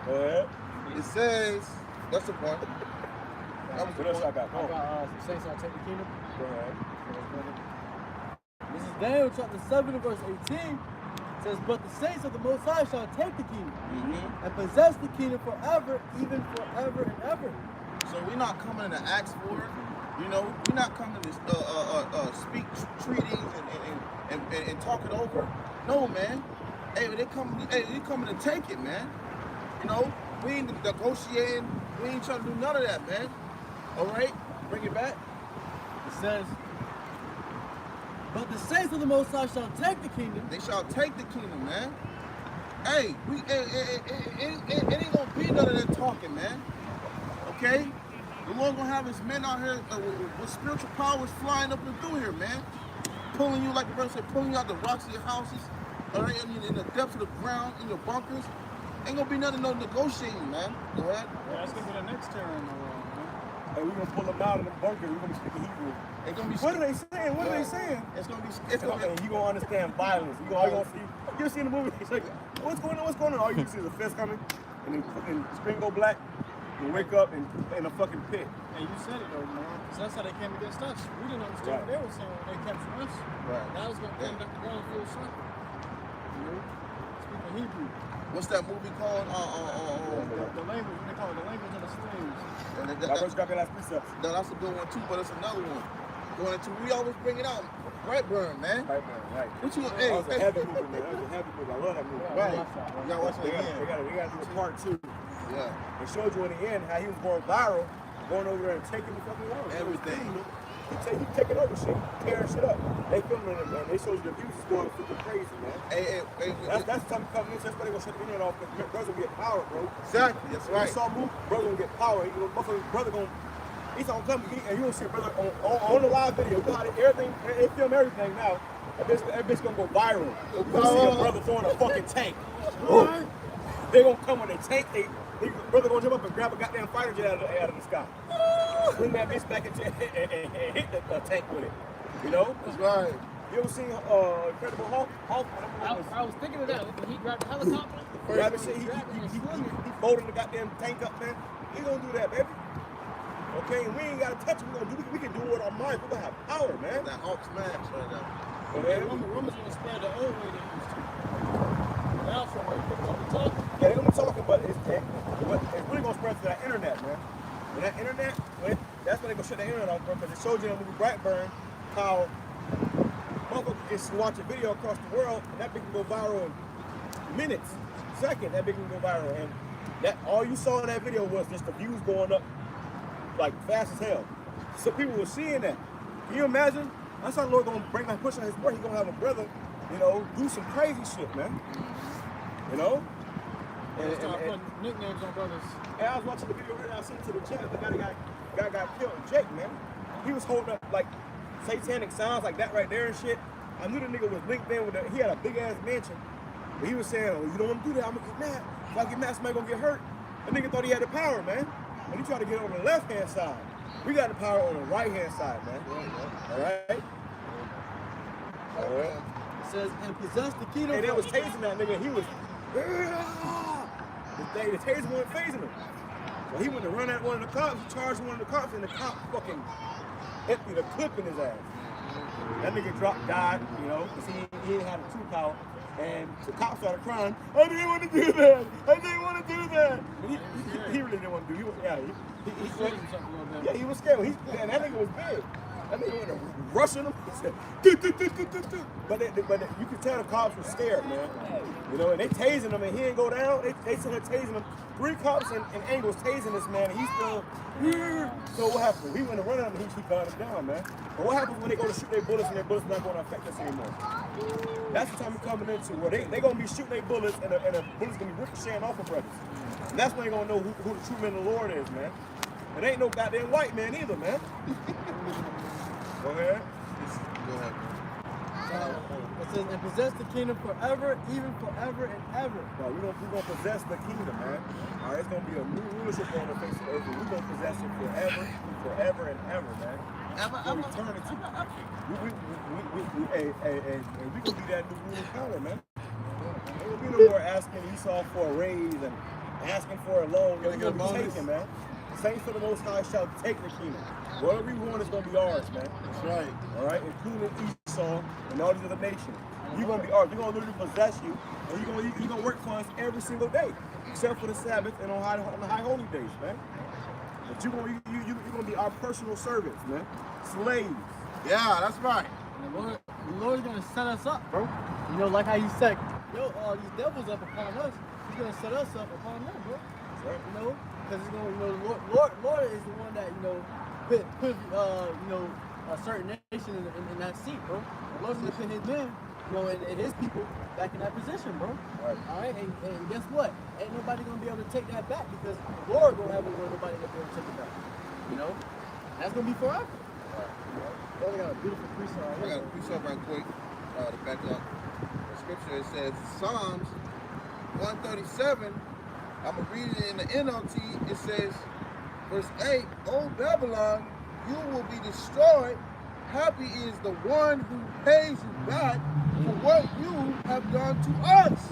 Go ahead. It says, that's the point. What else I got? I got some saints shall take the kingdom. Go ahead. This is Daniel chapter 7 and verse 18. It says, but the saints of the Most High shall take the kingdom and possess the kingdom forever, even forever and ever. So we're not coming to ask for it. You know, we're not coming to speak treaties and talk it over. No, man. Hey, they coming to take it, man. You know, we ain't negotiating. We ain't trying to do none of that, man. All right, bring it back. It says, but the saints of the Most High shall take the kingdom. They shall take the kingdom, man. Hey, it ain't gonna be none of that talking, man. Okay? The Lord gonna have his men out here with spiritual powers flying up and through here, man. Pulling you, like the brother said, pulling you out the rocks of your houses, all right, in the depths of the ground, in your bunkers. Ain't gonna be nothing, no negotiating, man. Go ahead. Yeah, that's gonna be the next terror in the world, man. Hey, we're gonna pull them out of the bunker. We're gonna be speaking Hebrew. It's gonna be. What are they saying? What are they saying? It's gonna be. And you gonna understand violence. You gonna see. You see in the movie? It's like, what's going on? What's going on? All you see is a fist coming, and then fucking screen go black. You wake up in a fucking pit. And you said it though, man. Because that's how they came against us. We didn't understand what they were saying when they came from us. Right. That was gonna come back to ground full circle. You know? Speaking Hebrew. What's that movie called? The language, they call it the language of the slaves. That's a good one too, but it's another one. Going into, we always bring it out. Brightburn, man. Brightburn, right. What you? That was a heavy movie, man. That was a heavy movie. I love that movie. Right. You gotta watch it again. They gotta do a part 2. Yeah. It showed you in the end how he was going viral, going over there and taking the fucking world. Everything. He taking over shit, tearing shit up. They filming it, man. They showed you the views is going super crazy, man. Hey, that's something coming in. That's why they gonna shut the internet off because brothers gonna get power, bro. Exactly. That's right. You saw move, brother gonna get power. You know, brother gonna. He's gonna come and you gonna see brother on the live video. You know how everything they film everything now. That bitch gonna go viral. You gonna see a brother throwing a fucking tank. They gonna come with a tank. Brother gonna jump up and grab a goddamn fighter jet out of the sky. Bring that bitch back and hit the tank with it. You know? That's right. You ever seen Incredible Hulk? I was thinking of that. When he grabbed the helicopter. Grab shit. He folded the goddamn tank up, man. He gonna do that, baby. Okay, and we ain't gotta touch it. We can do it with our minds. We gonna have power, man. That Hulk smash right now. Rumors gonna spread the old way they used to. Now from where people gonna be talking. Yeah, they're gonna be talking, but it's really gonna spread to that internet, man. When that internet, that's when they gonna shut the internet off, bro, because it showed you in the movie Brightburn how motherfucker can watch a video across the world, and that bitch can go viral in minutes, seconds. That bitch can go viral, and that all you saw in that video was just the views going up like fast as hell. So people were seeing that. Can you imagine? That's how the Lord gonna bring my push on his word. He gonna have a brother, you know, do some crazy shit, man. You know? And start putting nicknames on brothers. And I was watching the video here, I sent it to the chat. The guy got killed. Jake, man. He was holding up like satanic signs like that right there and shit. I knew the nigga was linked in with he had a big ass mansion. But he was saying, oh, you don't want to do that, I'm gonna get mad. If I get mad, somebody gonna get hurt. The nigga thought he had the power, man. And he tried to get on the left hand side. We got the power on the right hand side, man. All right? All right. It says, and possess the kingdom. And they was tasing that nigga. He was, the taser wasn't phasing him. So he went to run at one of the cops, charged one of the cops, and the cop fucking emptied a clip in his ass. That nigga died, you know, because he didn't have the true power. And the cop started crying, I didn't want to do that. I didn't want to do that. And he really didn't want to do it. Yeah, he was scared. And that nigga was big. That nigga went rushing him. He said, but you could tell the cops were scared, man. You know, and they tasing him, and he didn't go down. They started tasing him. 3 cops in angles tasing this man, and he's still. So what happened? We went to run at him, and he got him down, man. But what happens when they go to shoot their bullets, and their bullets not going to affect us anymore? That's the time we're coming into where they going to be shooting their bullets, and the bullets going to be ricocheting off of brothers. And that's when they're going to know who the true man of the Lord is, man. It ain't no goddamn white man either, man. Go ahead. It says, and possess the kingdom forever, even forever and ever. No, we're gonna possess the kingdom, man. All right, it's gonna be a new rulership on the face of the earth, and we're gonna possess it forever and ever, man. For eternity. And we gonna be that new ruling power, man. There will be no more asking Esau for a raise and asking for a loan. We're gonna be taking, man. Saints for the Most High shall take the kingdom. Whatever we want is gonna be ours, man. That's right. All right, including Esau and all these other nations. You're gonna be ours. We're gonna literally possess you, and you're gonna work for us every single day, except for the Sabbath and on the high holy days, man. But you're gonna be our personal servants, man. Slaves. Yeah, that's right. And the Lord's gonna set us up, bro. You know, like how you said, yo, all these devils up upon us. He's gonna set us up upon them, bro. Right. You know, because he's gonna, you know, Lord is the one that, you know, put you know, a certain nation in that seat, bro. The Lord's gonna put his men, you know, and his people back in that position, bro. Right. All right, and guess what? Ain't nobody gonna be able to take that back because the Lord gonna have it where nobody gonna be able to take it back. You know, that's gonna be forever. Oh, they got a beautiful precept. I got a precept right quick to back up the scripture. It says Psalms 137. I'm gonna read it in the NLT. It says, verse 8, O Babylon, you will be destroyed. Happy is the one who pays you back for what you have done to us.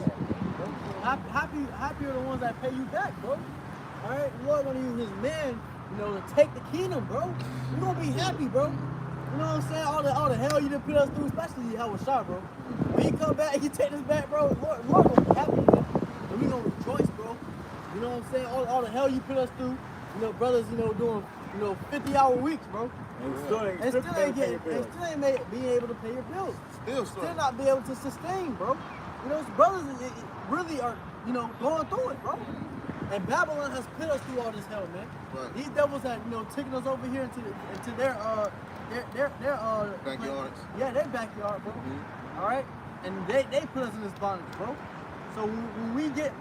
Happy are the ones that pay you back, bro. All right, the Lord gonna use his man, you know, to take the kingdom, bro. We're gonna be happy, bro. You know what I'm saying? All the hell you done put us through, especially hell with shot, bro. When you come back, you take us back, bro. Lord gonna be happy, man. And we gonna rejoice, bro. You know what I'm saying? All the hell you put us through, you know, brothers, you know, doing, you know, 50-hour weeks, bro. And still ain't being able to pay your bills. Still not be able to sustain, bro. You know, brothers really are, you know, going through it, bro. And Babylon has put us through all this hell, man. Right. These devils that, you know, taking us over here into their backyards. Yeah, their backyard, bro. All right, and they put us in this bondage, bro. So when we get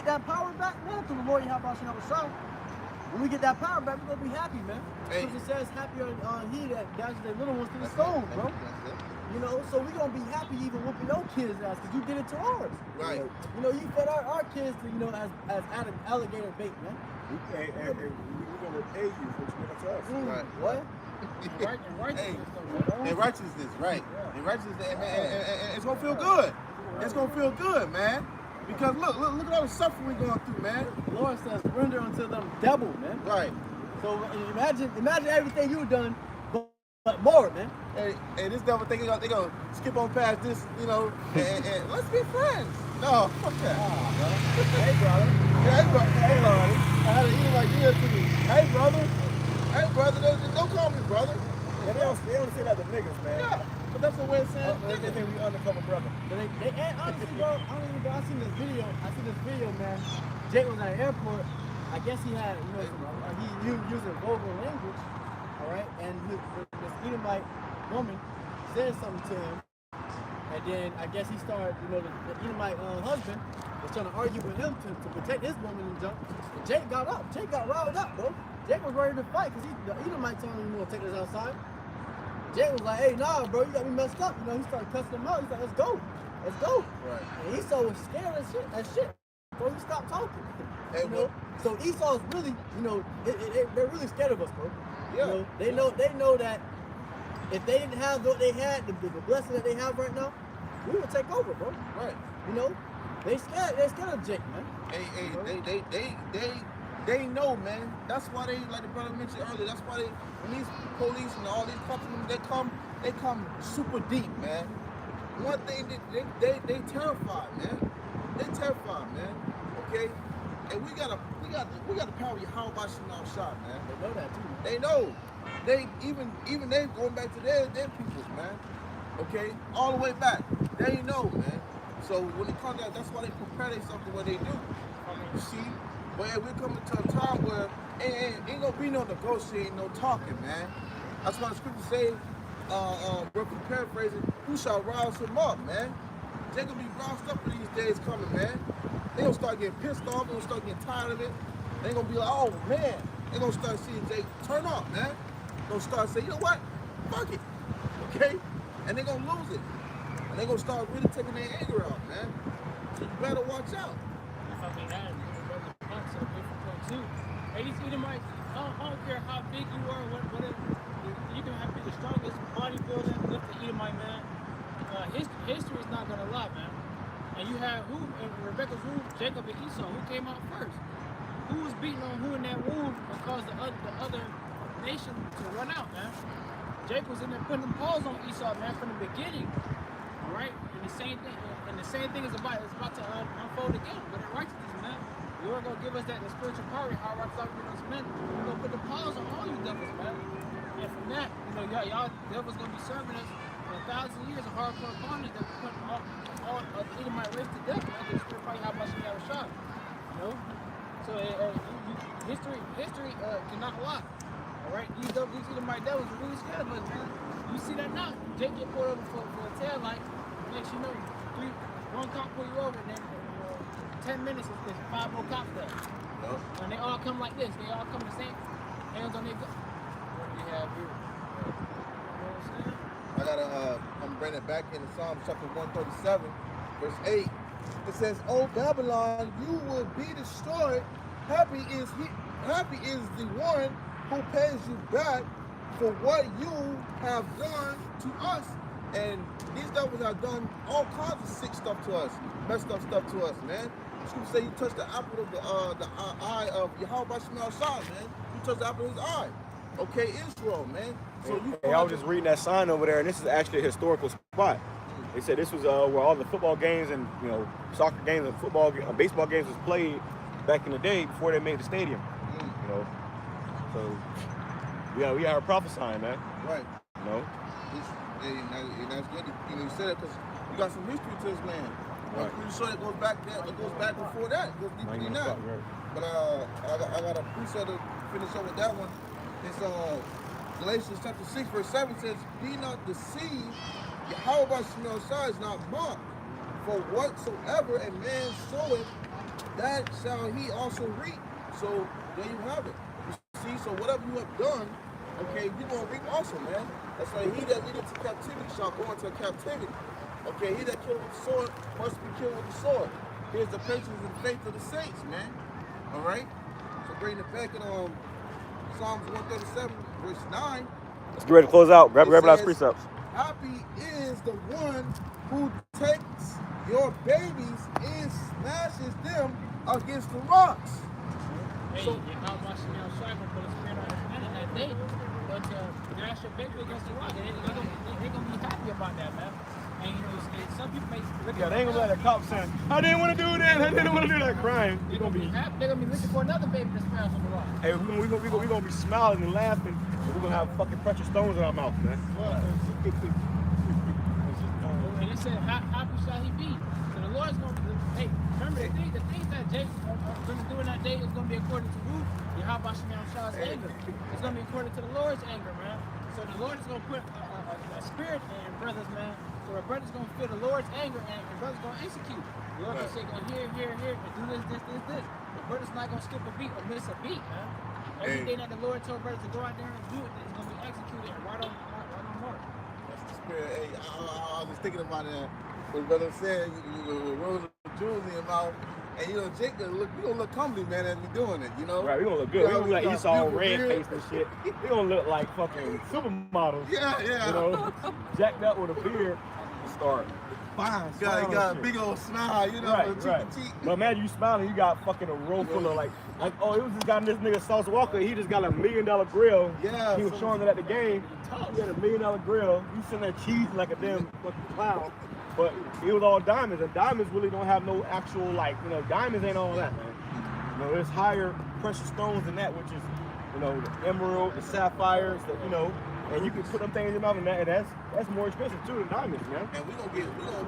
that power back, man, through the Lord Yahweh, when we get that power back, we're gonna be happy, man. Hey. Because it says, "Happy are he that dashes their little ones to the stone," bro. You know, so we're gonna be happy even whooping your kids' ass because you did it to ours. Right. You know, you fed our kids to, you know, as alligator bait, man. And we're gonna repay you for what you did to us. Right. What? And righteousness, right. And righteousness, and it's gonna feel good. It's gonna feel good, man. Because look at all the suffering we're going through, man. The Lord says, render unto them double, man. Right. So imagine everything you've done, but more, man. Hey, this devil think they gonna skip on past this, you know, and let's be friends. No, fuck that. Hey, brother. Hey, brother. I had to eat like this to me. Hey, brother. Hey, brother. Don't call me brother. And they don't say that to niggas, man. Yeah. But that's a way of saying They nigga. think we undercover brother. But they honestly, bro, I seen this video, man. Jake was at the airport. I guess he had, he using vulgar language, all right? And this Edomite woman said something to him. And then I guess he started, the Edomite husband was trying to argue with him to protect his woman and jump. And Jake got up. Jake got riled up, bro. Jake was ready to fight because the Edomite told him, take us outside. Jake was like, hey, nah, bro, you got me messed up. He started cussing him out. He's like, let's go. Right. And Esau was scared as shit. Bro, he stopped talking. Hey, bro. So Esau's really, they're really scared of us, bro. Yeah. They know that if they didn't have what they had, the blessing that they have right now, we would take over, bro. Right. They're scared of Jake, man. Hey, they know, man. That's why they, like the brother mentioned earlier, that's why when these police and all these cops, they come super deep, man. One thing, they terrified, man. They terrified, man. Okay? And we got the power of Yahweh Bashim shot, man. They know that too. They know. They even they going back to their peoples, man. Okay? All the way back. They know, man. So when it comes to that, that's why they prepare themselves to what they do. You see? But yeah, we're coming to a time where ain't gonna be no negotiating, no talking, man. That's why the scriptures say, we're paraphrasing, who shall rouse him up, man? They're gonna be roused up for these days coming, man. They gonna start getting pissed off, they gonna start getting tired of it. They gonna be like, oh man. They gonna start seeing Jake turn up, man. They gonna start saying, you know what? Fuck it. Okay? And they gonna lose it. And they gonna start really taking their anger out, man. So you better watch out. If I may add, punch a different point too. Hey, these Edomites, I don't care how big you are, whatever. You can be the strongest bodybuilder, lift the Edomite, man. History is not gonna lie, man. And you have who in Rebecca's womb, Jacob and Esau, who came out first? Who was beating on who in that womb and caused the other nation to run out, man? Jacob was in there putting paws on Esau, man, from the beginning. All right, and the same thing is about to unfold again. But in righteousness, man, the Lord gonna give us that the spiritual power, how righteous are those men. We're gonna put the paws on all you devils, man. And from that, y'all devils gonna be serving us for 1,000 years of hardcore carnage that put all the Edomite race to death, man. The spirit probably how much you have a shot, So history cannot lie. All right, these Edomite devils are really scared of us, man. You see that now? Jake get pulled over for a tail light. Next you know, one cop pull you over, and then 10 minutes is 5 more cops there. No. And they all come like this. They all come the same, hands on their gun. What do we have here? You know what I'm saying? I gotta I'm bringing it back into Psalms chapter 137, verse 8. It says, "O Babylon, you will be destroyed. Happy is the one who pays you back for what you have done to us." And these devils have done all kinds of sick stuff to us, messed up stuff to us, man. The scripture say you touched the apple of the eye of Yahweh Bashim Shah, man. You touched the apple of his eye. Okay, Israel, man. So Hey, I was just reading that sign over there, and this is actually a historical spot. They said this was where all the football games and soccer games and baseball games was played back in the day before they made the stadium. So we are prophesying, man. Right. And that's good. You said it because you got some history to this land. Right. I'm pretty sure it goes back there. It goes back before that. It goes deeper than that. Right. But I got a precept to finish up with that one. It's Galatians chapter 6, verse 7 says, "Be not deceived, Yahweh Bashim Shah is not mocked. For whatsoever a man soweth, that shall he also reap." So there you have it. You see, so whatever you have done, okay, you're gonna reap also, man. That's why he that leadeth to captivity shall go into captivity. Okay, he that killed with the sword must be killed with the sword. Here's the patience and faith of the saints, man. All right. So bring it back in Psalms 137, verse 9. Let's get ready to close out. Grab last says, precepts. "Happy is the one who takes your babies and smashes them against the rocks." Hey, So- how much Shah gonna put a spirit on his men in that day? But dash your baby against the rock. They're gonna be happy about that, man. And some people may look Yeah, at they ain't gonna let the cops saying, "I didn't want to do that. I didn't want to do that." Crying. They're gonna be happy. They're gonna be looking for another baby to smash on the rock. Hey, we gonna be smiling and laughing, and we're gonna have fucking precious stones in our mouth, man. said, happy shall he be. So the Lord's going to, hey, remember the things that Jacob are going to do in that day is going to be according to who? Yahweh Shah's anger. It's going to be according to the Lord's anger, man. So the Lord is going to put a spirit in brothers, man. So a brother's going to feel the Lord's anger and brothers going to execute. The Lord going to say, go here, and do this. The brother's not going to skip a beat or miss a beat, man. Everything that the Lord told brothers to go out there and do it, it's going to be executed right on mark. That's the spirit. Hey, I was thinking about that. What brother said, with rose of jewels in your mouth. And you know, Jake we gonna look comely, man, as we doing it, you know? Right, we gonna look good. We gonna look like Esau, red beard. face and shit. We gonna look like fucking supermodels. Yeah. You know, jacked up with a beard and start fine. You got a big old smile, you know, right. cheek. But imagine you smiling, you got fucking a row full of like, oh, it was this guy, this nigga Sauce Walker. He just got a $1 million grill. Yeah. He was showing it at the game. He had a $1 million grill. You sitting there cheesing like a damn fucking clown. But it was all diamonds, and diamonds really don't have no actual, like, you know, diamonds ain't all that, man. You know, there's higher precious stones than that, which is, you know, the emerald, the sapphires, the, you know, and you can put them things in your mouth, and that's more expensive too than diamonds, man. And we gonna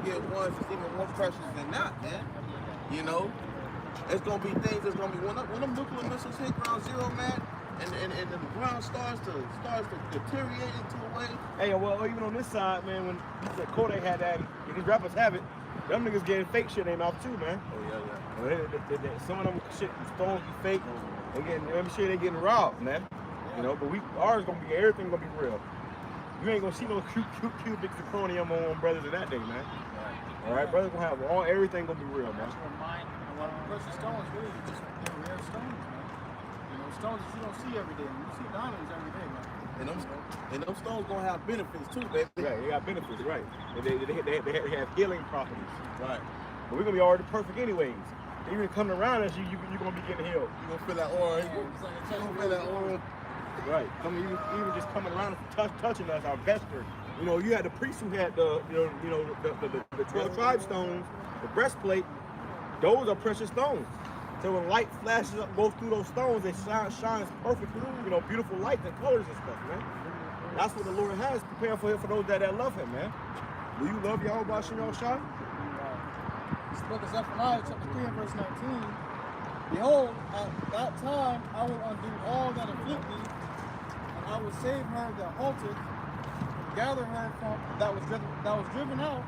get ones that's even more precious than that, man. You know, it's gonna be things that's gonna be when them nuclear missiles hit ground zero, man. And the ground starts to deteriorate into a way. Hey, well, even on this side, man, when Kodak had that, and these rappers have it, them niggas getting fake shit in their mouth too, man. Oh yeah. Some of them shit, stones be fake. Them shit, they getting robbed, man. You know, but ours gonna be, everything gonna be real. You ain't gonna see no cubic zirconium on brothers in that day, man. All right, brothers gonna have everything gonna be real, man. Precious stones really just rare stones, man. Stones that you don't see every day. You see diamonds every day, man. And them stones gonna have benefits too, baby. Right, they got benefits, right. They have healing properties. Right. But we're gonna be already perfect anyways. Even coming around us, you're gonna be getting healed. You gonna feel that aura. You gonna feel that aura. Right. Even just coming around and touching us, our vesture. You know, you had the priests who had the 12 tribe stones, the breastplate. Those are precious stones. So when light flashes up, goes through those stones, it shines perfect, you know, beautiful light and colors and stuff, man. That's what the Lord has prepared for those that love Him, man. Do you love Yahweh Shem Shai? This book is Zephaniah chapter 3 and verse 19. Behold, at that time I will undo all that afflict thee, and I will save her that halted, gather her from that was driven out,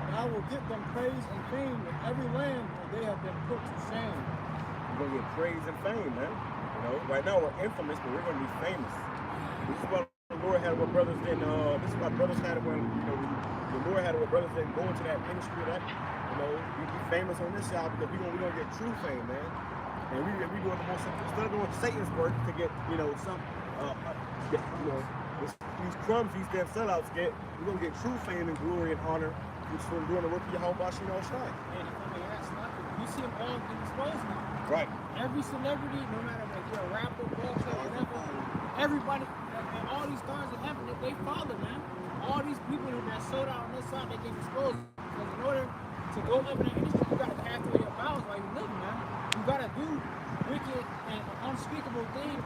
and I will give them praise and fame in every land where they have been put to shame. We're gonna get praise and fame, man. You know, right now we're infamous, but we're gonna be famous. This is what the Lord had with brothers didn't. This is why brothers had it when the Lord had it with brothers didn't go into that ministry. That we be famous on this side because we gonna get true fame, man. And we doing the most instead of doing Satan's work to get these crumbs these damn sellouts get. We're gonna get true fame and glory and honor from doing the work of Yahweh Shem Shai. You see them all get exposed now. Right. Every celebrity, no matter if you're a rapper, boxer, whatever, everybody, and all these stars in heaven, they follow, man. All these people that sold out on this side, they get exposed. Because in order to go up in the industry, you gotta cast away your bowels while you're living, man. You gotta do wicked and unspeakable things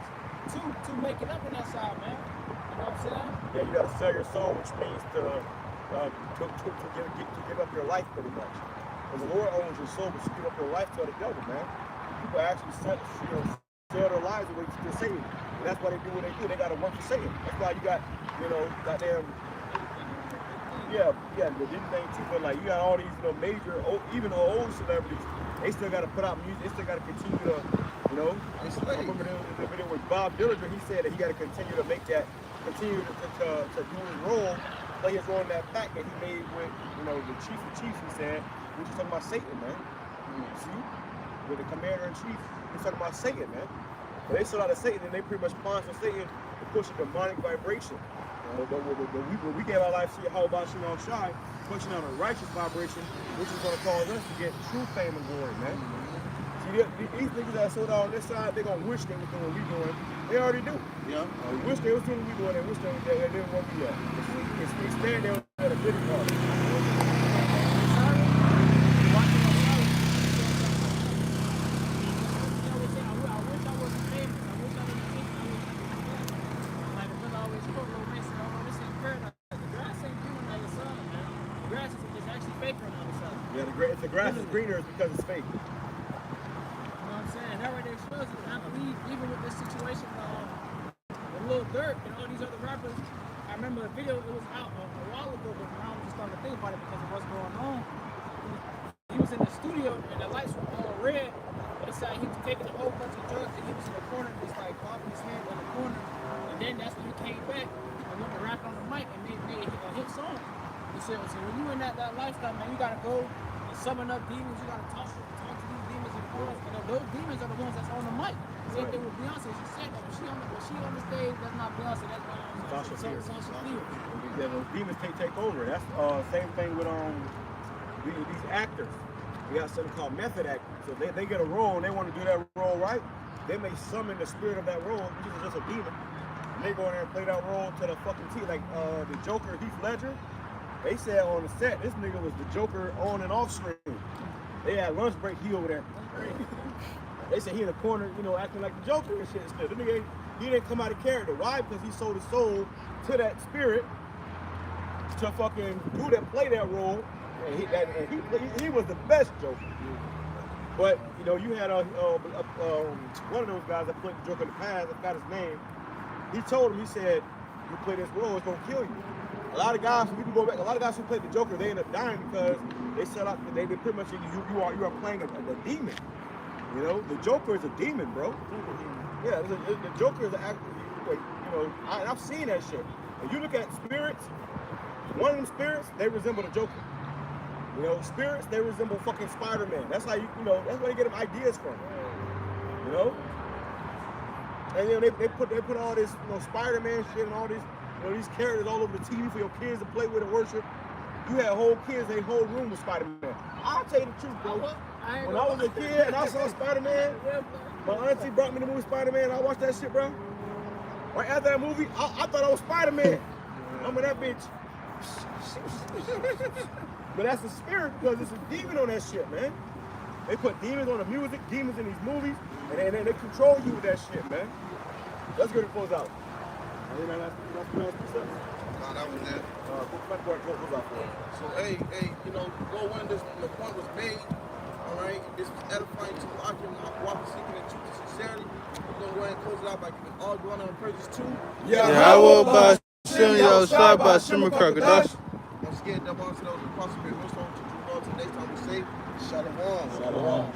to make it up in that side, man. You know what I'm saying? Yeah, you gotta sell your soul, which means to give up your life, pretty much. Because the Lord owns your soul, but you give up your life to the devil, man. People actually sell their lives away to Satan. And that's why they do what they do. They gotta work for Satan. That's why you got, goddamn, the different thing too. But like you got all these, major, even the old celebrities, they still gotta put out music. They still gotta continue to, I remember the video with Bob Dillinger. He said that he gotta continue to make that, continue to do his role, play his role in that pact that he made with, the chief of chiefs. He said, which is talking about Satan, man. See? With the commander-in-chief, he's talking about Satan, man. But they sold out of Satan, and they pretty much sponsor Satan to push a demonic vibration. But when we gave our lives to Yahweh Shem Shai, pushing out a righteous vibration, which is going to cause us to get true fame and glory, man. See, these niggas that sold out on this side, they're going to wish they were doing what we doing. They already do. Yeah. They wish they was doing what we doing, they wish they didn't want to be at. It's stand there at a good part. Grass ain't green like the sun, man. Grass is actually Yeah, if the grass is greener, it's because it's fake. You know what I'm saying? That way they shows you. And I believe even with this situation with Lil Durk and all these other rappers, I remember a video, it was out a while ago, but now I'm just starting to think about it because of what's going on. He was in the studio and the lights were all red. But it's like he was taking a whole bunch of drugs and he was in the corner, just like bobbing his head in the corner. And then that's when he came back and went to rap on the mic and made a hit song. He said, so when you in that lifestyle, man, you gotta go and summon up demons, you gotta talk to these demons in chorus. And those demons are the ones that's on the mic. Same thing with Beyonce. She said that when she on the stage, that's not Beyonce, that's Sasha Fierce. Yeah, those demons take over. That's same thing with these actors. We got something called method acting. So they get a role and they want to do that role right. They may summon the spirit of that role, which is just a demon. And they go in there and play that role to the fucking T. Like the Joker, Heath Ledger. They said on the set, this nigga was the Joker on and off screen. They had lunch break, he over there. They said he in the corner, you know, acting like the Joker and shit. The nigga, he didn't come out of character. Why? Because he sold his soul to that spirit to fucking play that role. And he was the best Joker. But you know, you had one of those guys that played the Joker in the past. I forgot his name. He told him, he said, "You play this role, it's gonna kill you." A lot of guys, we can go back. A lot of guys who played the Joker, they end up dying because they set up. They pretty much you are playing a demon. You know, the Joker is a demon, bro. Yeah, the Joker is an actor. You know, I've seen that shit. If you look at spirits, one of them spirits, they resemble the Joker. You know, spirits, they resemble fucking Spider-Man. That's how you know, that's where they get them ideas from. You know? And you know, they put all this, you know, Spider-Man shit and all these, you know, these characters all over the TV for your kids to play with and worship. You had whole kids, their whole room with Spider-Man. I'll tell you the truth, bro. When I was a kid and I saw Spider-Man, my auntie brought me the movie Spider-Man. I watched that shit, bro. Right after that movie, I thought I was Spider-Man. I'm in that bitch. But that's a spirit because it's a demon on that shit, man. They put demons on the music, demons in these movies, and they control you with that shit, man. Let's get it close out. No, that was it. So, hey, you know, go when the point was made, all right? This was edifying to watch him, walk seeking the truth and sincerity. We're going to go ahead and close it out by giving all glory and praises to. Yeah, I will buy Yo, start by Shimmer Crocodile. I'm scared that once those across the river, so to the next time we say, Shalom.